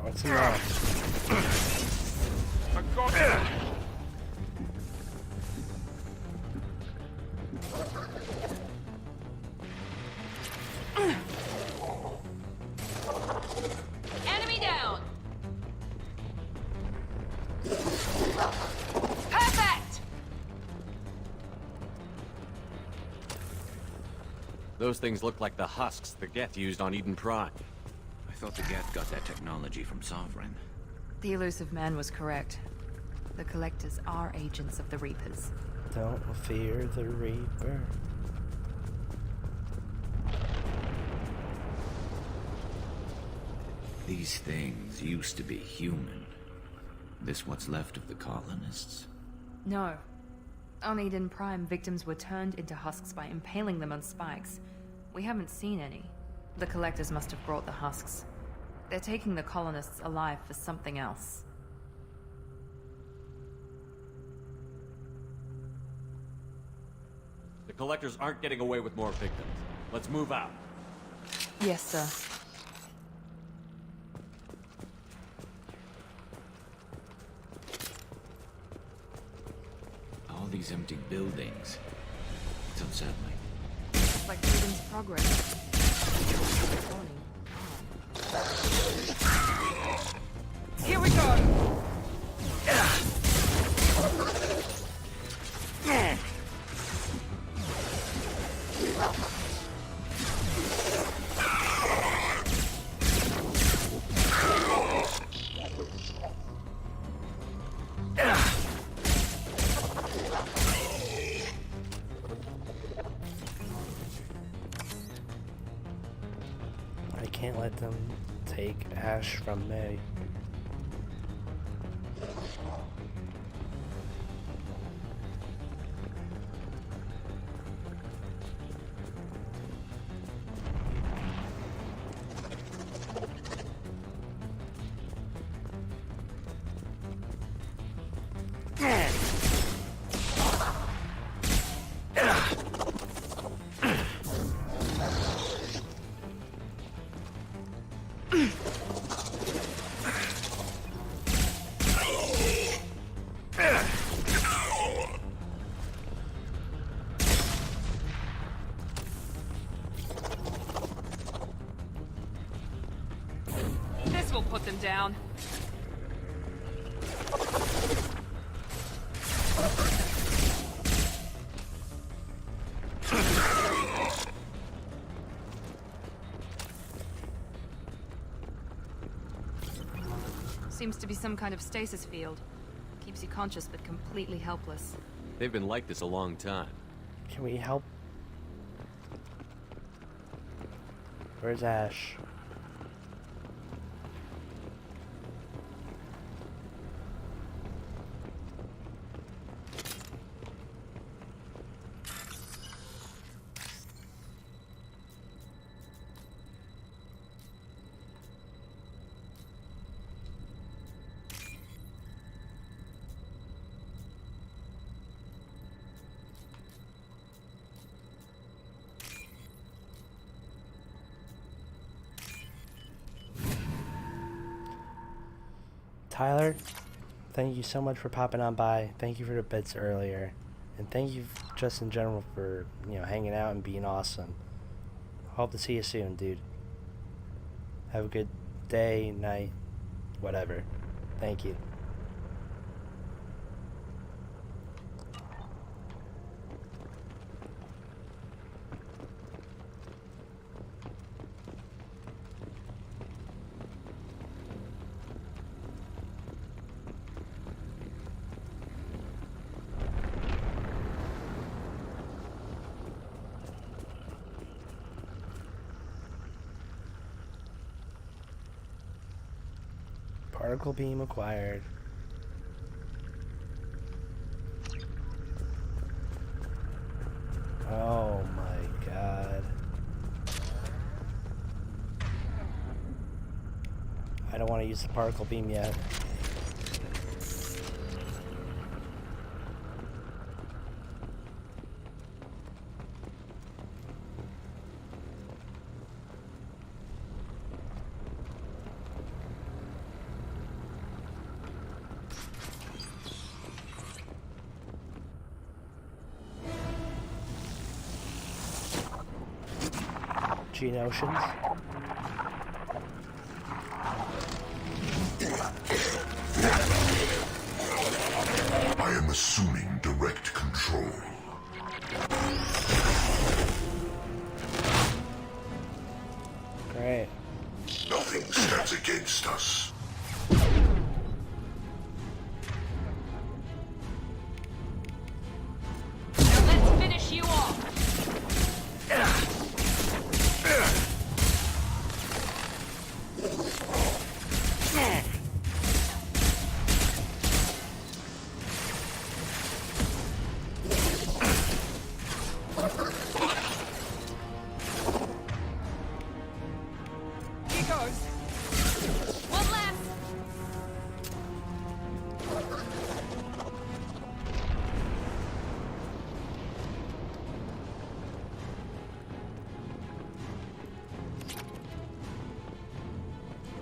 What's enough? I got it. Enemy down! Perfect! Those things look like the husks the Geth used on Eden Prime. I thought the Geth got that technology from Sovereign. The elusive man was correct. The Collectors are agents of the Reapers. Don't fear the Reaper. These things used to be human. This what's left of the colonists? No. On Eden Prime, victims were turned into husks by impaling them on spikes. We haven't seen any. The Collectors must have brought the husks. They're taking the colonists alive for something else. The Collectors aren't getting away with more victims. Let's move out. Yes, sir. All these empty buildings. It's unsettling. It's like Eden's progress. Here we go! I can't let them take Ash from me. This will put them down. Seems to be some kind of stasis field. Keeps you conscious but completely helpless. They've been like this a long time. Can we help? Where's Ash? Tyler, thank you so much for popping on by. Thank you for the bits earlier. And thank you just in general for, hanging out and being awesome. Hope to see you soon, dude. Have a good day, night, whatever. Thank you. Particle beam acquired. Oh my god. I don't want to use the particle beam yet. Oceans. I am assuming direct control. Great. Nothing stands against us. Let's finish you off. Here goes. One left.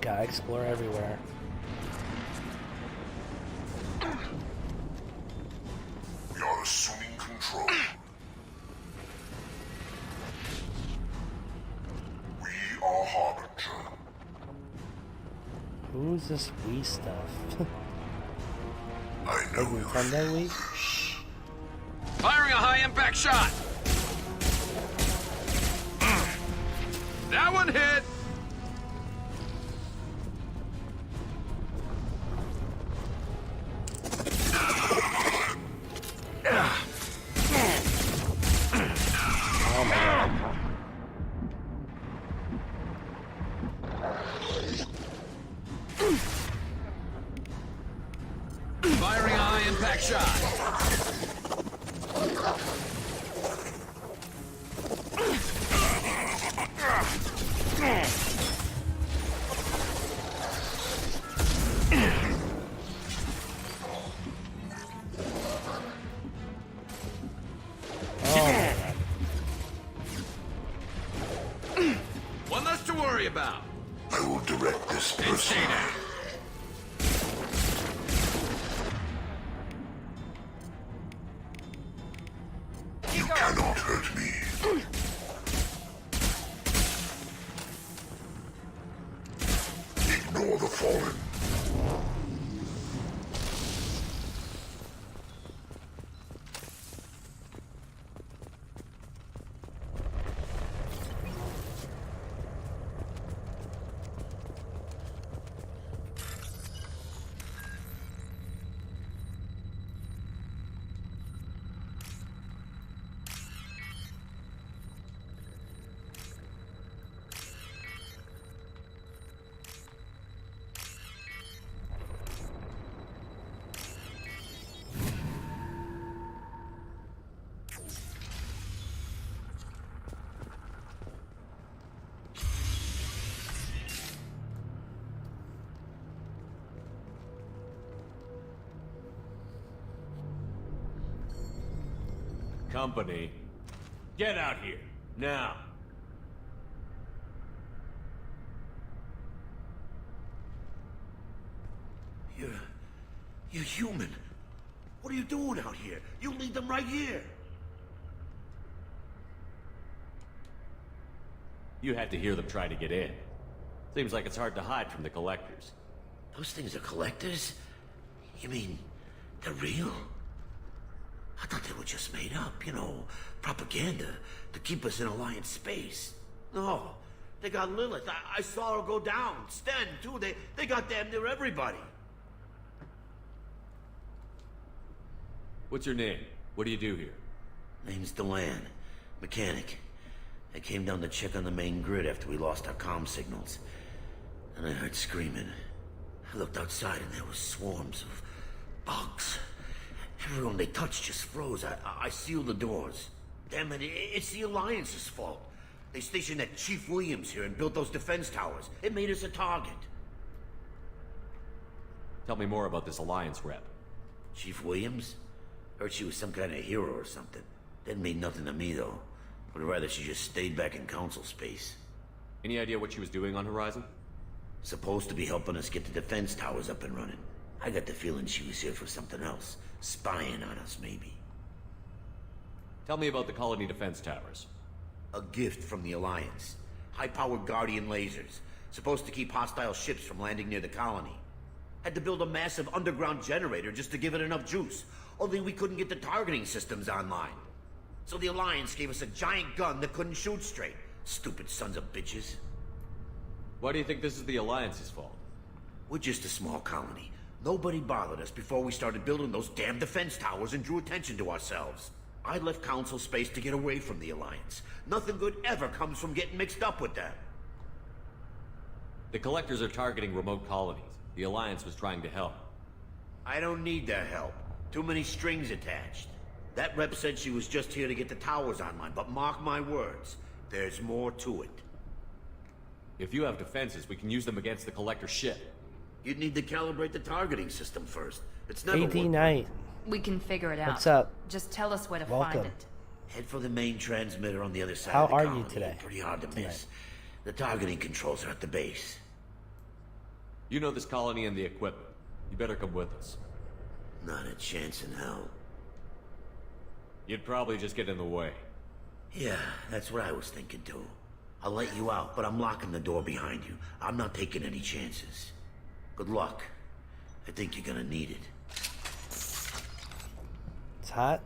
Gotta explore everywhere. We are assuming control. We are Harbinger. Who's this Wii stuff? I know like Nintendo Wii? Firing a high-impact shot! That one hit! Oh my god. Firing a high-impact shot! One less to worry about. I will direct this person. You cannot hurt me. Ignore the fallen. Company, get out here, now. You're human. What are you doing out here? You lead them right here. You had to hear them try to get in. Seems like it's hard to hide from the collectors. Those things are collectors? You mean, they're real? I thought they were just made up, you know, propaganda to keep us in Alliance space. No, they got Lilith. I saw her go down. Sten, too. They got damn near everybody. What's your name? What do you do here? Name's Delan. Mechanic. I came down to check on the main grid after we lost our comm signals. And I heard screaming. I looked outside and there were swarms of bugs. Everyone they touched just froze. I sealed the doors. Damn it, it's the Alliance's fault. They stationed that Chief Williams here and built those defense towers. It made us a target. Tell me more about this Alliance rep. Chief Williams? Heard she was some kind of hero or something. Didn't mean nothing to me, though. Would rather she just stayed back in Council space. Any idea what she was doing on Horizon? Supposed to be helping us get the defense towers up and running. I got the feeling she was here for something else. Spying on us, maybe. Tell me about the Colony defense towers. A gift from the Alliance. High-powered Guardian lasers. Supposed to keep hostile ships from landing near the colony. Had to build a massive underground generator just to give it enough juice. Only we couldn't get the targeting systems online. So the Alliance gave us a giant gun that couldn't shoot straight. Stupid sons of bitches. Why do you think this is the Alliance's fault? We're just a small colony. Nobody bothered us before we started building those damn defense towers and drew attention to ourselves. I left Council space to get away from the Alliance. Nothing good ever comes from getting mixed up with them. The Collectors are targeting remote colonies. The Alliance was trying to help. I don't need their help. Too many strings attached. That rep said she was just here to get the towers online, but mark my words, there's more to it. If you have defenses, we can use them against the Collector ship. You'd need to calibrate the targeting system first. It's never AD worked. Knight. We can figure it out. What's up? Just tell us where to Welcome. find it. Head for the main transmitter on the other side How of the are you colony. today? Pretty hard to miss. The targeting controls are at the base. You know this colony and the equipment. You better come with us. Not a chance in hell. You'd probably just get in the way. Yeah, that's what I was thinking too. I'll let you out, but I'm locking the door behind you. I'm not taking any chances. Good luck. I think you're gonna need it. It's hot.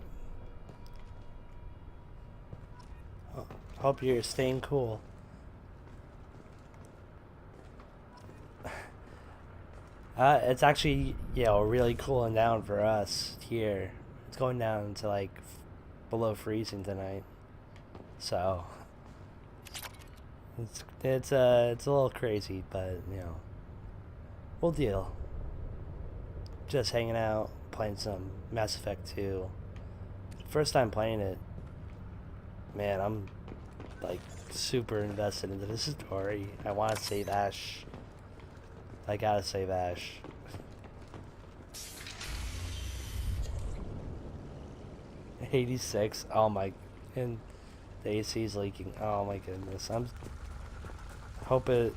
Hope you're staying cool. It's actually, really cooling down for us here. It's going down to like below freezing tonight. So it's a little crazy, but we'll deal. Just hanging out, playing some Mass Effect 2. First time playing it. Man, I'm like super invested into this story. I want to save Ash. I gotta save Ash. '86. Oh my, and the AC's leaking. Oh my goodness. Hope it,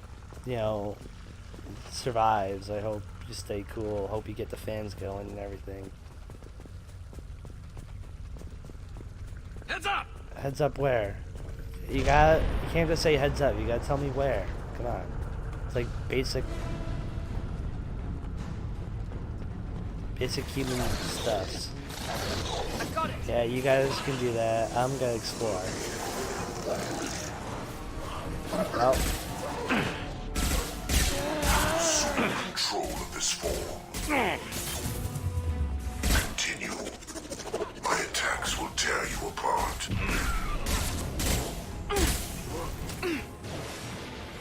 survives. I hope you stay cool. Hope you get the fans going and everything. Heads up! Heads up where? You can't just say heads up. You gotta tell me where. Come on. It's like basic human stuff. I got it. Yeah, you guys can do that. I'm gonna explore. Well. Assume control of this form. Continue. My attacks will tear you apart.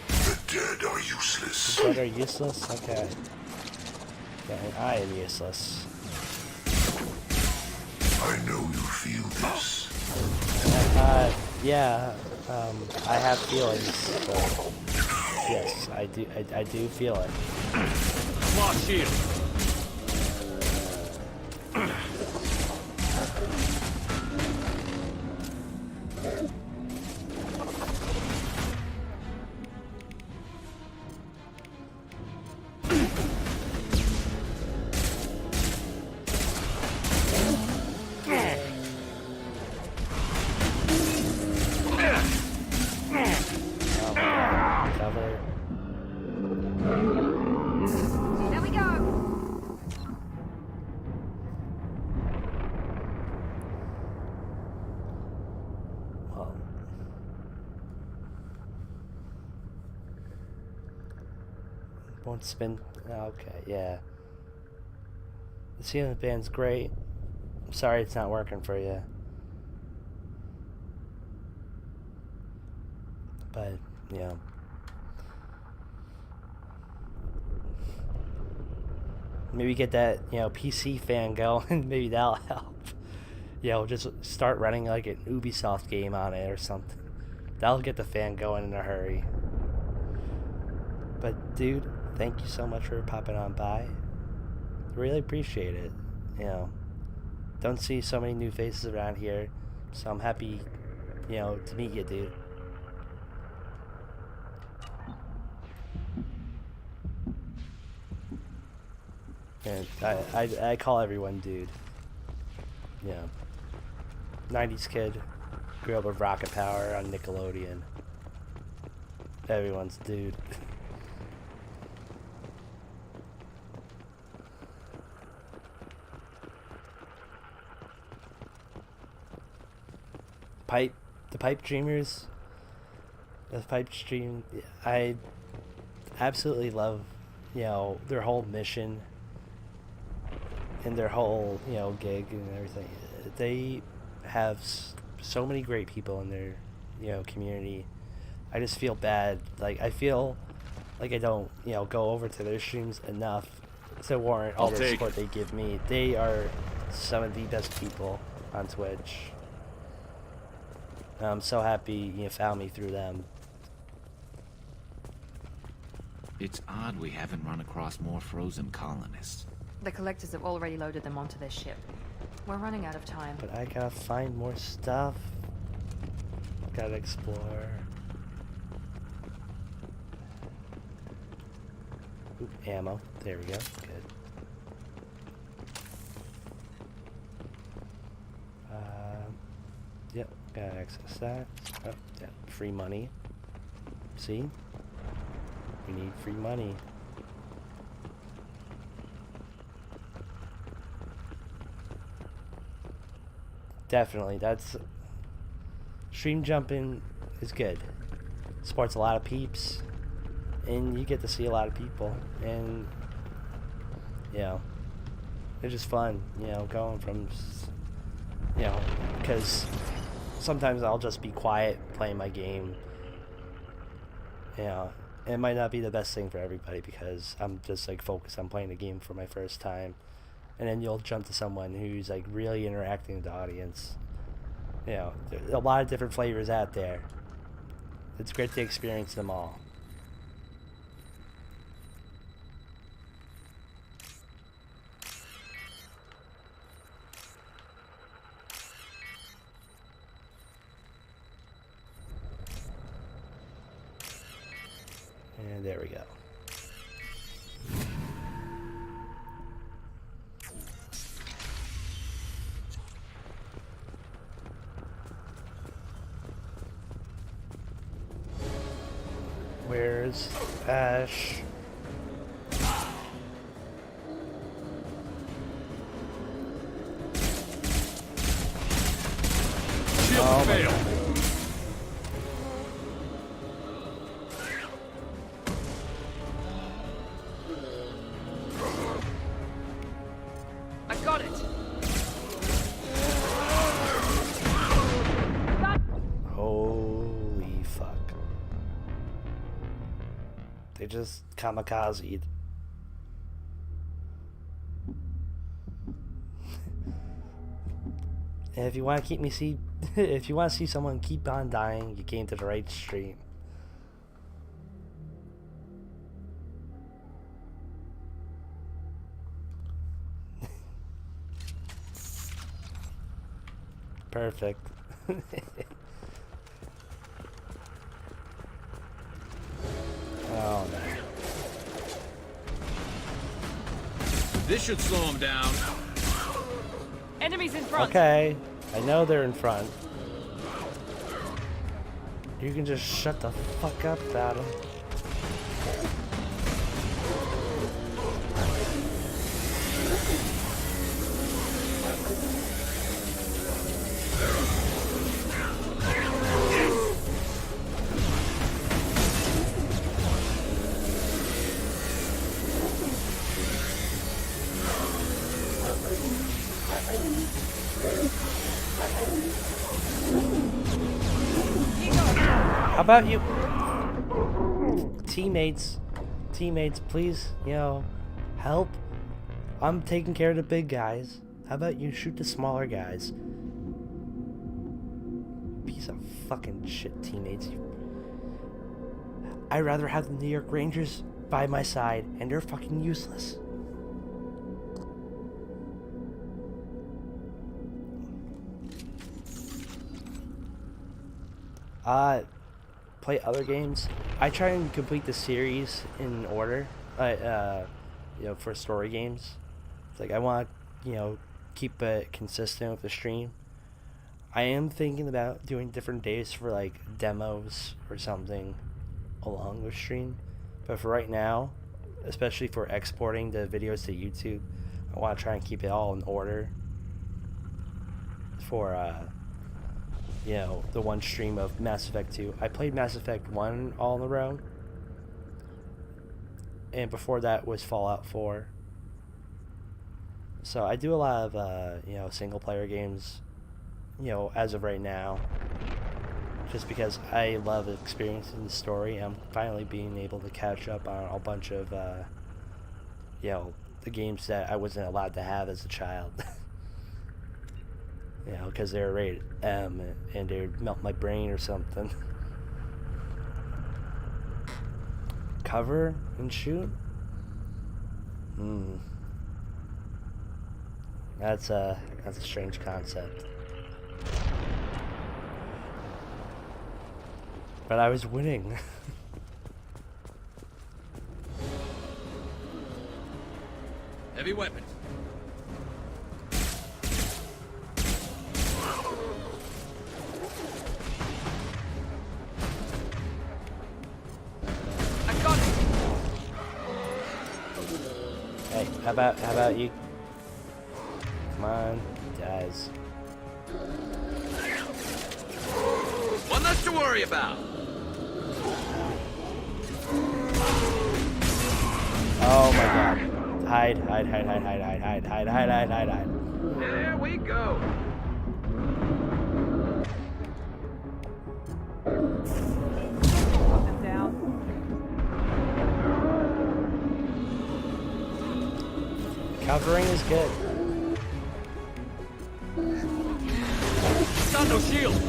The dead are useless. The dead are useless? Okay. Yeah, and I am useless. I know you feel this. Yeah, I have feelings, so yes, I do feel it. Lost shield. Cover. There we go. Well, won't spin. Okay, yeah. The ceiling fan's great. I'm sorry it's not working for you. But, maybe get that, PC fan going. Maybe that'll help. Just start running like an Ubisoft game on it or something. That'll get the fan going in a hurry. But, dude, thank you so much for popping on by. Really appreciate it. Don't see so many new faces around here. So I'm happy, to meet you, dude. And I call everyone dude. 90s kid. Grew up with Rocket Power on Nickelodeon. Everyone's dude. The Pipe Dreamers. The Pipe Dream. I absolutely love, their whole mission. And their whole, gig and everything. They have so many great people in their, community. I just feel bad. Like, I feel like I don't, go over to their streams enough to warrant all the support they give me. They are some of the best people on Twitch. I'm so happy you found me through them. It's odd we haven't run across more frozen colonists. The collectors have already loaded them onto their ship. We're running out of time. But I gotta find more stuff. Gotta explore. Ooh, ammo. There we go. Good. Yep, gotta access that. Oh, yeah, free money. See? We need free money. Definitely, that's... Stream jumping is good. Supports a lot of peeps. And you get to see a lot of people. And, you know, it's just fun, you know, going from, you know, because sometimes I'll just be quiet playing my game. You know, it might not be the best thing for everybody because I'm just like focused on playing the game for my first time. And then you'll jump to someone who's like really interacting with the audience. You know, there's a lot of different flavors out there. It's great to experience them all. And there we go. Where's Ash? Shield failed. I got it. Holy fuck. They just kamikazed. And if you want to keep me see, if you want to see someone keep on dying, you came to the right stream. Perfect. Oh no. This should slow him down. Enemies in front. Okay, I know they're in front. You can just shut the fuck up about 'em. How about you, teammates, please, you know, help. I'm taking care of the big guys. How about you shoot the smaller guys? Piece of fucking shit, teammates. I'd rather have the New York Rangers by my side, and they're fucking useless. Play other games. I try and complete the series in order. You know, for story games. It's like I want to, you know, keep it consistent with the stream. I am thinking about doing different days for like demos or something along with stream. But for right now, especially for exporting the videos to YouTube, I want to try and keep it all in order for you know, the one stream of Mass Effect 2. I played Mass Effect 1 all in a row. And before that was Fallout 4. So I do a lot of, you know, single player games, you know, as of right now. Just because I love experiencing the story. I'm finally being able to catch up on a bunch of, you know, the games that I wasn't allowed to have as a child. You know, because they're rated M and they'd melt my brain or something. cover and shoot? That's a strange concept. But I was winning. Heavy weapons. I got it. Hey, how about you? Come on, guys. One less to worry about. Oh my god. Hide. There we go. Put them down. Covering is good. Got no shield.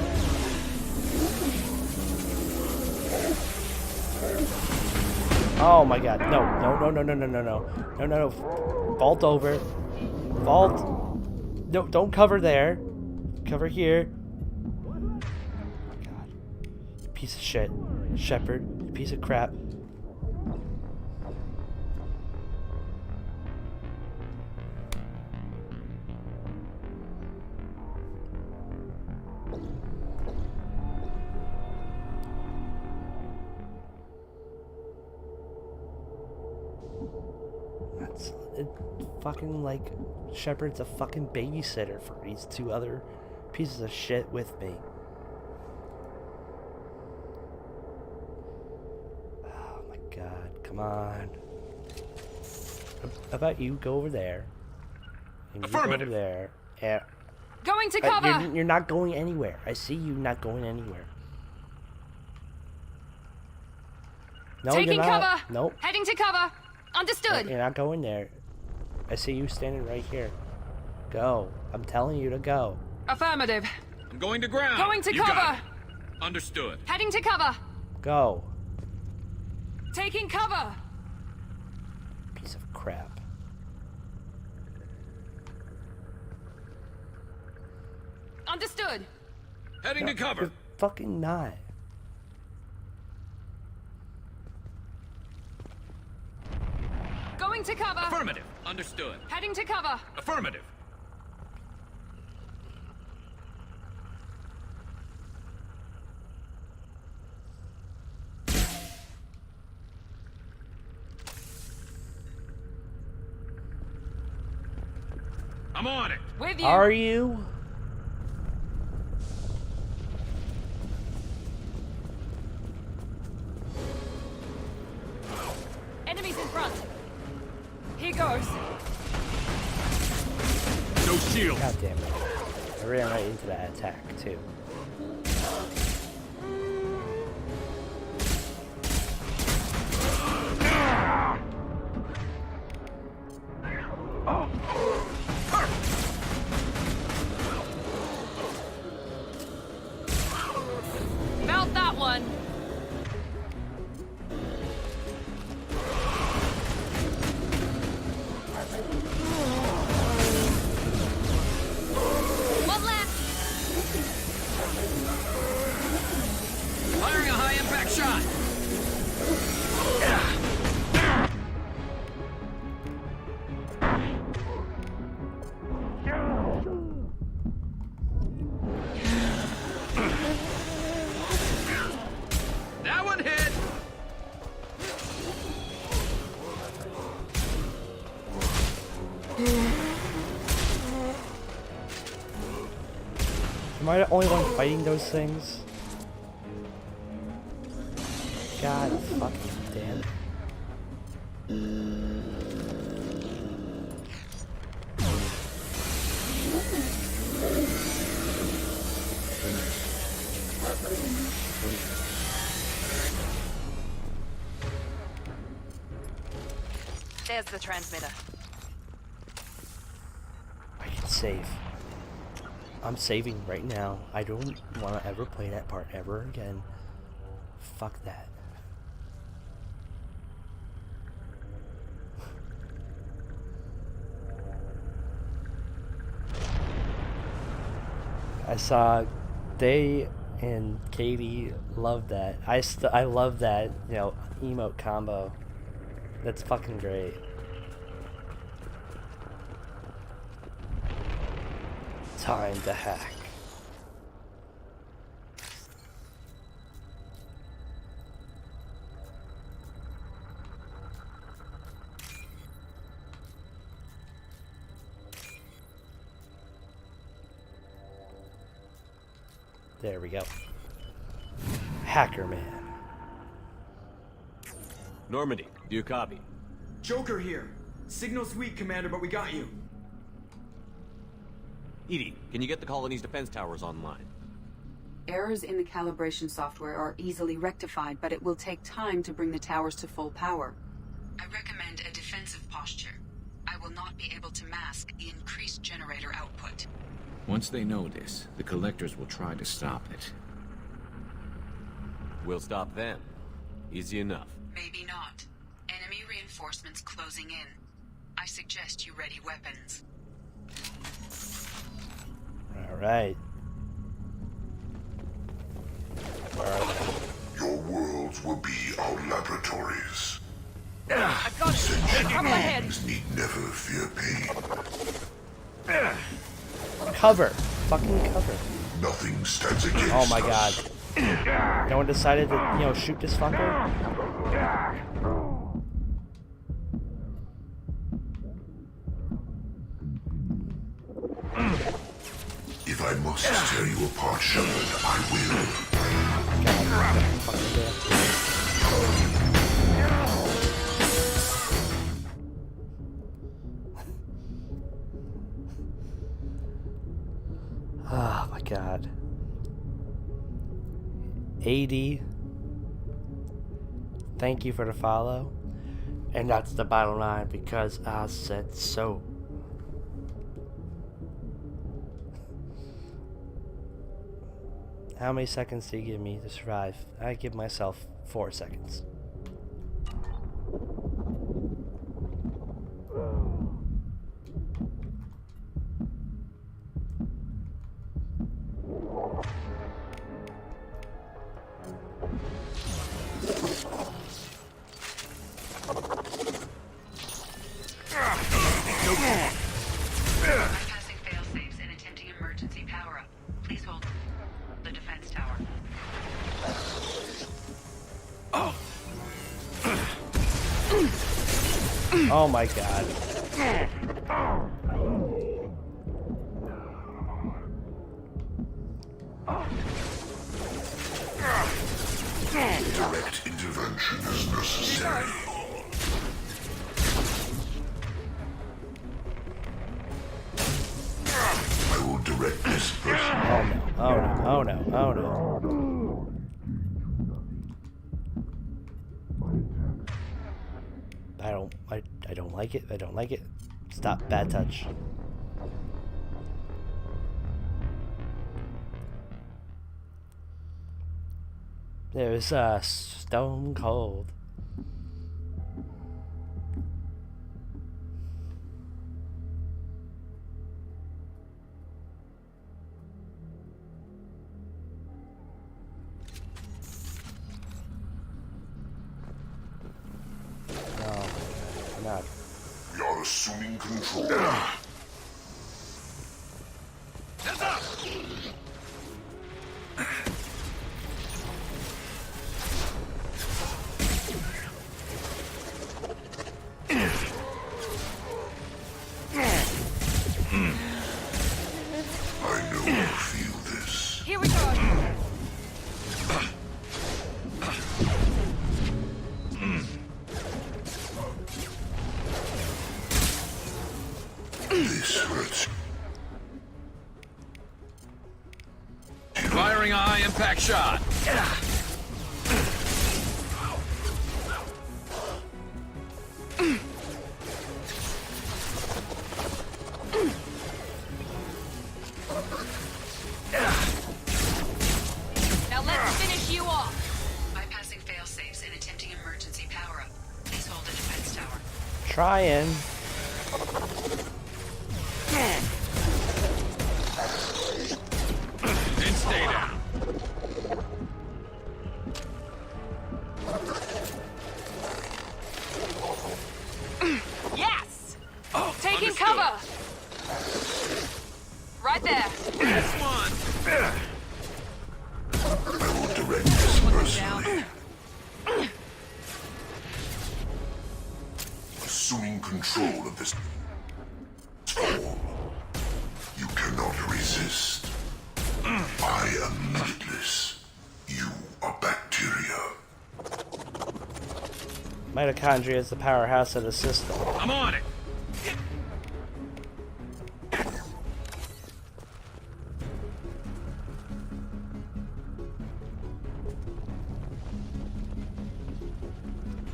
Oh my god. No. Vault over. Vault. No, don't cover there. Cover here. Oh my god. You piece of shit. Shepard, you piece of crap. Fucking like Shepard's a fucking babysitter for these two other pieces of shit with me. Oh my god, come on. How about you go over there? And you go over there. Yeah. Going to cover! You're not going anywhere. I see you not going anywhere. No, Taking you're not. cover! Nope. Heading to cover! Understood! You're not going there. I see you standing right here. Go. I'm telling you to go. Affirmative. I'm going to ground. Going to You got cover! it. Understood. Heading to cover! Go. Taking cover! Piece of crap. Understood! Heading to cover. You're fucking not. Going to cover! Affirmative. Understood. Heading to cover! Affirmative. I'm on it. With you! Are you? Enemies in front! Here goes! No shield. God damn it. I ran right into that attack, too. Mount that one! One left! Firing a high impact shot. That one hit. Am I the only one fighting those things? God fucking damn it. There's the transmitter. I can save. I'm saving right now. I don't want to ever play that part ever again. Fuck that. I saw they and Katie love that. I love that, you know, emote combo. That's fucking great. Time to hack. There we go. Hacker Man. Normandy, do you copy? Joker here. Signal's weak, Commander, but we got you. Edie, can you get the colony's defense towers online? Errors in the calibration software are easily rectified, but it will take time to bring the towers to full power. I recommend a defensive posture. I will not be able to mask the increased generator output. Once they know this, the Collectors will try to stop it. We'll stop them. Easy enough. Maybe not. Enemy reinforcements closing in. I suggest you ready weapons. Alright. Your worlds will be our laboratories. I've got it! Come ahead! Beings need never fear pain. Cover. Fucking cover. Nothing stands against Oh my god. us. No one decided to, you know, shoot this fucker? If I must tear you apart, Shepard, I will. God, fucking death. Oh my god. 80. Thank you for the follow. And that's the bottom line because I said so. How many seconds do you give me to survive? I give myself 4 seconds. Bypassing failsafes and attempting emergency power-up. Please hold the defense tower. Oh my god. Direct intervention is necessary. I will direct this person. Oh no, oh no, oh no, oh no. I don't like it, I don't like it. Stop, bad touch. There's Stone Cold. Oh, not. You're assuming control. I know you feel this. Here we go! This hurts. Firing a high-impact shot. Now let's finish you off! Bypassing failsafes and attempting emergency power-up. Please hold the defense tower. Trying. assuming control of this form. You cannot resist. I am limitless. You are bacteria. Mitochondria is the powerhouse of the system. I'm on it.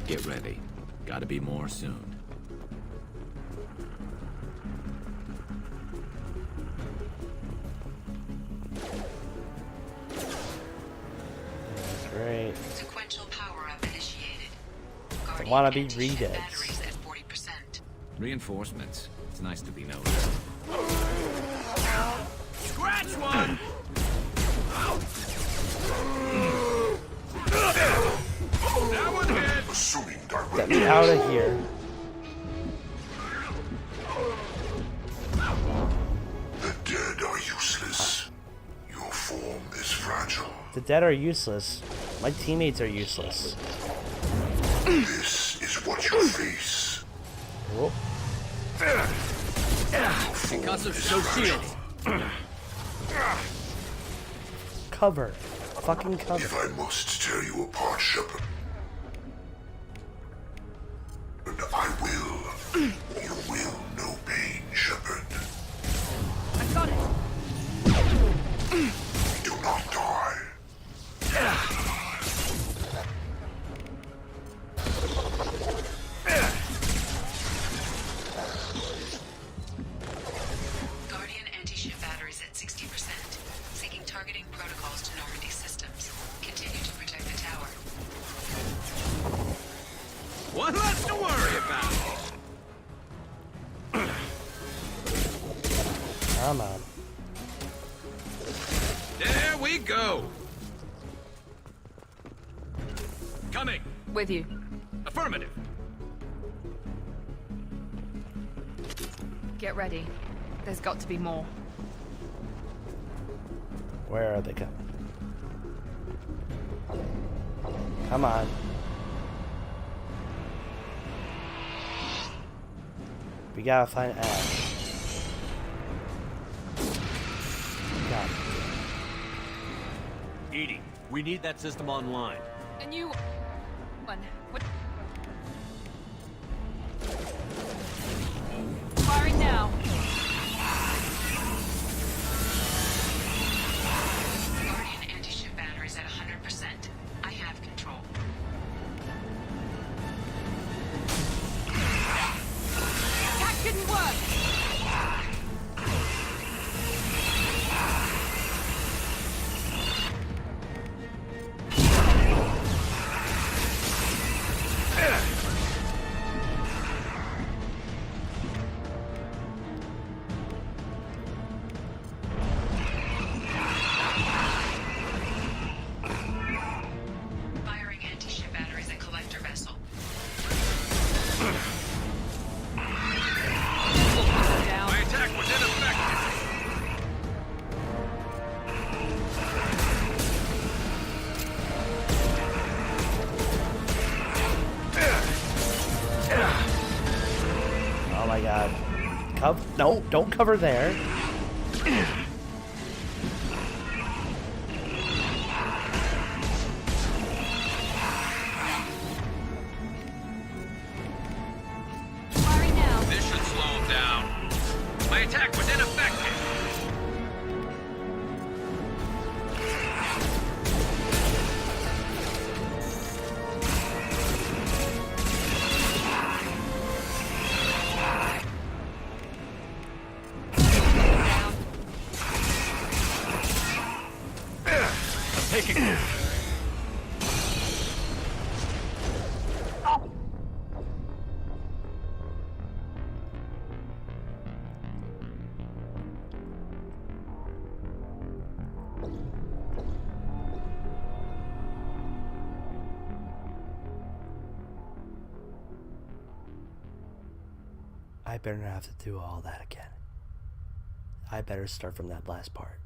Get ready. Gotta be more soon. Great. Sequential power-up initiated. I wanna be redeads. Batteries at 40%. Reinforcements. It's nice to be noticed. Scratch one! That one hit! Assuming Get me out of here. The dead are useless. Your form is fragile. The dead are useless. My teammates are useless. This is what you face. Oh. Concussive show shield. Cover. Fucking cover. If I must tear you apart, Shepard, I will. You will know pain, Shepard. I got it. Do not die. Guardian anti-ship batteries at 60%. Seeking targeting protocols to Normandy systems. Continue to protect the tower. One less to worry about. Come on. There we go. Coming. With you. Affirmative. Get ready. There's got to be more. Where are they coming? Come on. We gotta find Ash. God. EDI, we need that system online. And you... One. What? Firing now. Guardian anti-ship batteries at 100%. I have control. That didn't work. Firing anti-ship batteries at collector vessel. My attack was ineffective. Oh my god. No, don't cover there. Firing now. This should slow him down. My attack was ineffective. I'm taking it. I better not have to do all that again. I better start from that last part.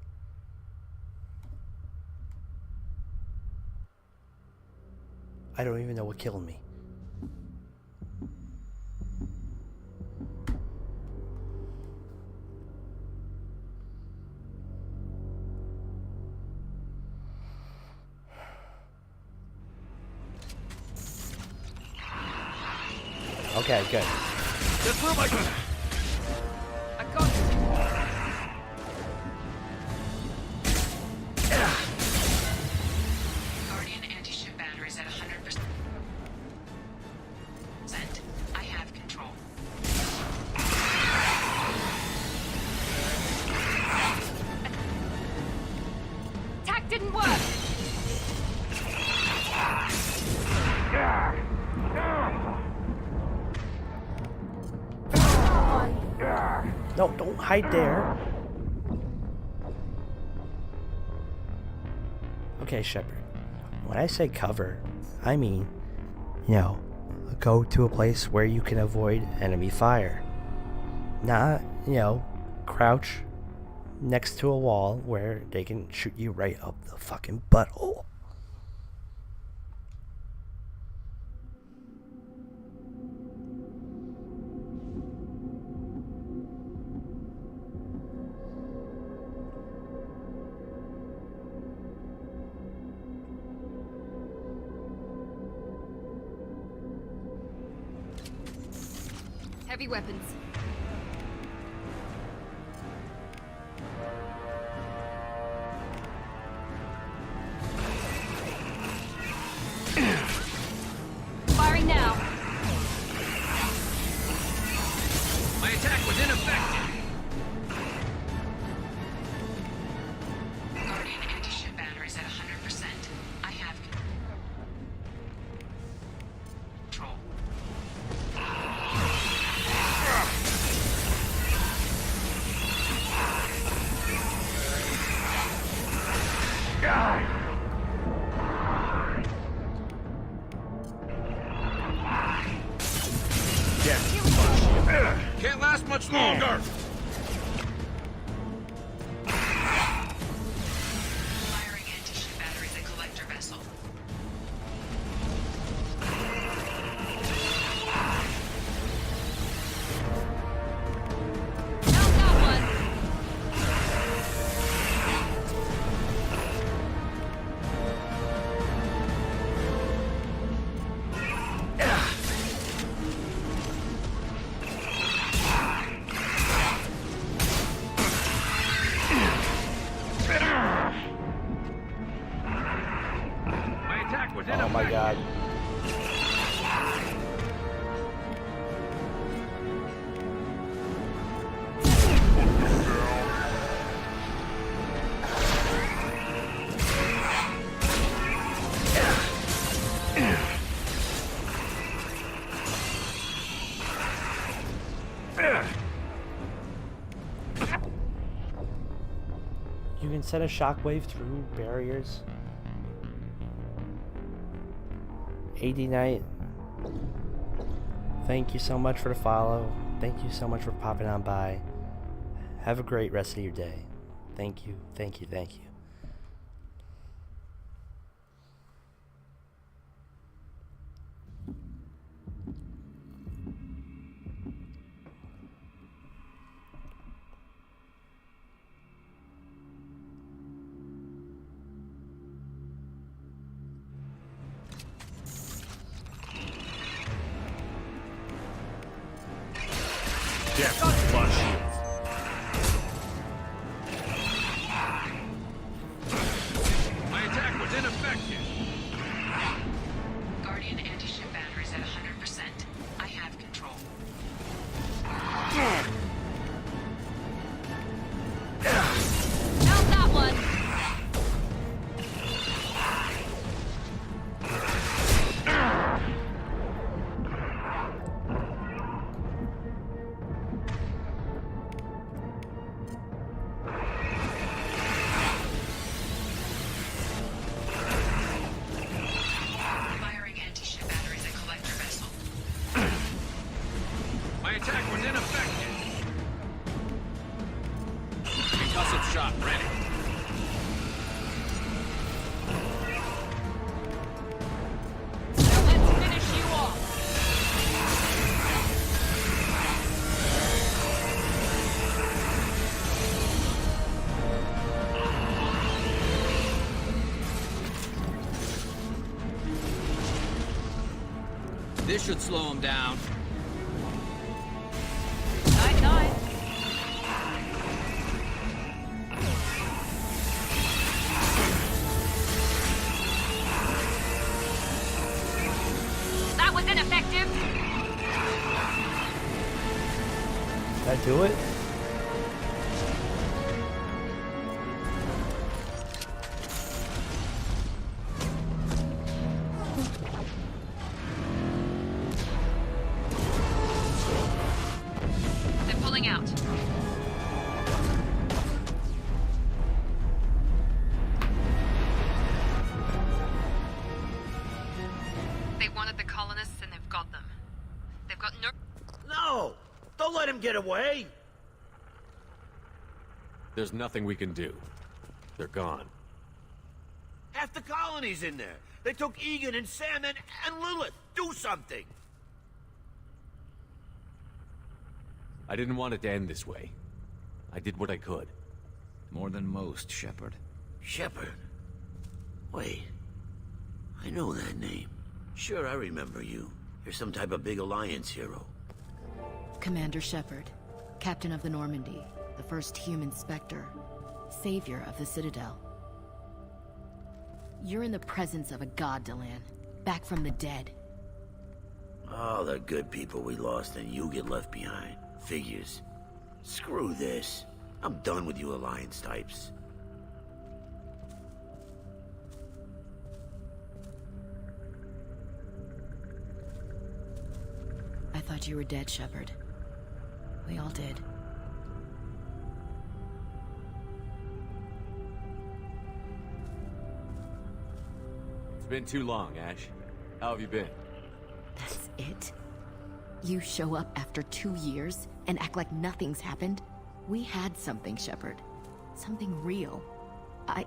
I don't even know what killed me. Okay, good. That's where my... I got you. Guardian anti-ship batteries at 100%. I have control. Attack didn't work. No, don't hide there. Okay, Shepard. When I say cover, I mean, you know, go to a place where you can avoid enemy fire. Not, you know, crouch next to a wall where they can shoot you right up the fucking butthole. Heavy weapons. Firing now. My attack was ineffective. Guardian anti-ship batteries at 100%. I have control. Can't last much longer. Firing anti-ship batteries at collector vessel. Found that one. My attack was Oh my god. You can send a shockwave through barriers. AD Knight, thank you so much for the follow. Thank you so much for popping on by. Have a great rest of your day. Thank you, thank you, thank you. Depth plus shields. My attack was ineffective. Guardian anti-ship batteries at 100%. I have control. Found that one. Firing anti-ship batteries at collector vessel. My attack was ineffective. Concussive shot ready. Now let's finish you off. This should slow him down. Did I do it? They're pulling out. They wanted the colonists and they've got them. They've got No! Don't let him get away! There's nothing we can do. They're gone. Half the colony's in there. They took Egan and Sam and Lilith. Do something! I didn't want it to end this way. I did what I could. More than most, Shepard. Shepard? Wait. I know that name. Sure, I remember you. You're some type of big Alliance hero. Commander Shepard, Captain of the Normandy, the first human Spectre, Savior of the Citadel. You're in the presence of a god, Delan, back from the dead. All the good people we lost and you get left behind. Figures. Screw this. I'm done with you Alliance types. I thought you were dead, Shepard. We all did. It's been too long, Ash. How have you been? That's it? You show up after 2 years and act like nothing's happened? We had something, Shepard. Something real. I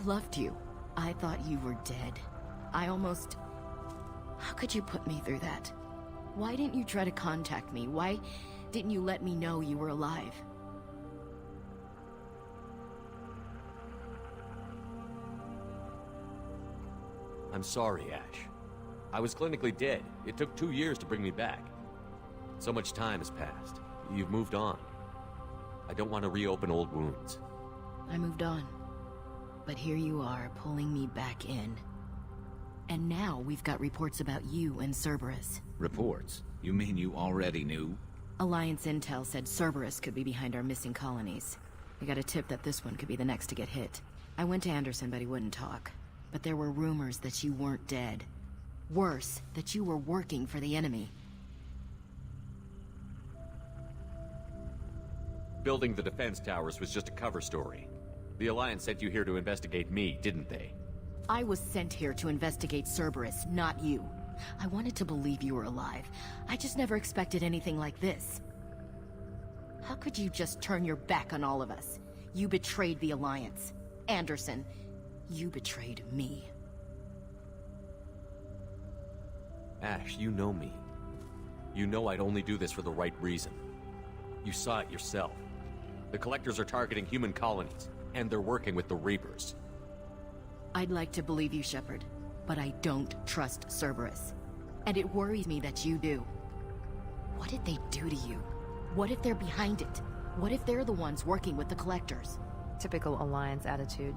loved you. I thought you were dead. I almost... How could you put me through that? Why didn't you try to contact me? Why didn't you let me know you were alive? I'm sorry, Ash. I was clinically dead. It took 2 years to bring me back. So much time has passed. You've moved on. I don't want to reopen old wounds. I moved on. But here you are, pulling me back in. And now we've got reports about you and Cerberus. Reports? You mean you already knew? Alliance intel said Cerberus could be behind our missing colonies. We got a tip that this one could be the next to get hit. I went to Anderson, but he wouldn't talk. But there were rumors that you weren't dead. Worse, that you were working for the enemy. Building the defense towers was just a cover story. The Alliance sent you here to investigate me, didn't they? I was sent here to investigate Cerberus, not you. I wanted to believe you were alive. I just never expected anything like this. How could you just turn your back on all of us? You betrayed the Alliance. Anderson, you betrayed me. Ash, you know me. You know I'd only do this for the right reason. You saw it yourself. The Collectors are targeting human colonies, and they're working with the Reapers. I'd like to believe you, Shepard, but I don't trust Cerberus. And it worries me that you do. What did they do to you? What if they're behind it? What if they're the ones working with the Collectors? Typical Alliance attitude.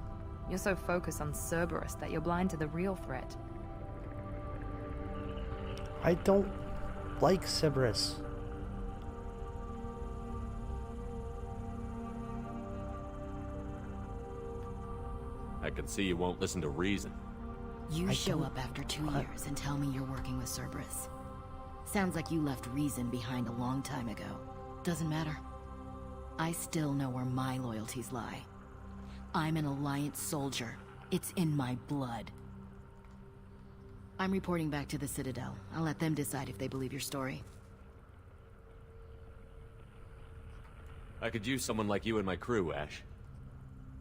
You're so focused on Cerberus that you're blind to the real threat. I don't like Cerberus. I can see you won't listen to reason. You show up after 2 years and tell me you're working with Cerberus. Sounds like you left reason behind a long time ago. Doesn't matter. I still know where my loyalties lie. I'm an Alliance soldier. It's in my blood. I'm reporting back to the Citadel. I'll let them decide if they believe your story. I could use someone like you in my crew, Ash.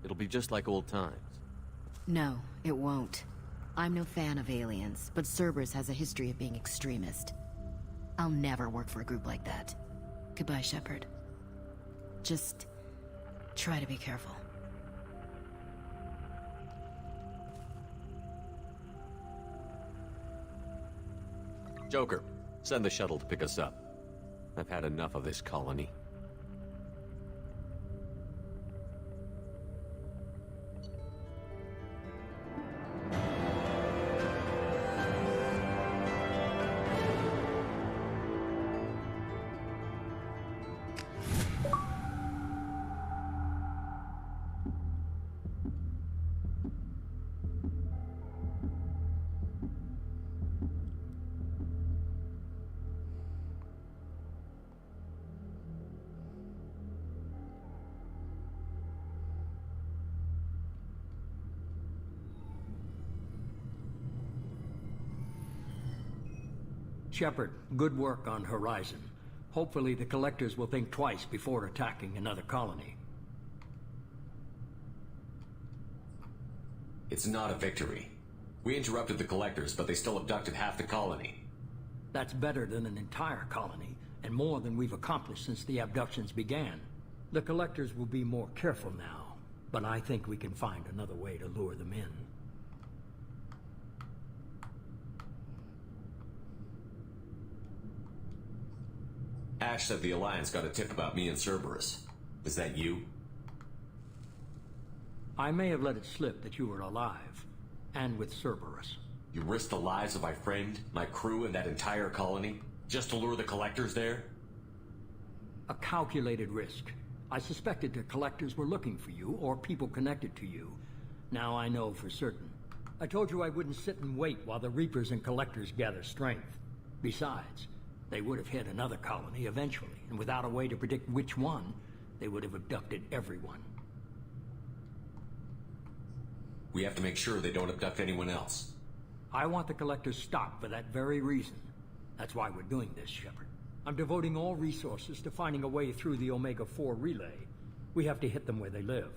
It'll be just like old times. No, it won't. I'm no fan of aliens, but Cerberus has a history of being extremist. I'll never work for a group like that. Goodbye, Shepard. Just try to be careful. Joker, send the shuttle to pick us up. I've had enough of this colony. Shepard, good work on Horizon. Hopefully the Collectors will think twice before attacking another colony. It's not a victory. We interrupted the Collectors, but they still abducted half the colony. That's better than an entire colony, and more than we've accomplished since the abductions began. The Collectors will be more careful now, but I think we can find another way to lure them in. Ash said the Alliance got a tip about me and Cerberus. Was that you? I may have let it slip that you were alive, and with Cerberus. You risked the lives of my friend, my crew, and that entire colony, just to lure the Collectors there? A calculated risk. I suspected the Collectors were looking for you, or people connected to you. Now I know for certain. I told you I wouldn't sit and wait while the Reapers and Collectors gather strength. Besides, they would have hit another colony eventually, and without a way to predict which one, they would have abducted everyone. We have to make sure they don't abduct anyone else. I want the Collectors stopped for that very reason. That's why we're doing this, Shepard. I'm devoting all resources to finding a way through the Omega-4 relay. We have to hit them where they live.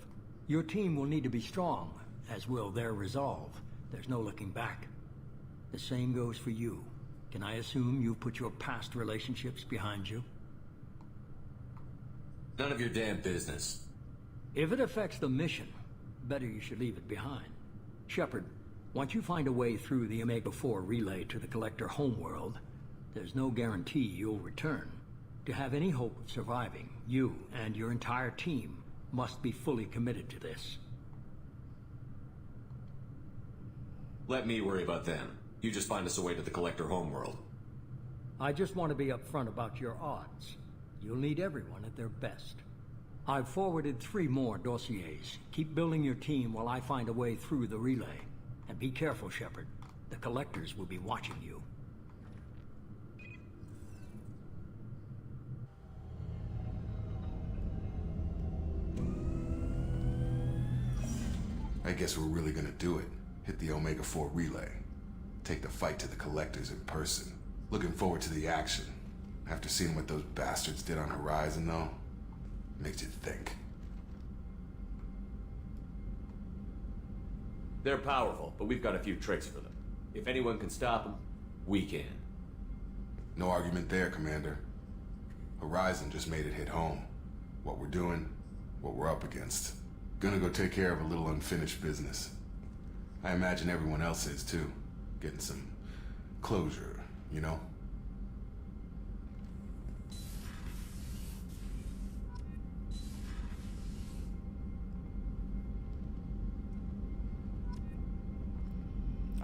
Your team will need to be strong, as will their resolve. There's no looking back. The same goes for you. Can I assume you've put your past relationships behind you? None of your damn business. If it affects the mission, better you should leave it behind. Shepard, once you find a way through the Omega-4 relay to the Collector homeworld, there's no guarantee you'll return. To have any hope of surviving, you and your entire team must be fully committed to this. Let me worry about them. You just find us a way to the Collector homeworld. I just want to be upfront about your odds. You'll need everyone at their best. I've forwarded 3 more dossiers. Keep building your team while I find a way through the relay. And be careful, Shepard. The Collectors will be watching you. I guess we're really gonna do it. Hit the Omega-4 relay. Take the fight to the Collectors in person. Looking forward to the action. After seeing what those bastards did on Horizon, though, makes you think. They're powerful, but we've got a few tricks for them. If anyone can stop them, we can. No argument there, Commander. Horizon just made it hit home. What we're doing, what we're up against. Gonna go take care of a little unfinished business. I imagine everyone else is too. Getting some closure, you know?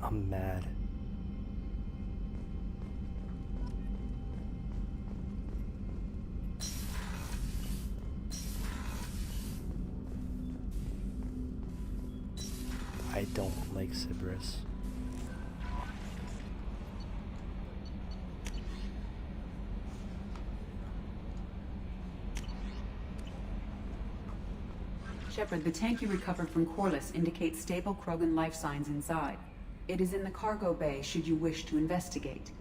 I'm mad. I don't like Cerberus. Shepard, the tank you recovered from Corliss indicates stable Krogan life signs inside. It is in the cargo bay should you wish to investigate.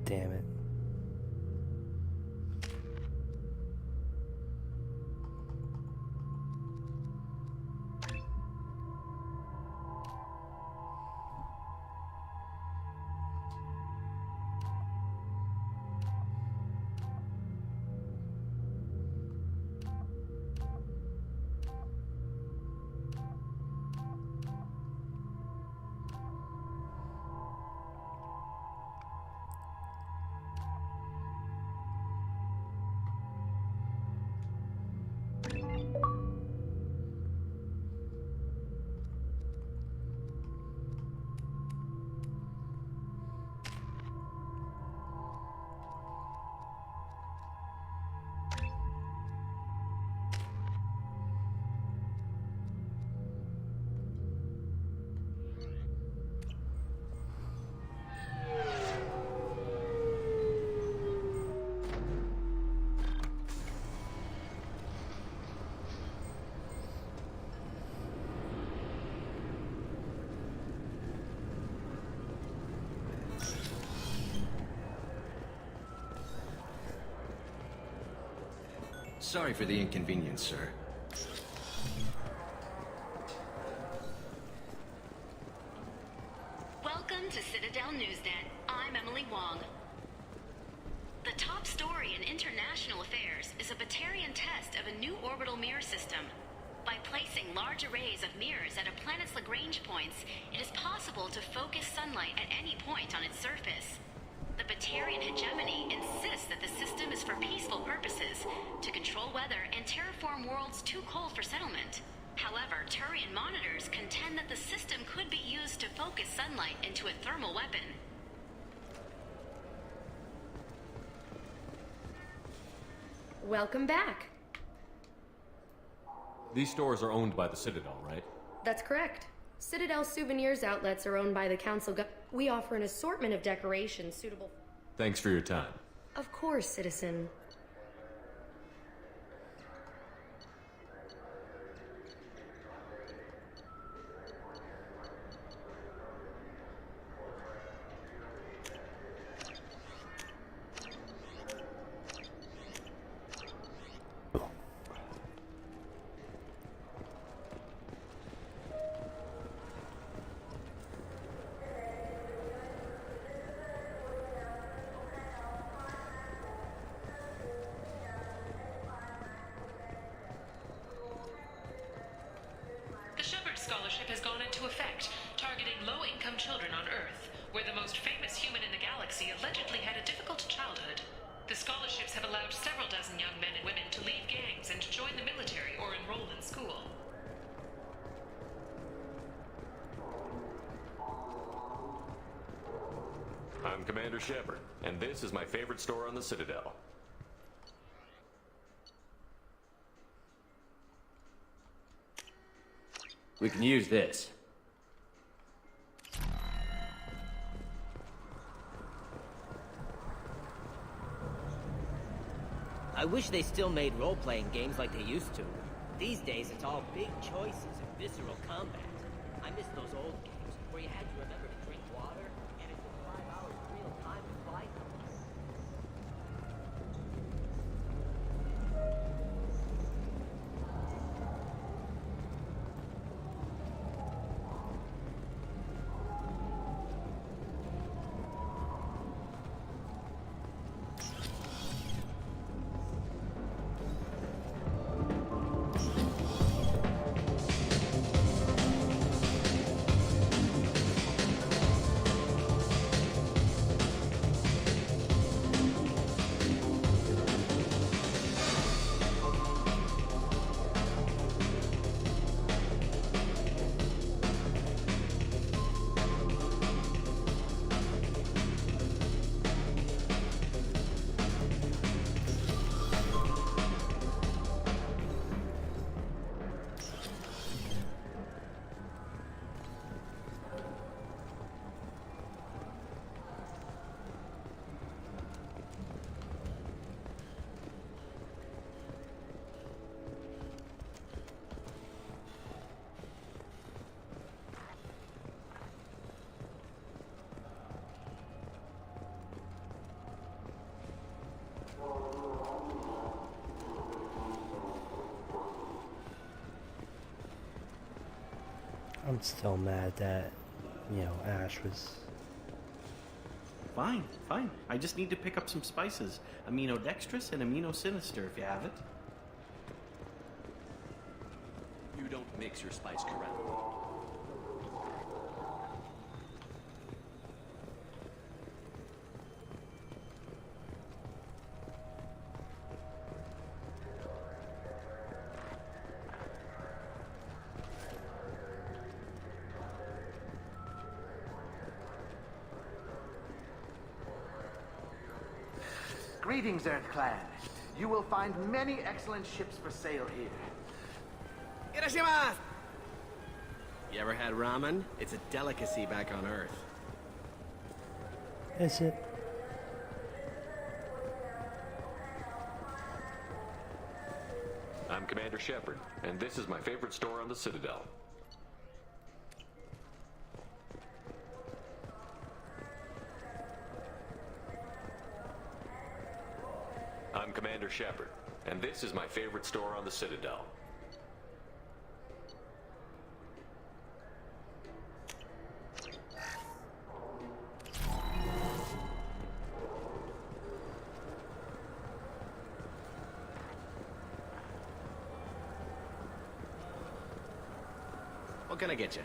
damn it. Sorry for the inconvenience, sir. Welcome to Citadel Newsnet. I'm Emily Wong. The top story in international affairs is a Batarian test of a new orbital mirror system. By placing large arrays of mirrors at a planet's Lagrange points, it is possible to focus sunlight at any point on its surface. The Batarian hegemony insists that the system is for peaceful purposes, to control weather and terraform worlds too cold for settlement. However, Turian monitors contend that the system could be used to focus sunlight into a thermal weapon. Welcome back. These stores are owned by the Citadel, right? That's correct. Citadel souvenirs outlets are owned by the Council. We offer an assortment of decorations suitable. Thanks for your time. Of course, citizen. Scholarship has gone into effect, targeting low-income children on Earth, where the most famous human in the galaxy allegedly had a difficult childhood. The scholarships have allowed several dozen young men and women to leave gangs and join the military or enroll in school. I'm Commander Shepard, and this is my favorite store on the Citadel. We can use this. I wish they still made role-playing games like they used to. These days, it's all big choices and visceral combat. I miss those old games, where you had to remember to drink water, and it took 5 hours real time to fight. I'm still mad that, you know, Ash was... Fine, fine. I just need to pick up some spices. Aminodextrous and aminosinister if you have it. You don't mix your spice correctly. Greetings, EarthClan. You will find many excellent ships for sale here. Irashimasu! You ever had ramen? It's a delicacy back on Earth. Is it? I'm Commander Shepard, and this is my favorite store on the Citadel. I'm Commander Shepard, and this is my favorite store on the Citadel. What can I get you?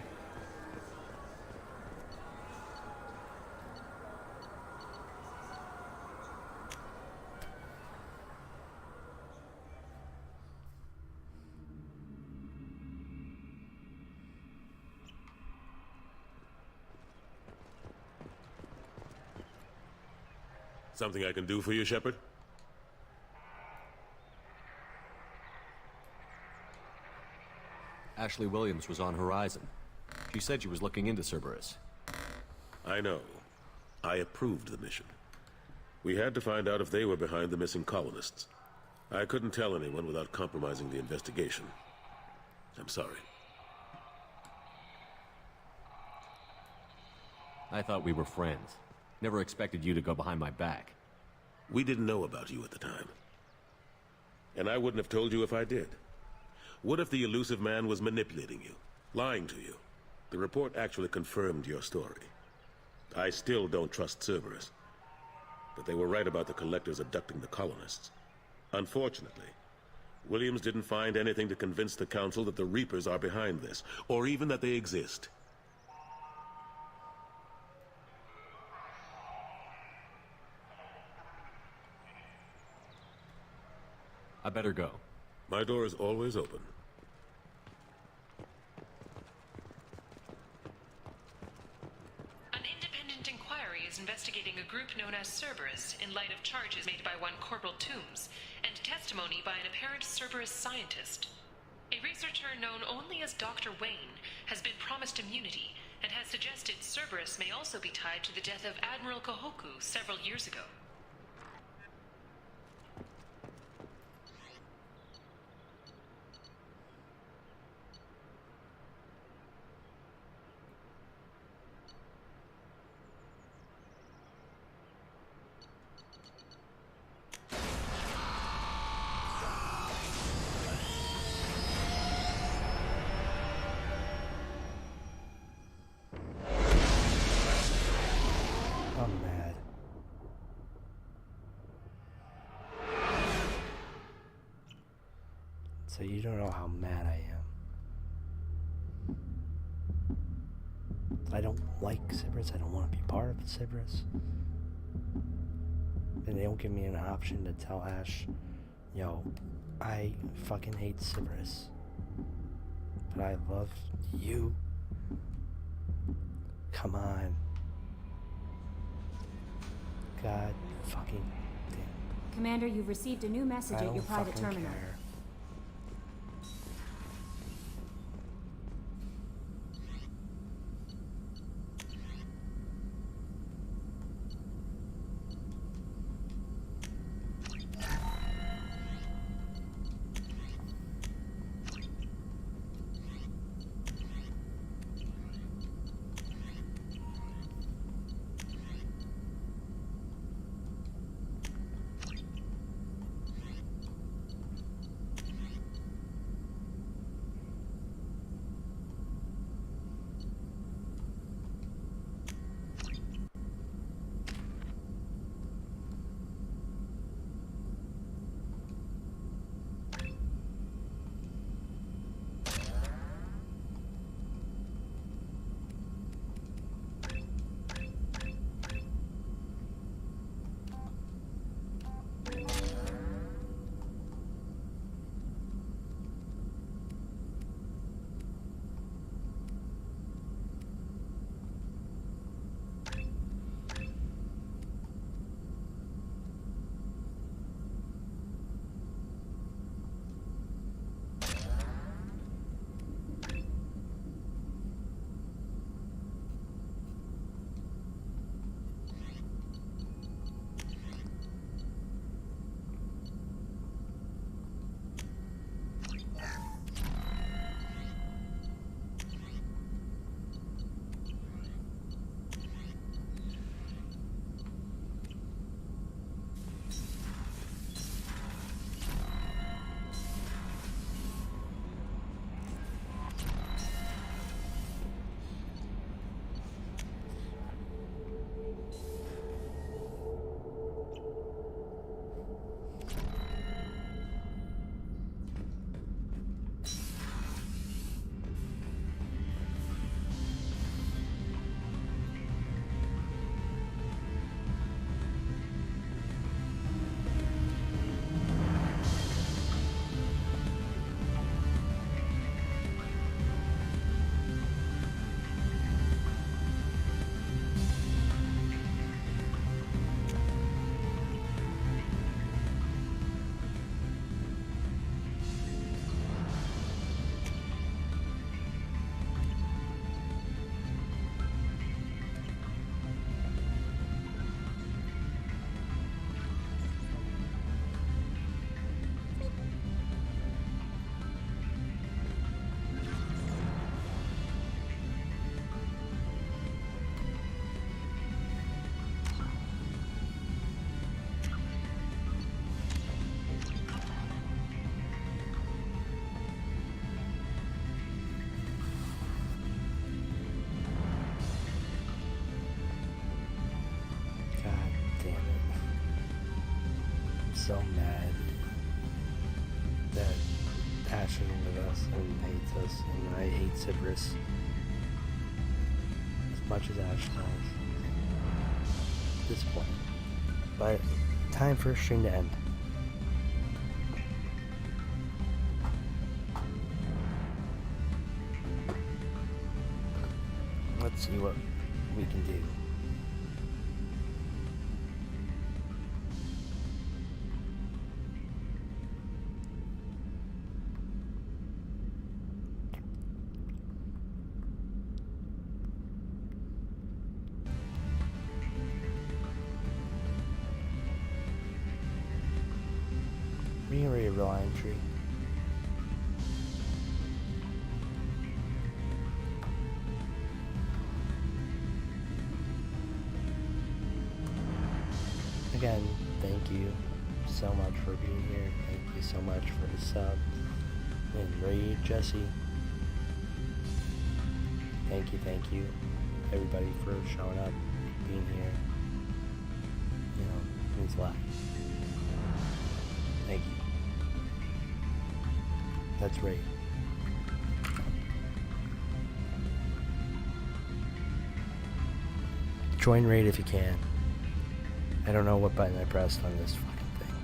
Something I can do for you, Shepard? Ashley Williams was on Horizon. She said she was looking into Cerberus. I know. I approved the mission. We had to find out if they were behind the missing colonists. I couldn't tell anyone without compromising the investigation. I'm sorry. I thought we were friends. Never expected you to go behind my back. We didn't know about you at the time. And I wouldn't have told you if I did. What if the elusive man was manipulating you, lying to you? The report actually confirmed your story. I still don't trust Cerberus. But they were right about the collectors abducting the colonists. Unfortunately, Williams didn't find anything to convince the Council that the Reapers are behind this, or even that they exist. I better go. My door is always open. An independent inquiry is investigating a group known as Cerberus in light of charges made by one Corporal Toombs and testimony by an apparent Cerberus scientist. A researcher known only as Dr. Wayne has been promised immunity and has suggested Cerberus may also be tied to the death of Admiral Kohoku several years ago. I'm mad. So you don't know how mad I am. I don't like Cerberus. I don't want to be part of Cerberus. And they don't give me an option to tell Ash, yo, I fucking hate Cerberus. But I love you. Come on. God fucking damn. Commander, you've received a new message I at your don't private fucking terminal. care. so mad that Ash isn't with us and hates us, and I hate Cerberus as much as Ash does. Disappointing. But time for a string to end. Let's see what we can do. Rearray Reliant Tree. Again, thank you so much for being here. Thank you so much for the sub. And Raid, Jesse. Thank you, everybody, for showing up, being here. You know, it means a lot. Thank you. That's Raid. Join Raid if you can. I don't know what button I pressed on this fucking thing.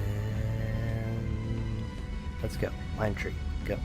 And let's go. Lime tree. Go.